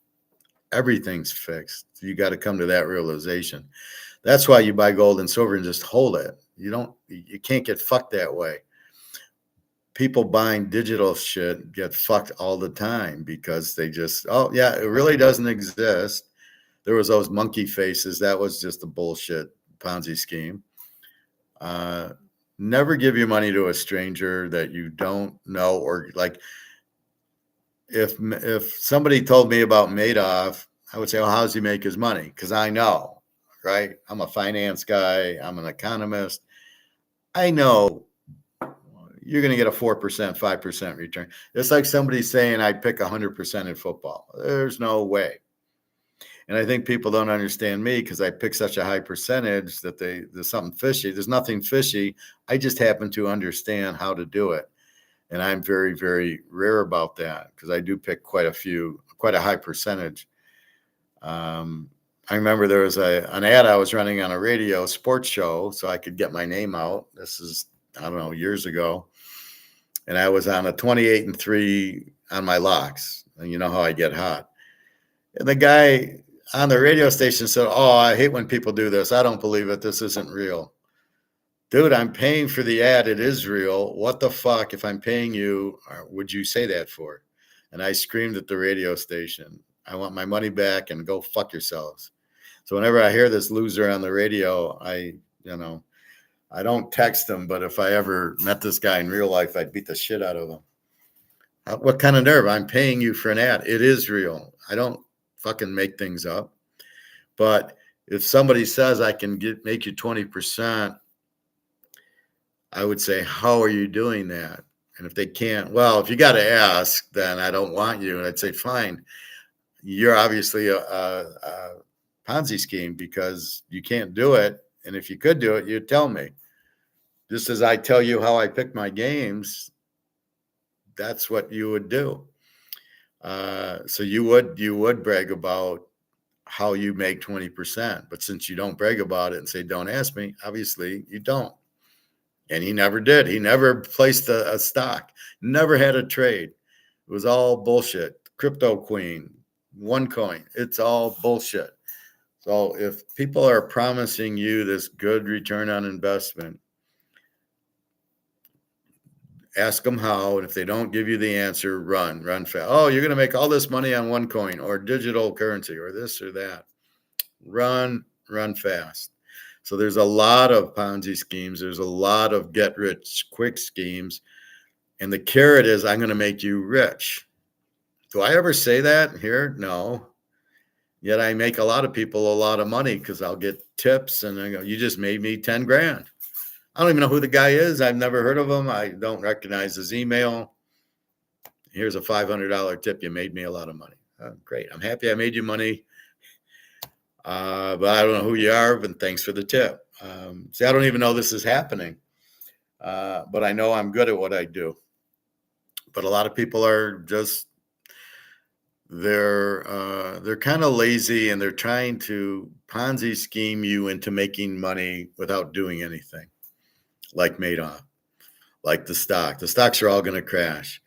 Speaker 1: Everything's fixed. You got to come to that realization. That's why you buy gold and silver and just hold it. You can't get fucked that way. people buying digital shit get fucked all the time because they just, oh yeah, it really doesn't exist. There was those monkey faces. That was just a bullshit Ponzi scheme. Never give your money to a stranger that you don't know, or like if somebody told me about Madoff, I would say, well, how does he make his money? Because I know, right? I'm a finance guy. I'm an economist. I know you're going to get a 4%, 5% return. It's like somebody saying I pick 100% in football. There's no way. And I think people don't understand me because I pick such a high percentage that there's something fishy. There's nothing fishy. I just happen to understand how to do it. And I'm very, very rare about that because I do pick quite a high percentage. I remember there was an ad I was running on a radio sports show so I could get my name out. This is, I don't know, years ago. And I was on a 28-3 on my locks. And you know how I get hot. And the guy on the radio station said, oh, I hate when people do this. I don't believe it. This isn't real. Dude, I'm paying for the ad. It is real. What the fuck? If I'm paying you, would you say that for? And I screamed at the radio station, I want my money back and go fuck yourselves. So whenever I hear this loser on the radio, I don't text him, but if I ever met this guy in real life, I'd beat the shit out of him. What kind of nerve? I'm paying you for an ad. It is real. I don't fucking make things up. But if somebody says I can make you 20%, I would say, how are you doing that? And if they can't, well, if you got to ask, then I don't want you. And I'd say, fine, you're obviously a Ponzi scheme because you can't do it. And if you could do it, you'd tell me. Just as I tell you how I pick my games, that's what you would do. So you would brag about how you make 20%. But since you don't brag about it and say, don't ask me, obviously you don't. And he never did. He never placed a stock, never had a trade. It was all bullshit. Crypto Queen, OneCoin, it's all bullshit. So if people are promising you this good return on investment, ask them how, and if they don't give you the answer, run fast. Oh, you're going to make all this money on OneCoin or digital currency or this or that. Run fast. So there's a lot of Ponzi schemes. There's a lot of get rich quick schemes. And the carrot is, I'm going to make you rich. Do I ever say that here? No. Yet I make a lot of people a lot of money because I'll get tips and I go, you just made me 10 grand. I don't even know who the guy is. I've never heard of him. I don't recognize his email. Here's a $500 tip. You made me a lot of money. Oh, great. I'm happy I made you money. But I don't know who you are, but thanks for the tip. See, I don't even know this is happening. But I know I'm good at what I do. But a lot of people are just, they're kind of lazy and they're trying to Ponzi scheme you into making money without doing anything. Like Madoff, like the stock. The stocks are all going to crash.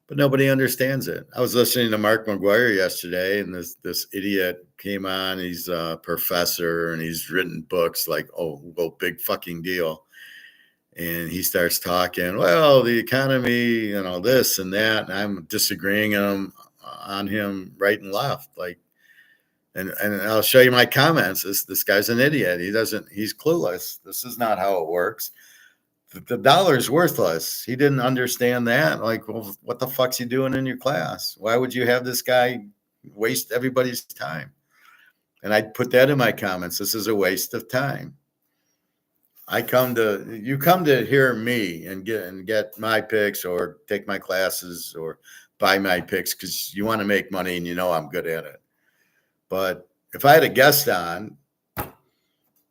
Speaker 1: But nobody understands it. I was listening to Mark McGuire yesterday, and this idiot came on. He's a professor, and he's written books like, oh, well, big fucking deal. And he starts talking, well, the economy, this and that. And I'm disagreeing on him right and left. Like, and I'll show you my comments. This guy's an idiot. He's clueless. This is not how it works. The dollar's worthless. He didn't understand that. Like, well, what the fuck's he doing in your class? Why would you have this guy waste everybody's time? And I put that in my comments. This is a waste of time. You come to hear me and get my picks or take my classes or buy my picks because you want to make money and you know I'm good at it. But if I had a guest on,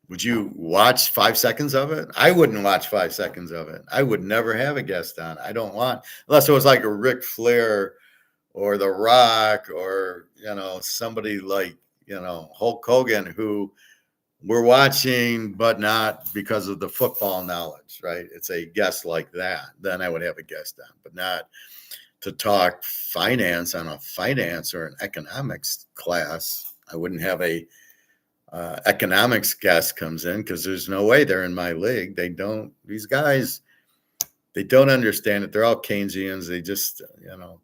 Speaker 1: would you watch 5 seconds of it? I wouldn't watch 5 seconds of it. I would never have a guest on. I don't want, unless it was like a Ric Flair or The Rock or, somebody like, Hulk Hogan, who we're watching, but not because of the football knowledge, right? It's a guest like that. Then I would have a guest on, but not to talk finance on a finance or an economics class. I wouldn't have a economics guest comes in because there's no way they're in my league. These guys, They don't understand it. They're all Keynesians. They just,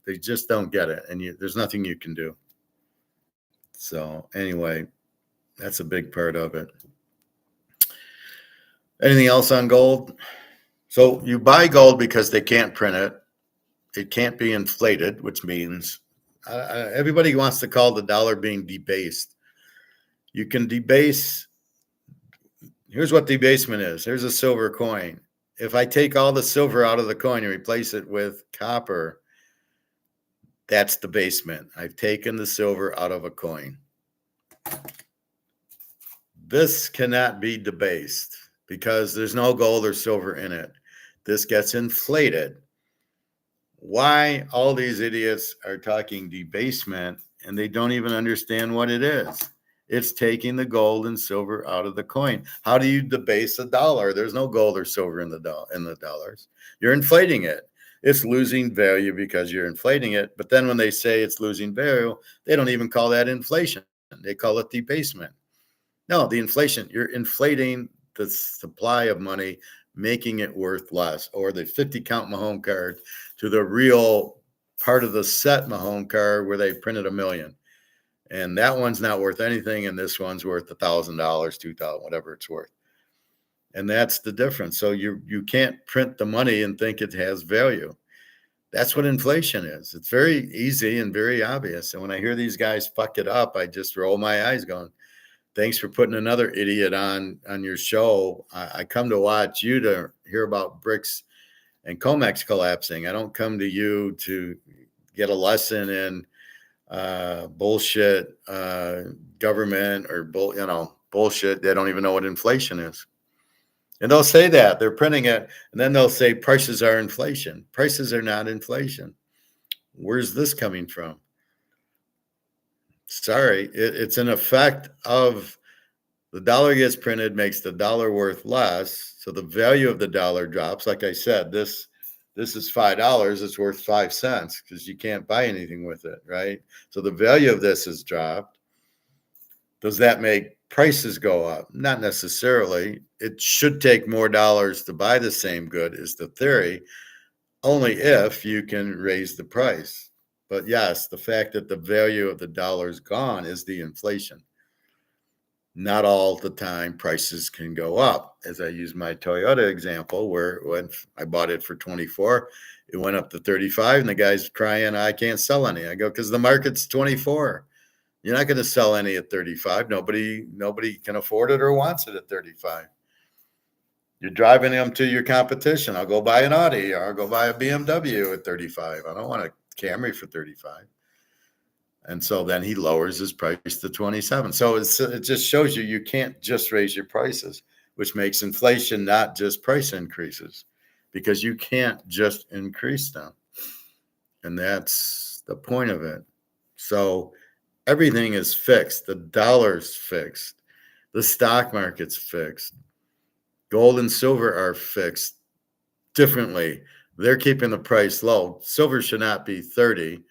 Speaker 1: they just don't get it. And there's nothing you can do. So anyway, that's a big part of it. Anything else on gold? So you buy gold because they can't print it. It can't be inflated, which means everybody wants to call the dollar being debased. You can debase. Here's what debasement is. Here's a silver coin. If I take all the silver out of the coin and replace it with copper, that's debasement. I've taken the silver out of a coin. This cannot be debased because there's no gold or silver in it. This gets inflated. Why all these idiots are talking debasement and they don't even understand what it is? It's taking the gold and silver out of the coin. How do you debase a dollar? There's no gold or silver in the dollars. You're inflating it. It's losing value because you're inflating it. But then when they say it's losing value, they don't even call that inflation. They call it debasement. No, the inflation, you're inflating the supply of money, making it worth less, or the 50 count Mahone card to the real part of the set Mahone card where they printed 1 million. And that one's not worth anything. And this one's worth $1,000, $2,000, whatever it's worth. And that's the difference. So you can't print the money and think it has value. That's what inflation is. It's very easy and very obvious. And when I hear these guys fuck it up, I just roll my eyes going, thanks for putting another idiot on your show. I come to watch you to hear about BRICS and COMEX collapsing. I don't come to you to get a lesson in bullshit government or bullshit. They don't even know what inflation is. And they'll say that they're printing it, and then they'll say prices are inflation. Prices are not inflation. Where's this coming from? Sorry, it's an effect of the dollar gets printed, makes the dollar worth less. So the value of the dollar drops. Like I said, this is $5. It's worth 5 cents because you can't buy anything with it, right? So the value of this has dropped. Does that make prices go up? Not necessarily. It should take more dollars to buy the same good is the theory, only if you can raise the price. But yes, the fact that the value of the dollar is gone is the inflation. Not all the time prices can go up. As I use my Toyota example, where when I bought it for 24, it went up to 35, and the guy's crying, I can't sell any. I go, because the market's 24. You're not going to sell any at 35. Nobody can afford it or wants it at 35. You're driving them to your competition. I'll go buy an Audi or I'll go buy a BMW at 35. I don't want a Camry for 35. And so then he lowers his price to 27. So it just shows you can't just raise your prices, which makes inflation not just price increases, because you can't just increase them. And that's the point of it. So everything is fixed. The dollar's fixed. The stock market's fixed. Gold and silver are fixed differently. They're keeping the price low. Silver should not be 30.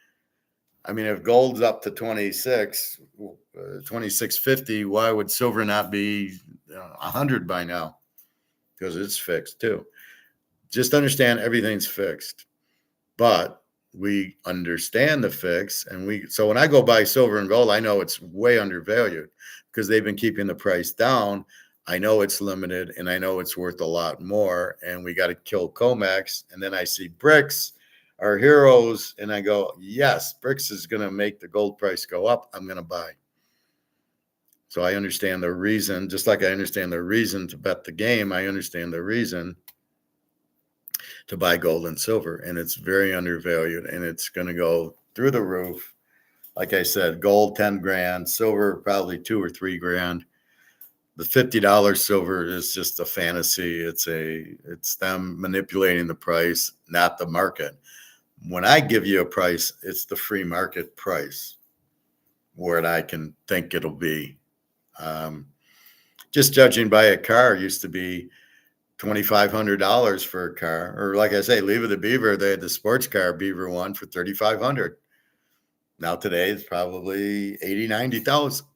Speaker 1: I mean, if gold's up to 2650, why would silver not be 100 by now? Because it's fixed too. Just understand everything's fixed. But we understand the fix, and so when I go buy silver and gold, I know it's way undervalued because they've been keeping the price down. I know it's limited, and I know it's worth a lot more, and we got to kill COMEX. And then I see BRICS, our heroes, and I go, yes, BRICS is going to make the gold price go up. I'm going to buy. So I understand the reason, just like I understand the reason to bet the game, I understand the reason to buy gold and silver, and it's very undervalued, and it's going to go through the roof. Like I said, gold 10 grand, silver probably 2 or 3 grand. The $50 silver is just a fantasy. It's them manipulating the price, not the market. When I give you a price, it's the free market price where I can think it'll be. Just judging by a car used to be $2,500 for a car, or like I say, Leave It to Beaver, they had the sports car Beaver one for $3,500. Now today it's probably 80, 90,000.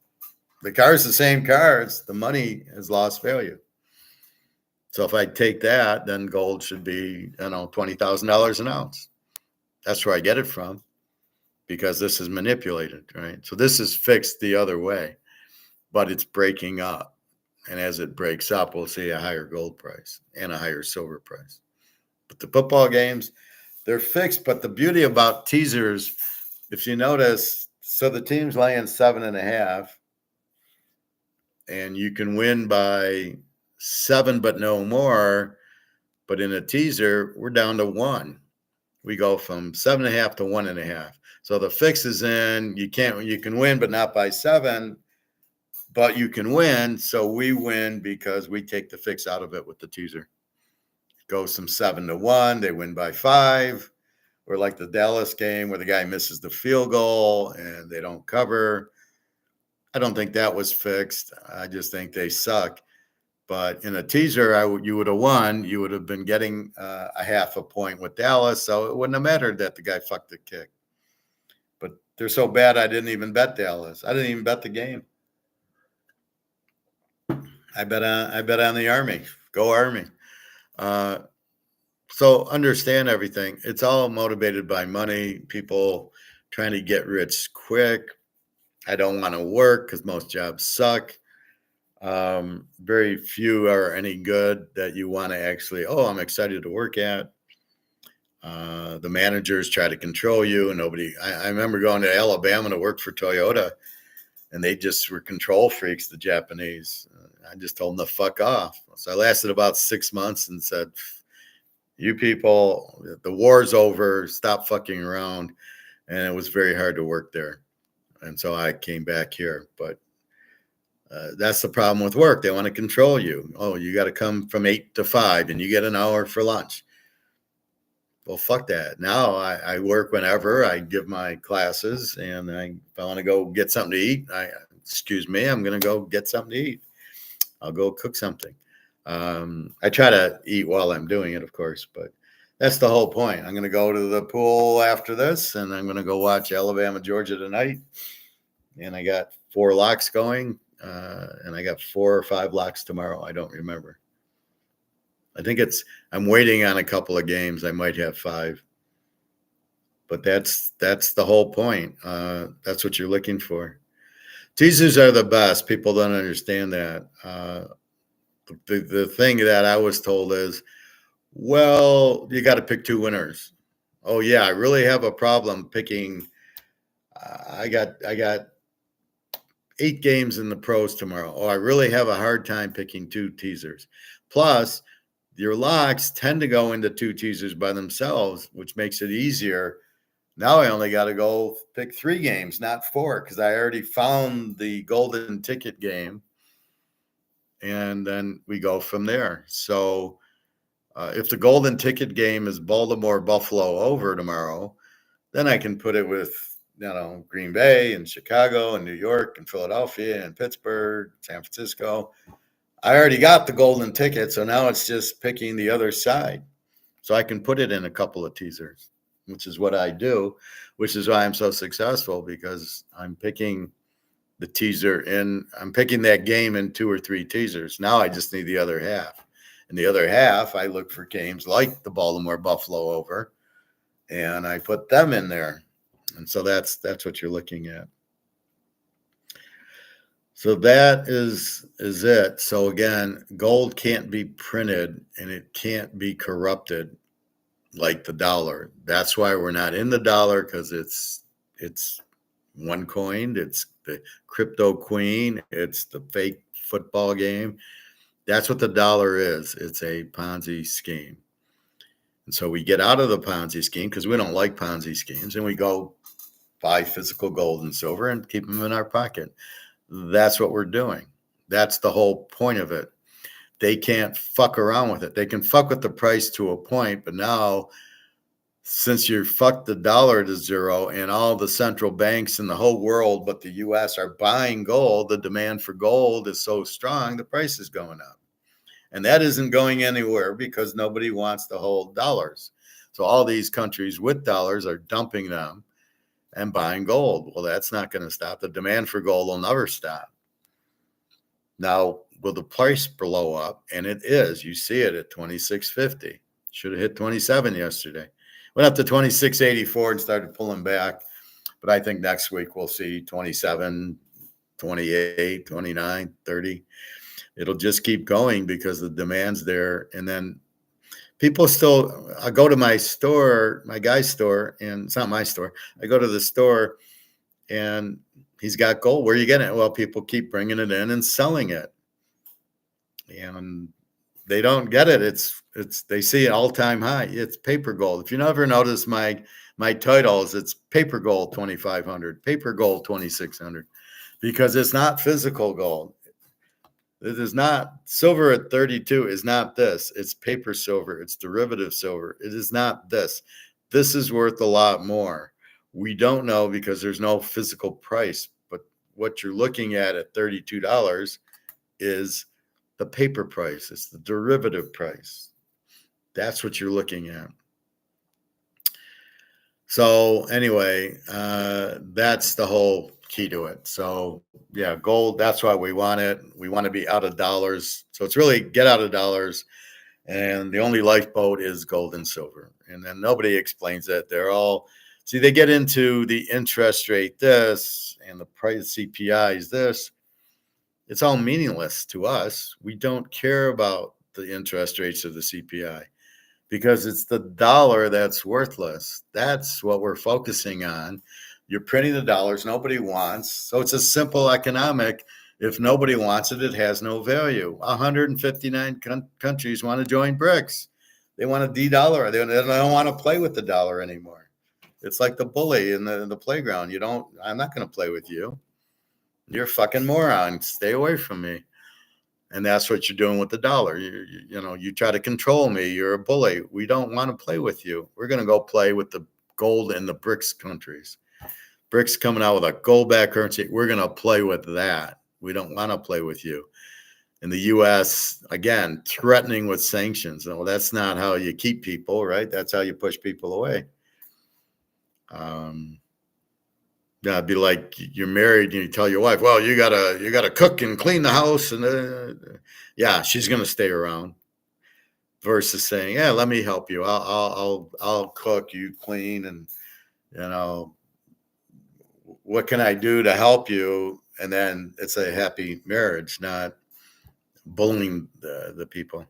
Speaker 1: The car's the same car. It's the money has lost value. So if I take that, then gold should be, $20,000 an ounce. That's where I get it from, because this is manipulated, right? So this is fixed the other way, but it's breaking up. And as it breaks up, we'll see a higher gold price and a higher silver price. But the football games, they're fixed. But the beauty about teasers, if you notice, so the team's laying 7.5, and you can win by 7, but no more. But in a teaser, we're down to 1. We go from 7.5 to 1.5. So the fix is in. You can win, but not by 7. But you can win. So we win because we take the fix out of it with the teaser. It goes from 7 to 1. They win by 5. Or like the Dallas game where the guy misses the field goal and they don't cover. I don't think that was fixed. I just think they suck. But in a teaser, you would have won. You would have been getting a half a point with Dallas. So it wouldn't have mattered that the guy fucked the kick. But they're so bad, I didn't even bet Dallas. I didn't even bet the game. I bet on the Army. Go Army. So understand everything. It's all motivated by money. People trying to get rich quick. I don't want to work because most jobs suck. Very few are any good that you want to actually, I'm excited to work at. The managers try to control you, and I remember going to Alabama to work for Toyota, and they just were control freaks, the Japanese. I just told them to fuck off. So I lasted about 6 months and said, you people, the war's over, stop fucking around. And it was very hard to work there. And so I came back here. But that's the problem with work. They want to control you. Oh, you got to come from 8 to 5 and you get an hour for lunch. Well, fuck that. Now I work whenever. I give my classes, and if I want to go get something to eat, excuse me, I'm going to go get something to eat. I'll go cook something. I try to eat while I'm doing it, of course, but that's the whole point. I'm going to go to the pool after this, and I'm going to go watch Alabama, Georgia tonight. And I got 4 locks going, and I got 4 or 5 locks tomorrow. I don't remember. I think I'm waiting on a couple of games. I might have 5. But that's the whole point. That's what you're looking for. Teasers are the best. People don't understand that. The thing that I was told is, well, you got to pick 2 winners. Oh yeah, I really have a problem picking. I got 8 games in the pros tomorrow. Oh, I really have a hard time picking 2 teasers. Plus, your locks tend to go into 2 teasers by themselves, which makes it easier. Now I only got to go pick 3 games, not 4, because I already found the golden ticket game. And then we go from there. So if the golden ticket game is Baltimore Buffalo over tomorrow, then I can put it with Green Bay and Chicago and New York and Philadelphia and Pittsburgh, San Francisco. I already got the golden ticket, so now it's just picking the other side. So I can put it in a couple of teasers, which is what I do, which is why I'm so successful, because I'm picking the teaser I'm picking that game in 2 or 3 teasers. Now I just need the other half. And the other half, I look for games like the Baltimore Buffalo over, and I put them in there. And so that's what you're looking at. So that is it. So again, gold can't be printed and it can't be corrupted like the dollar. That's why we're not in the dollar, because it's one coined. It's the crypto queen. It's the fake football game. That's what the dollar is. It's a Ponzi scheme. And so we get out of the Ponzi scheme because we don't like Ponzi schemes, and we go buy physical gold and silver and keep them in our pocket. That's what we're doing. That's the whole point of it. They can't fuck around with it. They can fuck with the price to a point, but now, since you fucked the dollar to zero and all the central banks in the whole world but the U.S. are buying gold, the demand for gold is so strong, the price is going up. And that isn't going anywhere because nobody wants to hold dollars. So all these countries with dollars are dumping them and buying gold. Well, that's not going to stop. The demand for gold will never stop. Now, will the price blow up? And it is. You see it at 26.50. Should have hit 27 yesterday. Went up to 26.84 and started pulling back. But I think next week we'll see 27, 28, 29, 30. It'll just keep going because the demand's there. And then people still, I go to my store, my guy's store, and it's not my store. I go to the store and he's got gold. Where are you getting it? Well, people keep bringing it in and selling it. And they don't get it. They see an all-time high. It's paper gold. If you never notice my titles, it's paper gold 2,500, paper gold 2,600, because it's not physical gold. It is not silver at 32 is not this. It's paper silver. It's derivative silver. It is not this. This is worth a lot more. We don't know because there's no physical price, but what you're looking at $32 is the paper price. It's the derivative price. That's what you're looking at. So anyway, that's the whole key to it. So yeah, gold, that's why we want it. We want to be out of dollars. So it's really get out of dollars. And the only lifeboat is gold and silver. And then nobody explains it. They're all, see, they get into the interest rate this and the price CPI is this. It's all meaningless to us. We don't care about the interest rates of the CPI because it's the dollar that's worthless. That's what we're focusing on. You're printing the dollars nobody wants. So it's a simple economic. If nobody wants it, it has no value. 159 countries want to join BRICS. They want to de-dollar. They don't want to play with the dollar anymore. It's like the bully in the playground. I'm not going to play with you. You're a fucking moron. Stay away from me. And that's what you're doing with the dollar. You try to control me. You're a bully. We don't want to play with you. We're going to go play with the gold in the BRICS countries. BRICS coming out with a gold-backed currency. We're going to play with that. We don't want to play with you. In the U.S., again, threatening with sanctions. Well, that's not how you keep people, right? That's how you push people away. Yeah, it'd be like you're married and you tell your wife, well, you gotta cook and clean the house, and yeah, she's gonna stay around. Versus saying, yeah, let me help you. I'll cook, you clean, and what can I do to help you? And then it's a happy marriage, not bullying the people.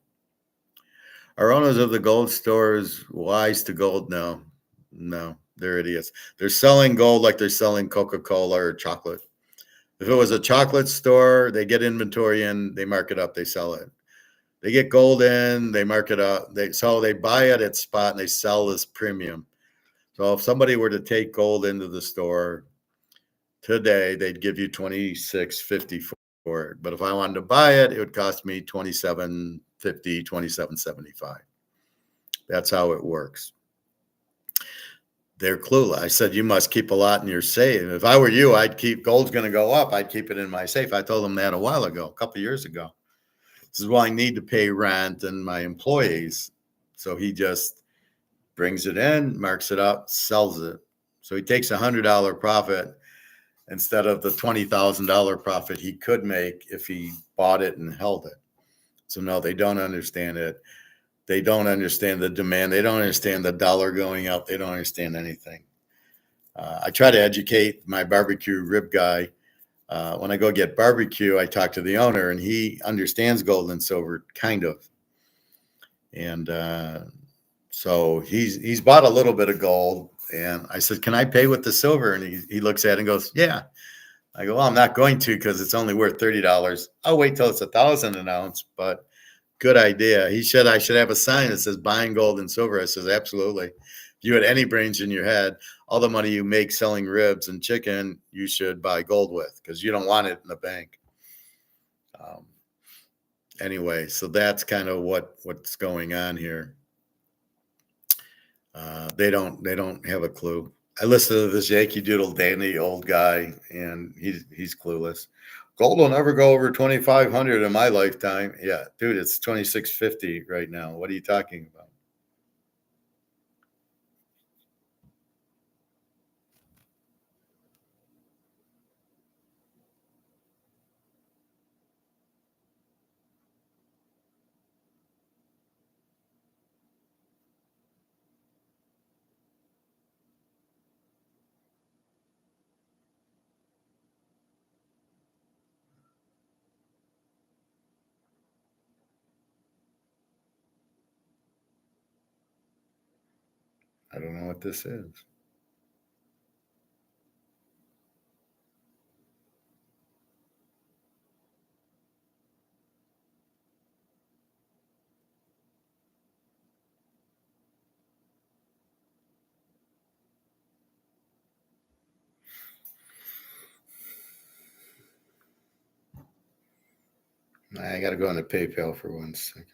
Speaker 1: Are owners of the gold stores wise to gold? No, they're idiots. They're selling gold like they're selling Coca-Cola or chocolate. If it was a chocolate store, they get inventory in, they mark it up, they sell it. They get gold in, they mark it up. They buy it at spot and they sell as premium. So if somebody were to take gold into the store today, they'd give you $26.50 for it. But if I wanted to buy it, it would cost me $27.50, $27.75. That's how it works. They're clueless. I said, you must keep a lot in your safe. If I were you, gold's going to go up. I'd keep it in my safe. I told them that a while ago, a couple of years ago. This is why I need to pay rent and my employees. So he just brings it in, marks it up, sells it. So he takes $100 profit instead of the $20,000 profit he could make if he bought it and held it. So no, they don't understand it. They don't understand the demand. They don't understand the dollar going up. They don't understand anything. I try to educate my barbecue rib guy. When I go get barbecue, I talk to the owner, and he understands gold and silver, kind of. And so he's bought a little bit of gold. And I said, can I pay with the silver? And he looks at it and goes, yeah. I go, well, I'm not going to because it's only worth $30. I'll wait till it's 1,000 an ounce, but good idea. He said I should have a sign that says buying gold and silver. I says, absolutely. If you had any brains in your head, all the money you make selling ribs and chicken, you should buy gold with because you don't want it in the bank. Anyway, so that's kind of what's going on here. They don't have a clue. I listened to this Yankee Doodle Dandy old guy, and he's clueless. Gold will never go over 2,500 in my lifetime. Yeah, dude, it's 2,650 right now. What are you talking about? I don't know what this is. I got to go into PayPal for 1 second.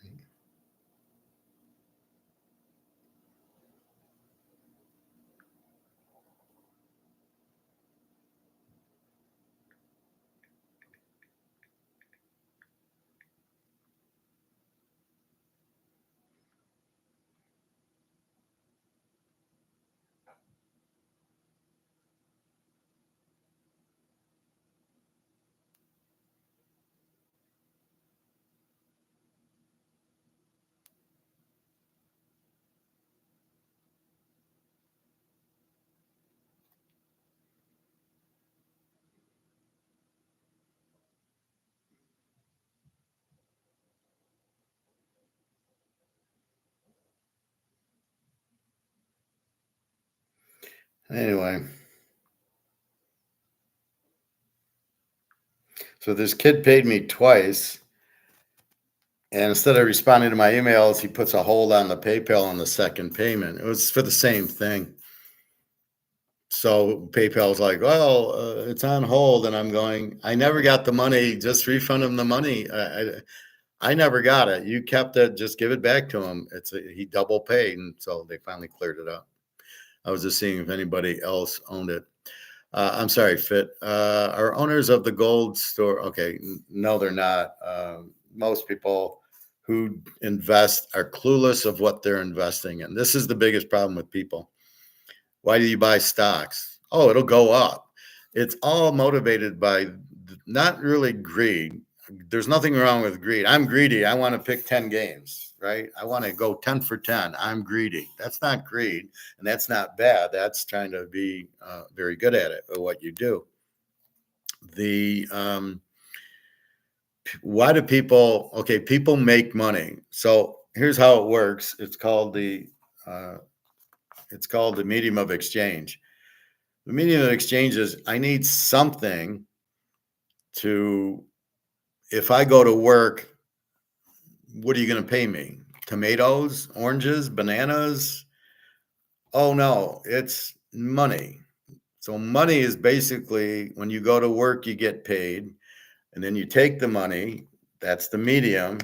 Speaker 1: Anyway, so this kid paid me twice. And instead of responding to my emails, he puts a hold on the PayPal on the second payment. It was for the same thing. So PayPal's like, well, it's on hold. And I'm going, I never got the money. Just refund him the money. I never got it. You kept it. Just give it back to him. He double paid. And so they finally cleared it up. I was just seeing if anybody else owned it. I'm sorry, Fit. Are owners of the gold store? Okay. No, they're not. Most people who invest are clueless of what they're investing in. This is the biggest problem with people. Why do you buy stocks? Oh, it'll go up. It's all motivated by not really greed. There's nothing wrong with greed. I'm greedy. I want to pick 10 games, right? I want to go 10 for 10. I'm greedy. That's not greed. And that's not bad. That's trying to be very good at it, at what you do. Why do people make money. So here's how it works. It's called the medium of exchange. The medium of exchange is I need something to, if I go to work, what are you going to pay me? Tomatoes, oranges, bananas? Oh no, it's money. So money is basically when you go to work, you get paid, and then you take the money, that's the medium,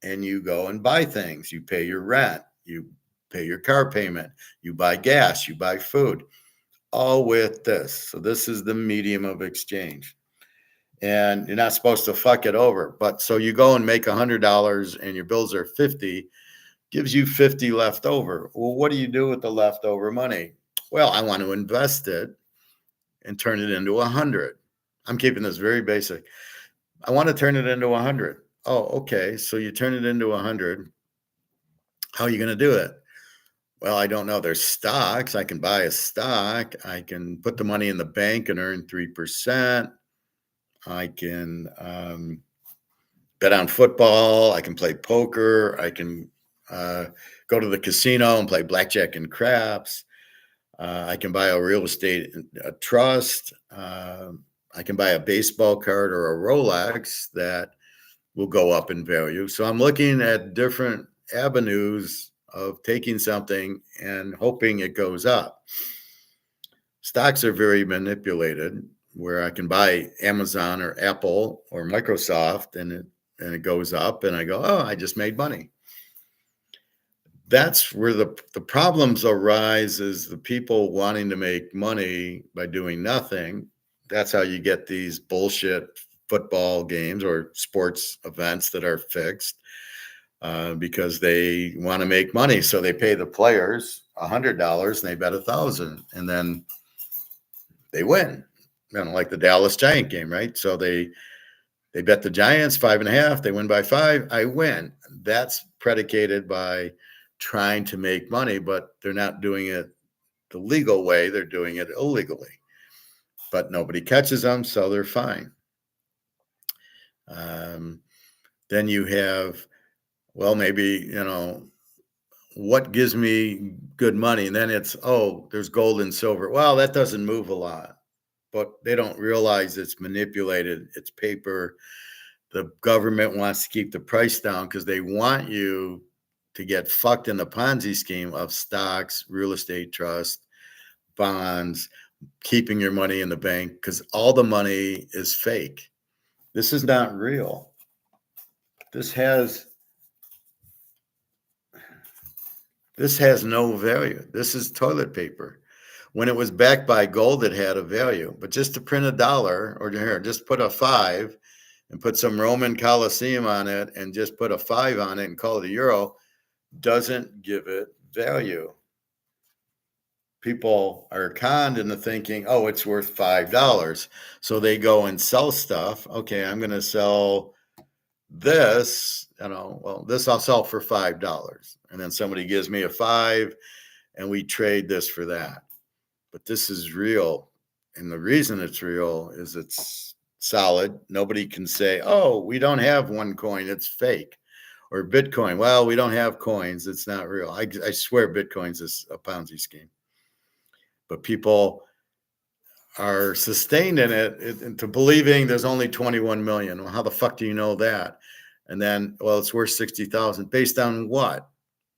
Speaker 1: and you go and buy things. You pay your rent, you pay your car payment, you buy gas, you buy food, all with this. So this is the medium of exchange. And you're not supposed to fuck it over. But so you go and make $100 and your bills are 50, gives you 50 left over. Well, what do you do with the leftover money? Well, I want to invest it and turn it into 100. I'm keeping this very basic. I want to turn it into 100. Oh, okay. So you turn it into 100. How are you going to do it? Well, I don't know. There's stocks. I can buy a stock. I can put the money in the bank and earn 3%. I can bet on football. I can play poker. I can go to the casino and play blackjack and craps. I can buy a real estate trust. I can buy a baseball card or a Rolex that will go up in value. So I'm looking at different avenues of taking something and hoping it goes up. Stocks are very manipulated, where I can buy Amazon or Apple or Microsoft and it goes up and I go, oh, I just made money. That's where the problems arise, is the people wanting to make money by doing nothing. That's how you get these bullshit football games or sports events that are fixed because they want to make money. So they pay the players $100 and they bet 1,000 and then they win. Like the Dallas Giant game, right? So they bet the Giants 5.5. They win by 5. I win. That's predicated by trying to make money, but they're not doing it the legal way. They're doing it illegally. But nobody catches them, so they're fine. Then you have, well, maybe, what gives me good money? And then it's, oh, there's gold and silver. Well, that doesn't move a lot, but they don't realize it's manipulated. It's paper. The government wants to keep the price down because they want you to get fucked in the Ponzi scheme of stocks, real estate trust, bonds, keeping your money in the bank, because all the money is fake. This is not real. This has no value. This is toilet paper. When it was backed by gold, it had a value. But just to print $1, or here, just put a 5 and put some Roman Colosseum on it and just put a 5 on it and call it a euro, doesn't give it value. People are conned into thinking, oh, it's worth $5. So they go and sell stuff. Okay, I'm going to sell this, well, this I'll sell for $5. And then somebody gives me a 5 and we trade this for that. But this is real. And the reason it's real is it's solid. Nobody can say, oh, we don't have one coin, it's fake. Or Bitcoin, well, we don't have coins, it's not real. I swear Bitcoin's is a Ponzi scheme. But people are sustained in it into believing there's only 21 million. Well, how the fuck do you know that? And then, well, it's worth 60,000. Based on what?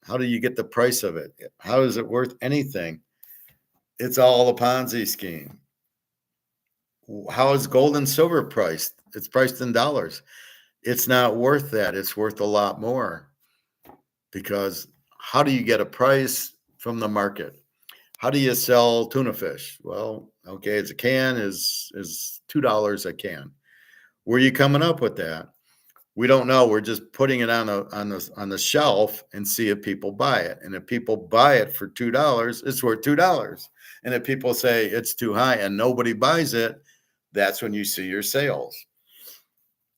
Speaker 1: How do you get the price of it? How is it worth anything? It's all a Ponzi scheme. How is gold and silver priced? It's priced in dollars. It's not worth that. It's worth a lot more. Because how do you get a price from the market? How do you sell tuna fish? Well, okay, it's a can is $2 a can. Where are you coming up with that? We don't know. We're just putting it on the shelf and see if people buy it. And if people buy it for $2, it's worth $2. And if people say it's too high and nobody buys it, that's when you see your sales.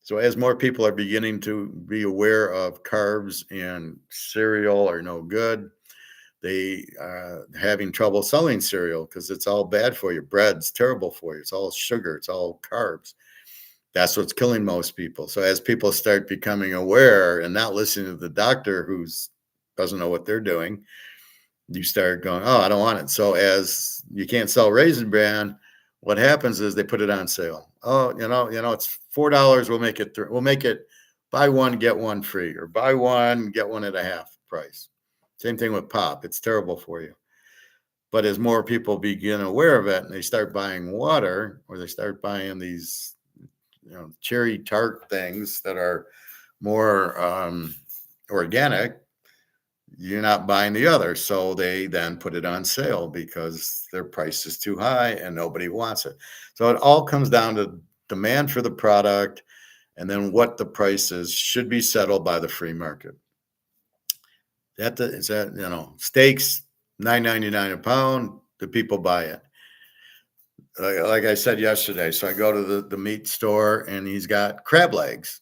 Speaker 1: So as more people are beginning to be aware of carbs and cereal are no good, they are having trouble selling cereal because it's all bad for you. Bread's terrible for you. It's all sugar. It's all carbs. That's what's killing most people. So as people start becoming aware and not listening to the doctor who doesn't know what they're doing, you start going, oh, I don't want it. So as you can't sell Raisin Bran, what happens is they put it on sale. Oh, it's $4. We'll make it buy one, get one free, or buy one, get one at a half price. Same thing with pop. It's terrible for you. But as more people begin aware of it and they start buying water, or they start buying these cherry tart things that are more organic, you're not buying the other. So they then put it on sale because their price is too high and nobody wants it. So it all comes down to demand for the product, and then what the price is should be settled by the free market. Steaks, $9.99 a pound, the people buy it. Like I said yesterday, so I go to the meat store and he's got crab legs.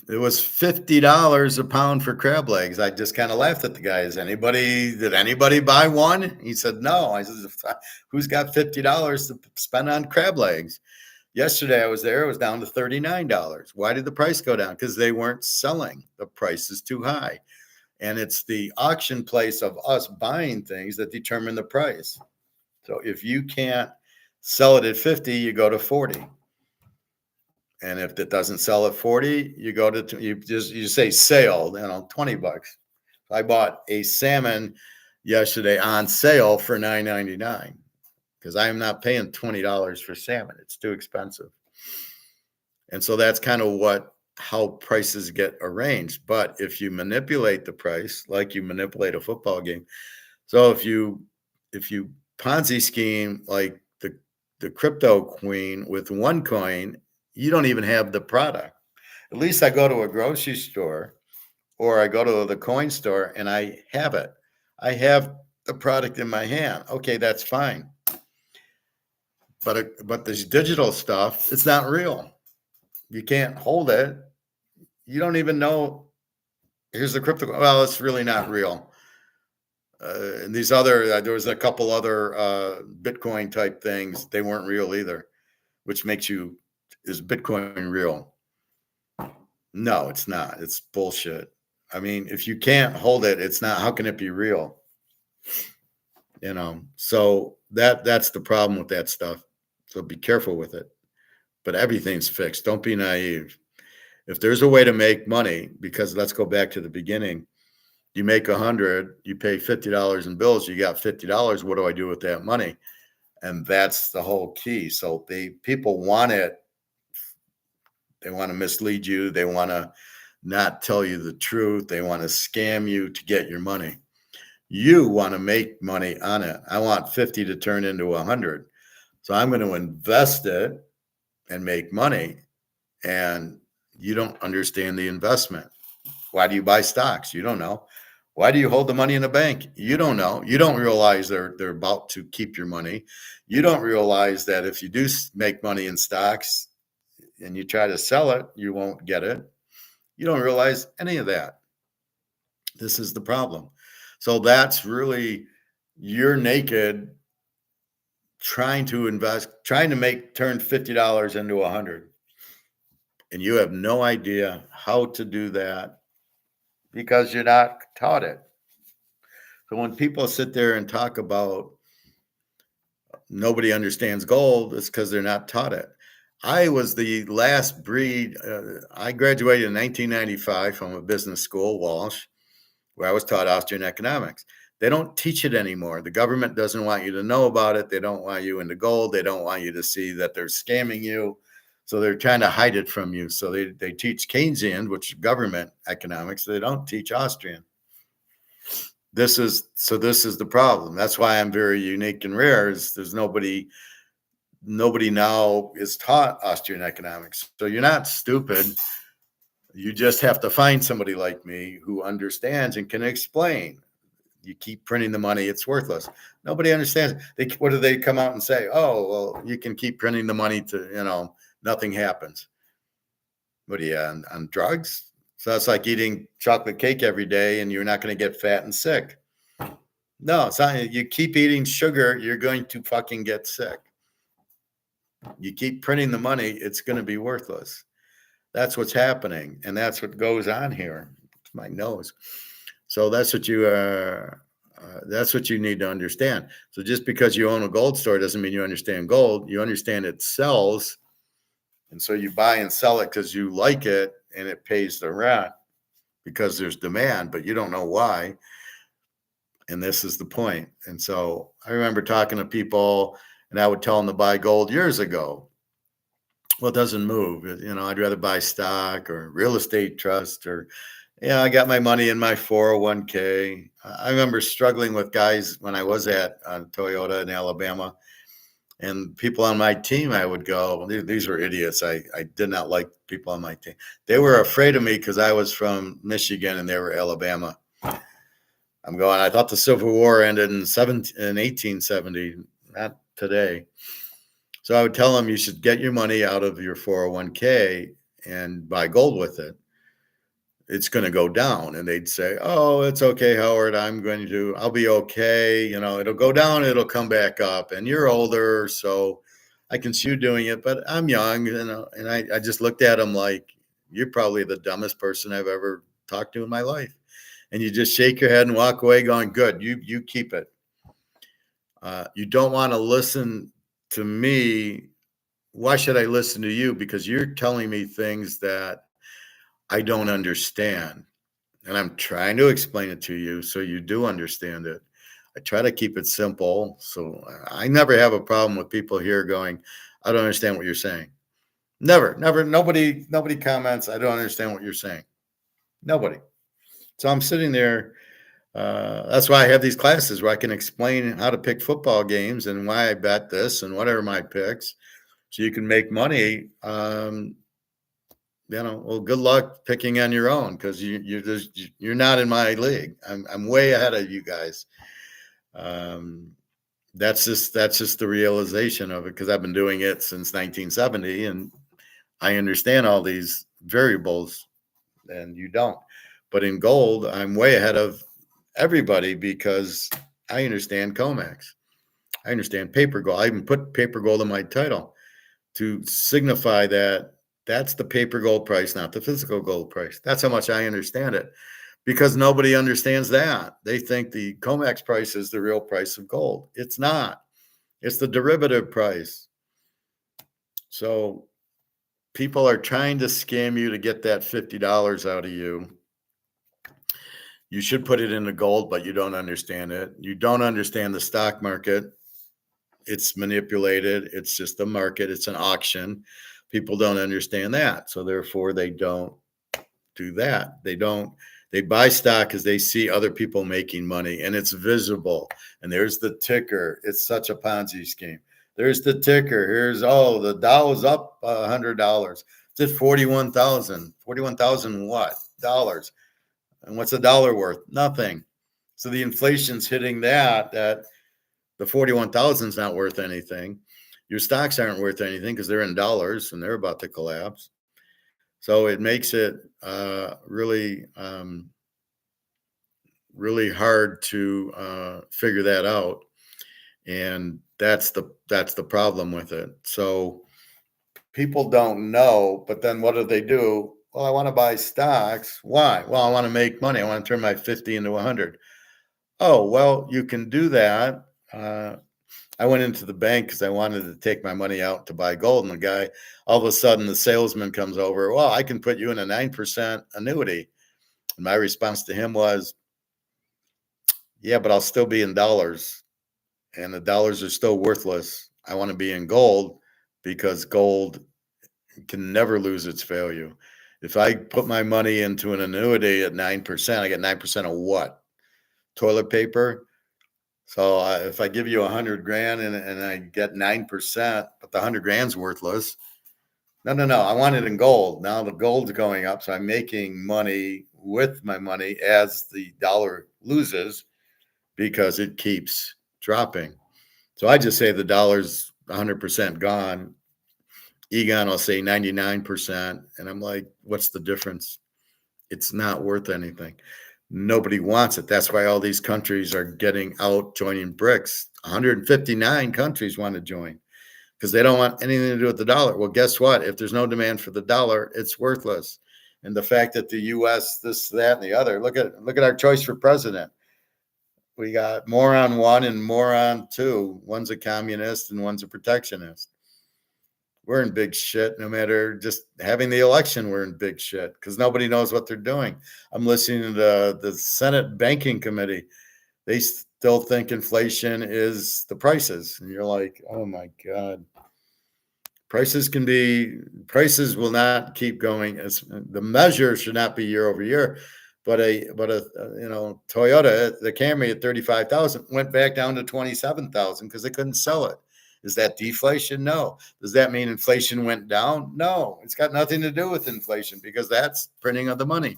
Speaker 1: It was $50 a pound for crab legs. I just kind of laughed at the guy. Did anybody buy one? He said, no. I said, who's got $50 to spend on crab legs? Yesterday I was there, it was down to $39. Why did the price go down? Because they weren't selling. The price is too high. And it's the auction place of us buying things that determine the price. So if you can't sell it at 50, you go to 40. And if it doesn't sell at 40, you go to, you say sale, $20. I bought a salmon yesterday on sale for $9.99 because I am not paying $20 for salmon. It's too expensive. And so that's kind of how prices get arranged. But if you manipulate the price, like you manipulate a football game. So if you Ponzi scheme like the crypto queen with one coin, you don't even have the product. At least I go to a grocery store or I go to the coin store and I have it. I have the product in my hand. Okay, that's fine. But this digital stuff, it's not real. You can't hold it. You don't even know. Here's the crypto. Well, it's really not real. And these other, there was a couple other Bitcoin type things. They weren't real either, which makes is Bitcoin real? No, it's not. It's bullshit. I mean, if you can't hold it, it's not, how can it be real? So that's the problem with that stuff. So be careful with it. But everything's fixed. Don't be naive. If there's a way to make money, because let's go back to the beginning. You make 100, you pay $50 in bills, you got $50. What do I do with that money? And that's the whole key. So people want it. They want to mislead you. They want to not tell you the truth. They want to scam you to get your money. You want to make money on it. I want 50 to turn into 100. So I'm going to invest it and make money. And you don't understand the investment. Why do you buy stocks? You don't know. Why do you hold the money in the bank? You don't know. You don't realize they're about to keep your money. You don't realize that if you do make money in stocks and you try to sell it, you won't get it. You don't realize any of that. This is the problem. So that's really, you're naked trying to invest, trying to turn $50 into 100. And you have no idea how to do that because you're not taught it. So when people sit there and talk about nobody understands gold, it's because they're not taught it. I was the last breed. I graduated in 1995 from a business school, Walsh, where I was taught Austrian economics. They don't teach it anymore. The government doesn't want you to know about it. They don't want you into gold. They don't want you to see that they're scamming you. So they're trying to hide it from you. So they teach Keynesian, which is government economics. They don't teach Austrian. This is the problem. That's why I'm very unique and rare. Is there's nobody now is taught Austrian economics. So you're not stupid. You just have to find somebody like me who understands and can explain. You keep printing the money, it's worthless. Nobody understands. What do they come out and say? Oh, well, you can keep printing the money to, nothing happens. What are you on drugs? So that's like eating chocolate cake every day and you're not going to get fat and sick. No, it's not. You keep eating sugar, you're going to fucking get sick. You keep printing the money, it's going to be worthless. That's what's happening. And that's what goes on here. It's my nose. So that's what you need to understand. So just because you own a gold store doesn't mean you understand gold. You understand it sells. And so you buy and sell it because you like it and it pays the rent because there's demand, but you don't know why. And this is the point. And so I remember talking to people and I would tell them to buy gold years ago. Well, it doesn't move. I'd rather buy stock or real estate trust or, I got my money in my 401k. I remember struggling with guys when I was at Toyota in Alabama. And people on my team, I would go, these were idiots. I did not like people on my team. They were afraid of me because I was from Michigan and they were Alabama. I'm going, I thought the Civil War ended in 1870, not today. So I would tell them you should get your money out of your 401k and buy gold with it. It's going to go down. And they'd say, oh, it's okay, Howard. I'll be okay. It'll go down. It'll come back up. And you're older, so I can see you doing it. But I'm young, and I just looked at them like, you're probably the dumbest person I've ever talked to in my life. And you just shake your head and walk away going, good, you keep it. You don't want to listen to me. Why should I listen to you? Because you're telling me things that I don't understand. And I'm trying to explain it to you so you do understand it. I try to keep it simple. So I never have a problem with people here going, I don't understand what you're saying. Never, nobody comments, I don't understand what you're saying. Nobody. So I'm sitting there. That's why I have these classes where I can explain how to pick football games and why I bet this and whatever my picks, so you can make money. Well, good luck picking on your own because you're not in my league. I'm way ahead of you guys. That's just the realization of it because I've been doing it since 1970 and I understand all these variables and you don't. But in gold, I'm way ahead of everybody because I understand COMEX. I understand paper gold. I even put paper gold in my title to signify that that's the paper gold price, not the physical gold price. That's how much I understand it because nobody understands that. They think the COMEX price is the real price of gold. It's not. It's the derivative price. So people are trying to scam you to get that $50 out of you. You should put it into gold, but you don't understand it. You don't understand the stock market. It's manipulated. It's just a market. It's an auction. People don't understand that. So therefore they don't do that. They buy stock because they see other people making money and it's visible. And there's the ticker. It's such a Ponzi scheme. There's the ticker. Here's, the Dow's up $100. It's at 41,000. 41,000 what? Dollars. And what's a dollar worth? Nothing. So the inflation's hitting that the 41,000 is not worth anything. Your stocks aren't worth anything because they're in dollars and they're about to collapse. So it makes it really hard to figure that out, and that's the problem with it. So people don't know, but then what do? Well, I want to buy stocks. Why? Well, I want to make money. I want to turn my 50 into 100. Oh, well, you can do that. I went into the bank because I wanted to take my money out to buy gold. And the guy, all of a sudden, the salesman comes over. Well, I can put you in a 9% annuity. And my response to him was, yeah, but I'll still be in dollars. And the dollars are still worthless. I want to be in gold because gold can never lose its value. If I put my money into an annuity at 9%, I get 9% of what? Toilet paper? So if I give you 100 grand and I get 9%, but the 100 grand's worthless. No. I want it in gold. Now the gold's going up. So I'm making money with my money as the dollar loses because it keeps dropping. So I just say the dollar's 100% gone. Egon will say 99%. And I'm like, what's the difference? It's not worth anything. Nobody wants it. That's why all these countries are getting out, joining BRICS. 159 countries want to join because they don't want anything to do with the dollar. Well, guess what? If there's no demand for the dollar, it's worthless. And the fact that the U.S., this, that, and the other, look at our choice for president. We got moron one and moron two. One's a communist and one's a protectionist. We're in big shit. No matter just having the election, we're in big shit because nobody knows what they're doing. I'm listening to the Senate Banking Committee. They still think inflation is the prices. And you're like, oh my God. Prices will not keep going. The measure should not be year over year. But a Toyota, the Camry at 35,000 went back down to 27,000 because they couldn't sell it. Is that deflation? No. Does that mean inflation went down? No. It's got nothing to do with inflation because that's printing of the money.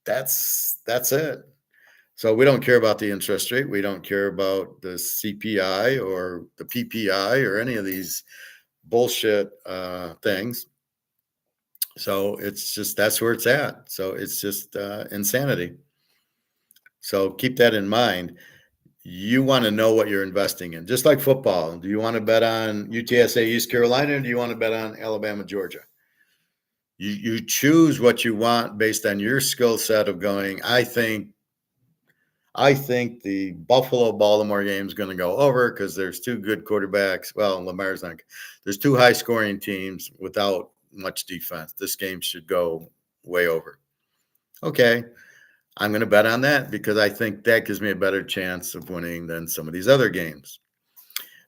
Speaker 1: That's it. So we don't care about the interest rate. We don't care about the CPI or the PPI or any of these bullshit things. So it's just, that's where it's at. So it's just insanity. So keep that in mind. You want to know what you're investing in, just like football. Do you want to bet on UTSA, East Carolina, or do you want to bet on Alabama, Georgia? You choose what you want based on your skill set of going, I think the Buffalo-Baltimore game is going to go over because there's two good quarterbacks. Well, Lamar's not. There's two high-scoring teams without much defense. This game should go way over. Okay. I'm going to bet on that because I think that gives me a better chance of winning than some of these other games.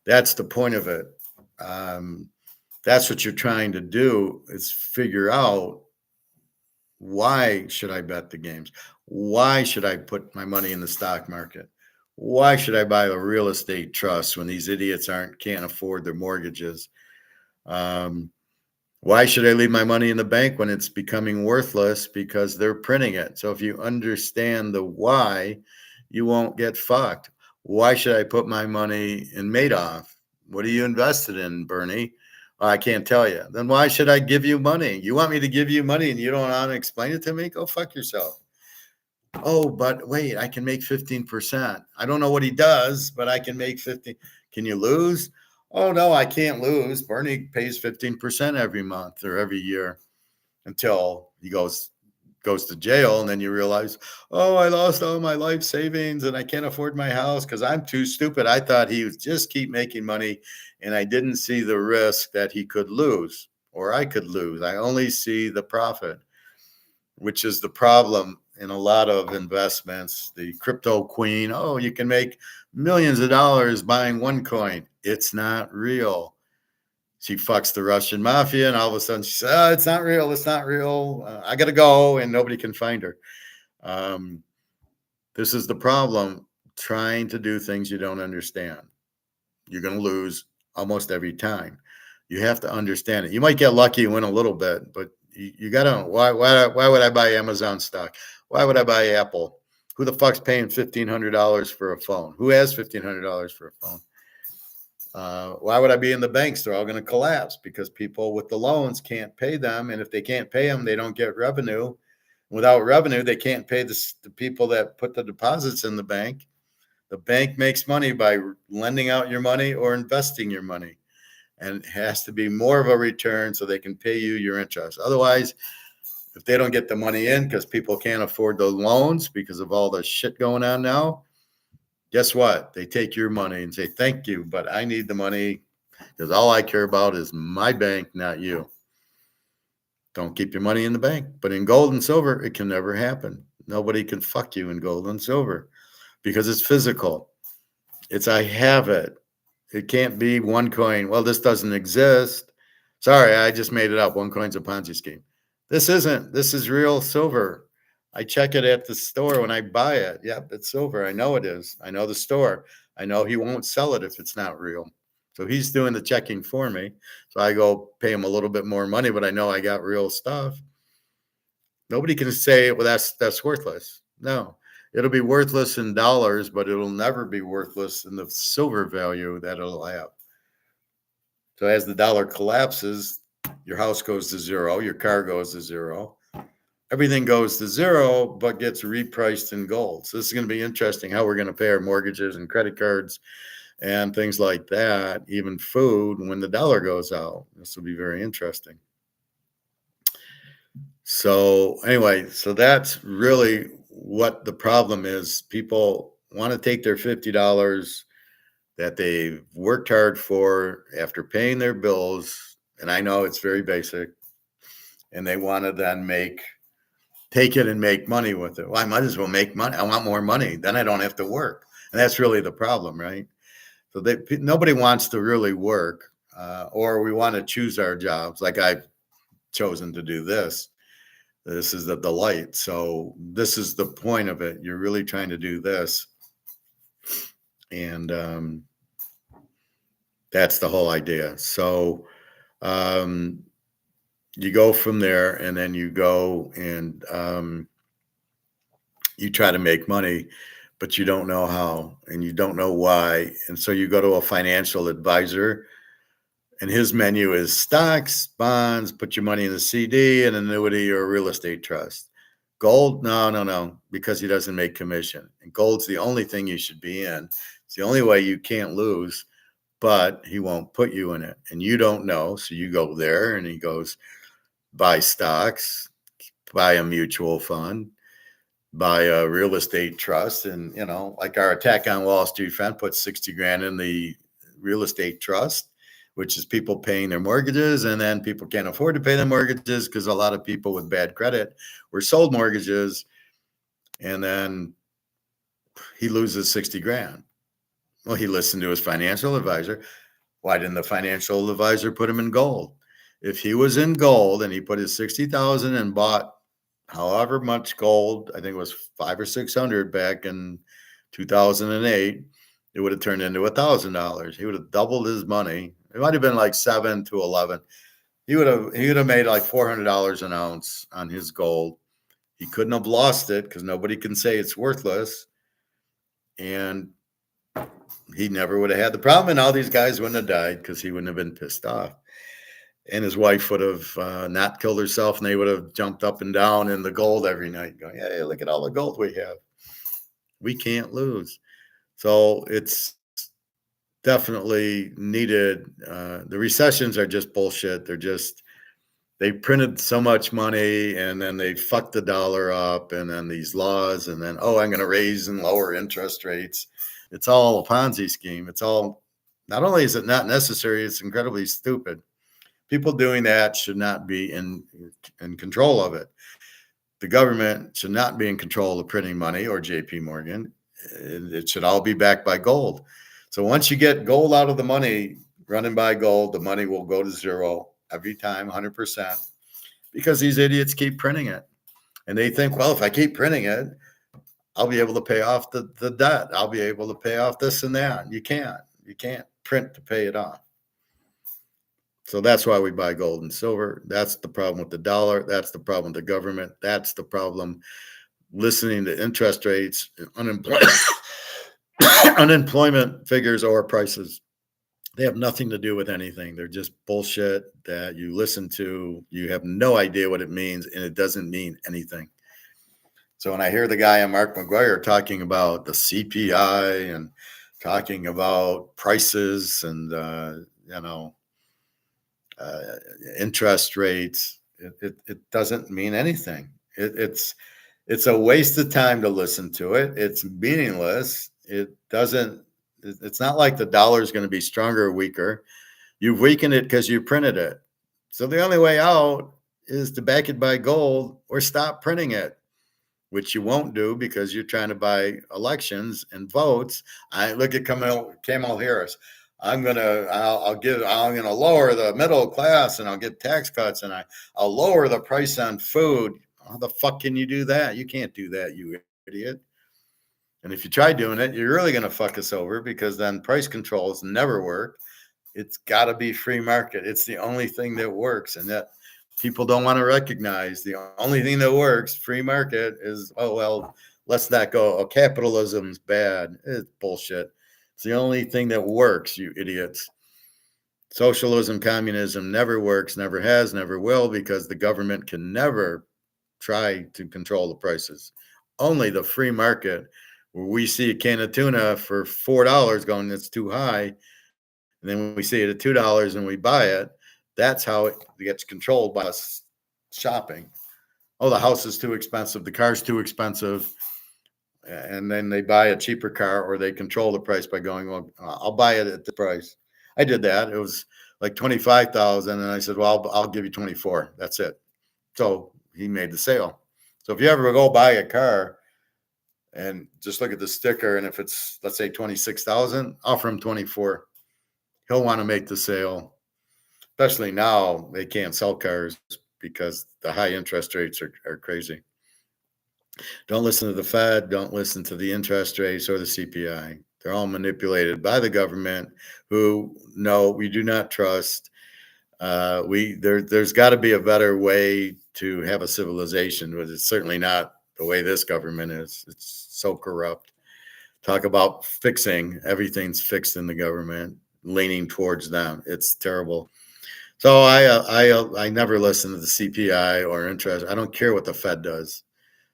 Speaker 1: That's the point of it. That's what you're trying to do is figure out, why should I bet the games? Why should I put my money in the stock market? Why should I buy a real estate trust when these idiots can't afford their mortgages? Why should I leave my money in the bank when it's becoming worthless because they're printing it? So if you understand the why, you won't get fucked. Why should I put my money in Madoff? What are you invested in, Bernie? Well, I can't tell you. Then why should I give you money? You want me to give you money and you don't want to explain it to me? Go fuck yourself. Oh, but wait, I can make 15%. I don't know what he does, but I can make 15. Can you lose? Oh, no, I can't lose. Bernie pays 15% every month or every year until he goes goes to jail, and then you realize, oh, I lost all my life savings and I can't afford my house because I'm too stupid. I thought he would just keep making money, and I didn't see the risk that he could lose or I could lose. I only see the profit, which is the problem in a lot of investments. The crypto queen, oh, you can make millions of dollars buying one coin. It's not real. She fucks the Russian mafia, and all of a sudden she says, oh, it's not real. It's not real. I got to go, and nobody can find her. This is the problem, trying to do things you don't understand. You're going to lose almost every time. You have to understand it. You might get lucky and win a little bit, but you got to, why would I buy Amazon stock? Why would I buy Apple? Who the fuck's paying $1,500 for a phone? Who has $1,500 for a phone? Why would I be in the banks? They're all going to collapse because people with the loans can't pay them. And if they can't pay them, they don't get revenue. Without revenue, they can't pay the people that put the deposits in the bank. The bank makes money by lending out your money or investing your money. And it has to be more of a return so they can pay you your interest. Otherwise, if they don't get the money in because people can't afford the loans because of all the shit going on now, guess what? They take your money and say, thank you, but I need the money because all I care about is my bank, not you. Don't keep your money in the bank. But in gold and silver, it can never happen. Nobody can fuck you in gold and silver because it's physical. It's I have it. It can't be one coin. Well, this doesn't exist. Sorry, I just made it up. One coin's a Ponzi scheme. This isn't. This is real silver. I check it at the store when I buy it. Yep, it's silver. I know it is. I know the store. I know he won't sell it if it's not real. So he's doing the checking for me. So I go pay him a little bit more money, but I know I got real stuff. Nobody can say, well, that's worthless. No, it'll be worthless in dollars, but it'll never be worthless in the silver value that it'll have. So as the dollar collapses, your house goes to zero, your car goes to zero. Everything goes to zero, but gets repriced in gold. So this is going to be interesting how we're going to pay our mortgages and credit cards and things like that, even food, when the dollar goes out. This will be very interesting. So anyway, so that's really what the problem is. People want to take their $50 that they've worked hard for after paying their bills, and I know it's very basic, and they want to then take it and make money with it. Well, I might as well make money. I want more money. Then I don't have to work. And that's really the problem, right? So nobody wants to really work, or we want to choose our jobs. Like I've chosen to do this. This is the delight. So this is the point of it. You're really trying to do this. And that's the whole idea. So you go from there, and then you go and you try to make money, but you don't know how and you don't know why. And so you go to a financial advisor, and his menu is stocks, bonds, put your money in a CD, an annuity, or a real estate trust. Gold, no, because he doesn't make commission. And gold's the only thing you should be in. It's the only way you can't lose, but he won't put you in it. And you don't know. So you go there, and he goes, buy stocks, buy a mutual fund, buy a real estate trust. And, like our Attack on Wall Street friend put 60 grand in the real estate trust, which is people paying their mortgages. And then people can't afford to pay their mortgages because a lot of people with bad credit were sold mortgages. And then he loses 60 grand. Well, he listened to his financial advisor. Why didn't the financial advisor put him in gold? If he was in gold and he put his 60,000 and bought however much gold, I think it was 500 or 600 back in 2008, it would have turned into $1,000. He would have doubled his money. It might have been like 7 to 11. He would have made like $400 an ounce on his gold. He couldn't have lost it because nobody can say it's worthless. And he never would have had the problem. And all these guys wouldn't have died because he wouldn't have been pissed off. And his wife would have not killed herself, and they would have jumped up and down in the gold every night going, hey, look at all the gold we have. We can't lose. So it's definitely needed. The recessions are just bullshit. they printed so much money and then they fucked the dollar up and then these laws and then, oh, I'm going to raise and lower interest rates. It's all a Ponzi scheme. It's all, not only is it not necessary, it's incredibly stupid. People doing that should not be in control of it. The government should not be in control of printing money or JP Morgan. It should all be backed by gold. So once you get gold out of the money, running by gold, the money will go to zero every time, 100%, because these idiots keep printing it. And they think, well, if I keep printing it, I'll be able to pay off the debt. I'll be able to pay off this and that. You can't print to pay it off. So that's why we buy gold and silver. That's the problem with the dollar. That's the problem with the government. That's the problem listening to interest rates, unemployment figures or prices. They have nothing to do with anything. They're just bullshit that you listen to. You have no idea what it means, and it doesn't mean anything. So when I hear the guy on Mark McGuire talking about the CPI and talking about prices and, interest rates, it doesn't mean anything. It's a waste of time to listen to it. It's meaningless. It's not like the dollar is going to be stronger or weaker. You've weakened it because you printed it. So the only way out is to back it by gold or stop printing it, which you won't do because you're trying to buy elections and votes. I look at Kamala Harris. I'm gonna lower the middle class and I'll get tax cuts and I'll lower the price on food. How the fuck can you do that? You can't do that, you idiot. And if you try doing it, you're really going to fuck us over because then price controls never work. It's got to be free market. It's the only thing that works, and that people don't want to recognize. The only thing that works, free market, is, oh, well, let's not go. Oh, capitalism's bad. It's bullshit. It's the only thing that works, you idiots. Socialism, communism never works, never has, never will, because the government can never try to control the prices. Only the free market, where we see a can of tuna for $4 going, it's too high. And then when we see it at $2 and we buy it, that's how it gets controlled by us shopping. Oh, the house is too expensive. The car's too expensive. And then they buy a cheaper car, or they control the price by going, well, I'll buy it at the price. I did that. It was like $25,000. And I said, well, I'll give you 24. That's it. So he made the sale. So if you ever go buy a car and just look at the sticker, and if it's, let's say, 26,000, offer him 24. He'll want to make the sale. Especially now, they can't sell cars because the high interest rates are crazy. Don't listen to the Fed. Don't listen to the interest rates or the CPI. They're all manipulated by the government, who, no, we do not trust. There's got to be a better way to have a civilization, but it's certainly not the way this government is. It's so corrupt. Talk about fixing. Everything's fixed in the government, leaning towards them. It's terrible. So I never listen to the CPI or interest. I don't care what the Fed does.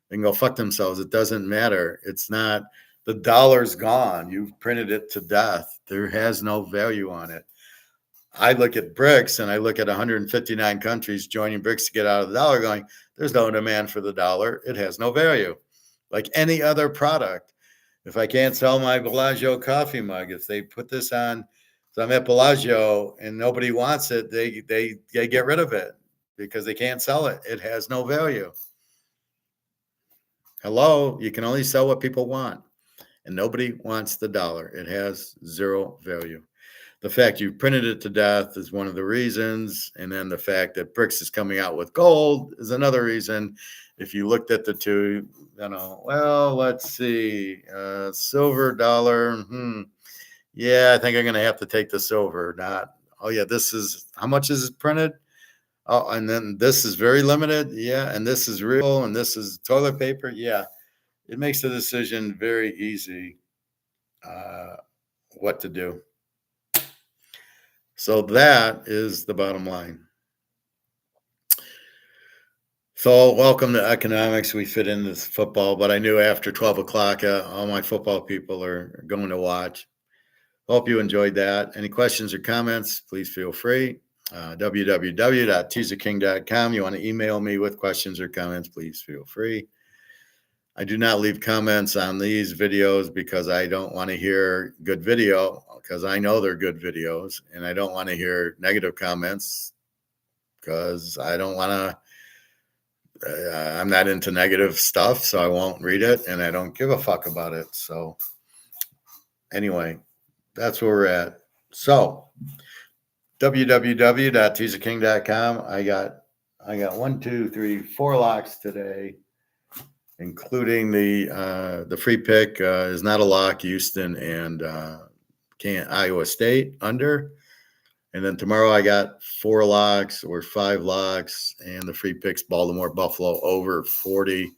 Speaker 1: They can go fuck themselves. It doesn't matter. It's not, the dollar's gone. You've printed it to death. There has no value on it. I look at BRICS and I look at 159 countries joining BRICS to get out of the dollar, going, there's no demand for the dollar. It has no value. Like any other product. If I can't sell my Bellagio coffee mug, if they put this on, so I'm at Bellagio and nobody wants it, they get rid of it because they can't sell it. It has no value. Hello, you can only sell what people want, and nobody wants the dollar. It has zero value. The fact you printed it to death is one of the reasons, and then the fact that BRICS is coming out with gold is another reason. If you looked at the two, well, let's see, silver, dollar. Yeah, I think I'm going to have to take the silver. Not, oh yeah, this is, how much is it printed? Oh, and then this is very limited. Yeah. And this is real. And this is toilet paper. Yeah. It makes the decision very easy what to do. So that is the bottom line. So welcome to economics. We fit into football, but I knew after 12 o'clock, all my football people are going to watch. Hope you enjoyed that. Any questions or comments, please feel free. www.teaserking.com. You want to email me with questions or comments, please feel free. I do not leave comments on these videos because I don't want to hear good video, because I know they're good videos, and I don't want to hear negative comments because I don't want to. I'm not into negative stuff, so I won't read it, and I don't give a fuck about it. So anyway, that's where we're at. So www.teaserking.com. I got 1, 2, 3, 4 locks today, including the free pick is not a lock, Houston and Iowa State under. And then tomorrow I got 4 locks or 5 locks, and the free picks Baltimore Buffalo over 40.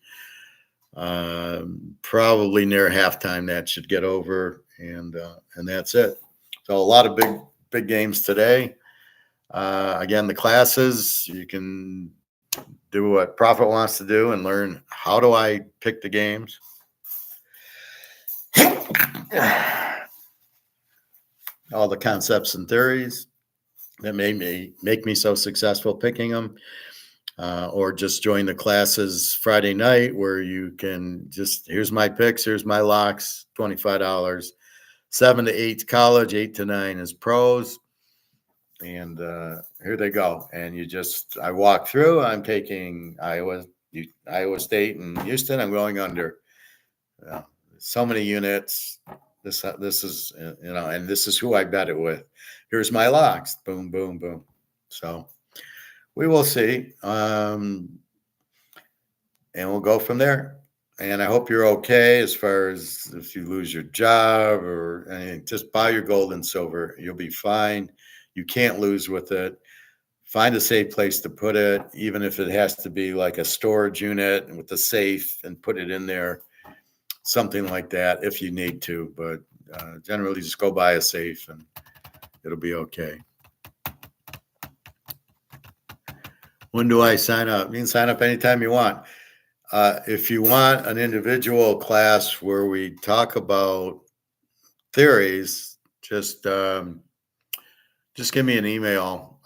Speaker 1: Probably near halftime that should get over, and that's it. So a lot of big games today. Again, the classes, you can do what Prophet wants to do and learn how do I pick the games. All the concepts and theories that make me so successful picking them, or just join the classes Friday night where you can just, here's my picks, here's my locks, $25, 7 to 8 college, 8 to 9 is pros. And here they go. And I walk through, I'm taking Iowa State and Houston. I'm going under. So many units. This is, and this is who I bet it with. Here's my locks. Boom, boom, boom. So we will see. And we'll go from there. And I hope you're okay as far as if you lose your job or anything. Just buy your gold and silver. You'll be fine. You can't lose with it. Find a safe place to put it, even if it has to be like a storage unit with the safe, and put it in there, something like that if you need to. But generally, just go buy a safe and it'll be okay. When do I sign up? You can sign up anytime you want. If you want an individual class where we talk about theories, just give me an email.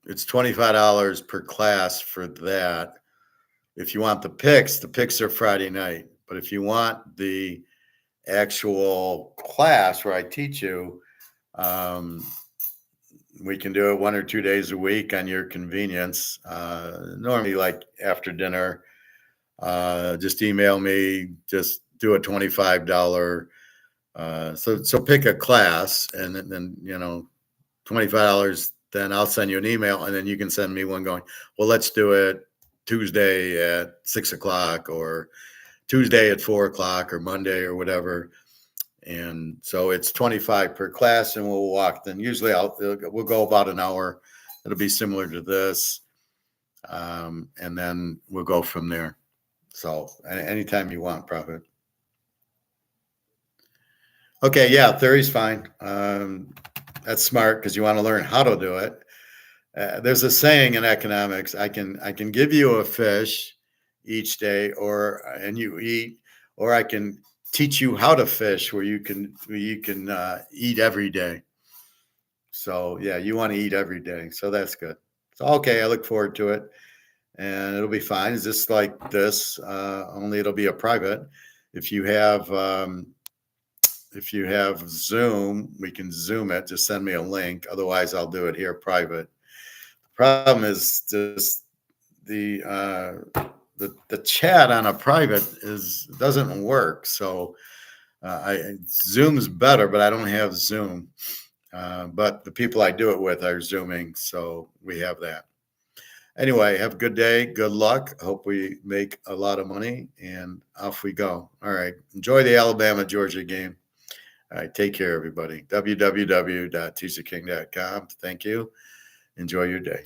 Speaker 1: It's $25 per class for that. If you want the picks are Friday night. But if you want the actual class where I teach you, we can do it 1 or 2 days a week on your convenience. Normally, like after dinner, just email me. Just do a $25. So pick a class, and then $25. Then I'll send you an email, and then you can send me one going, well, let's do it Tuesday at 6:00 or Tuesday at 4:00 or Monday or whatever. And so it's $25 per class, and we'll walk. Then usually we'll go about an hour. It'll be similar to this. And then we'll go from there. So anytime you want, Prophet. Okay, yeah, theory's fine. That's smart because you want to learn how to do it. There's a saying in economics: I can give you a fish each day, and you eat, or I can teach you how to fish where you can eat every day. So yeah, you want to eat every day, so that's good. So okay, I look forward to it, and it'll be fine. It's just like this, only it'll be a private. If you have Zoom, we can Zoom it. Just send me a link. Otherwise, I'll do it here private. The problem is just the chat on a private doesn't work. So Zoom's better, but I don't have Zoom. But the people I do it with are Zooming, so we have that. Anyway, have a good day. Good luck. Hope we make a lot of money, and off we go. All right. Enjoy the Alabama-Georgia game. All right, take care, everybody. www.teaserking.com. Thank you. Enjoy your day.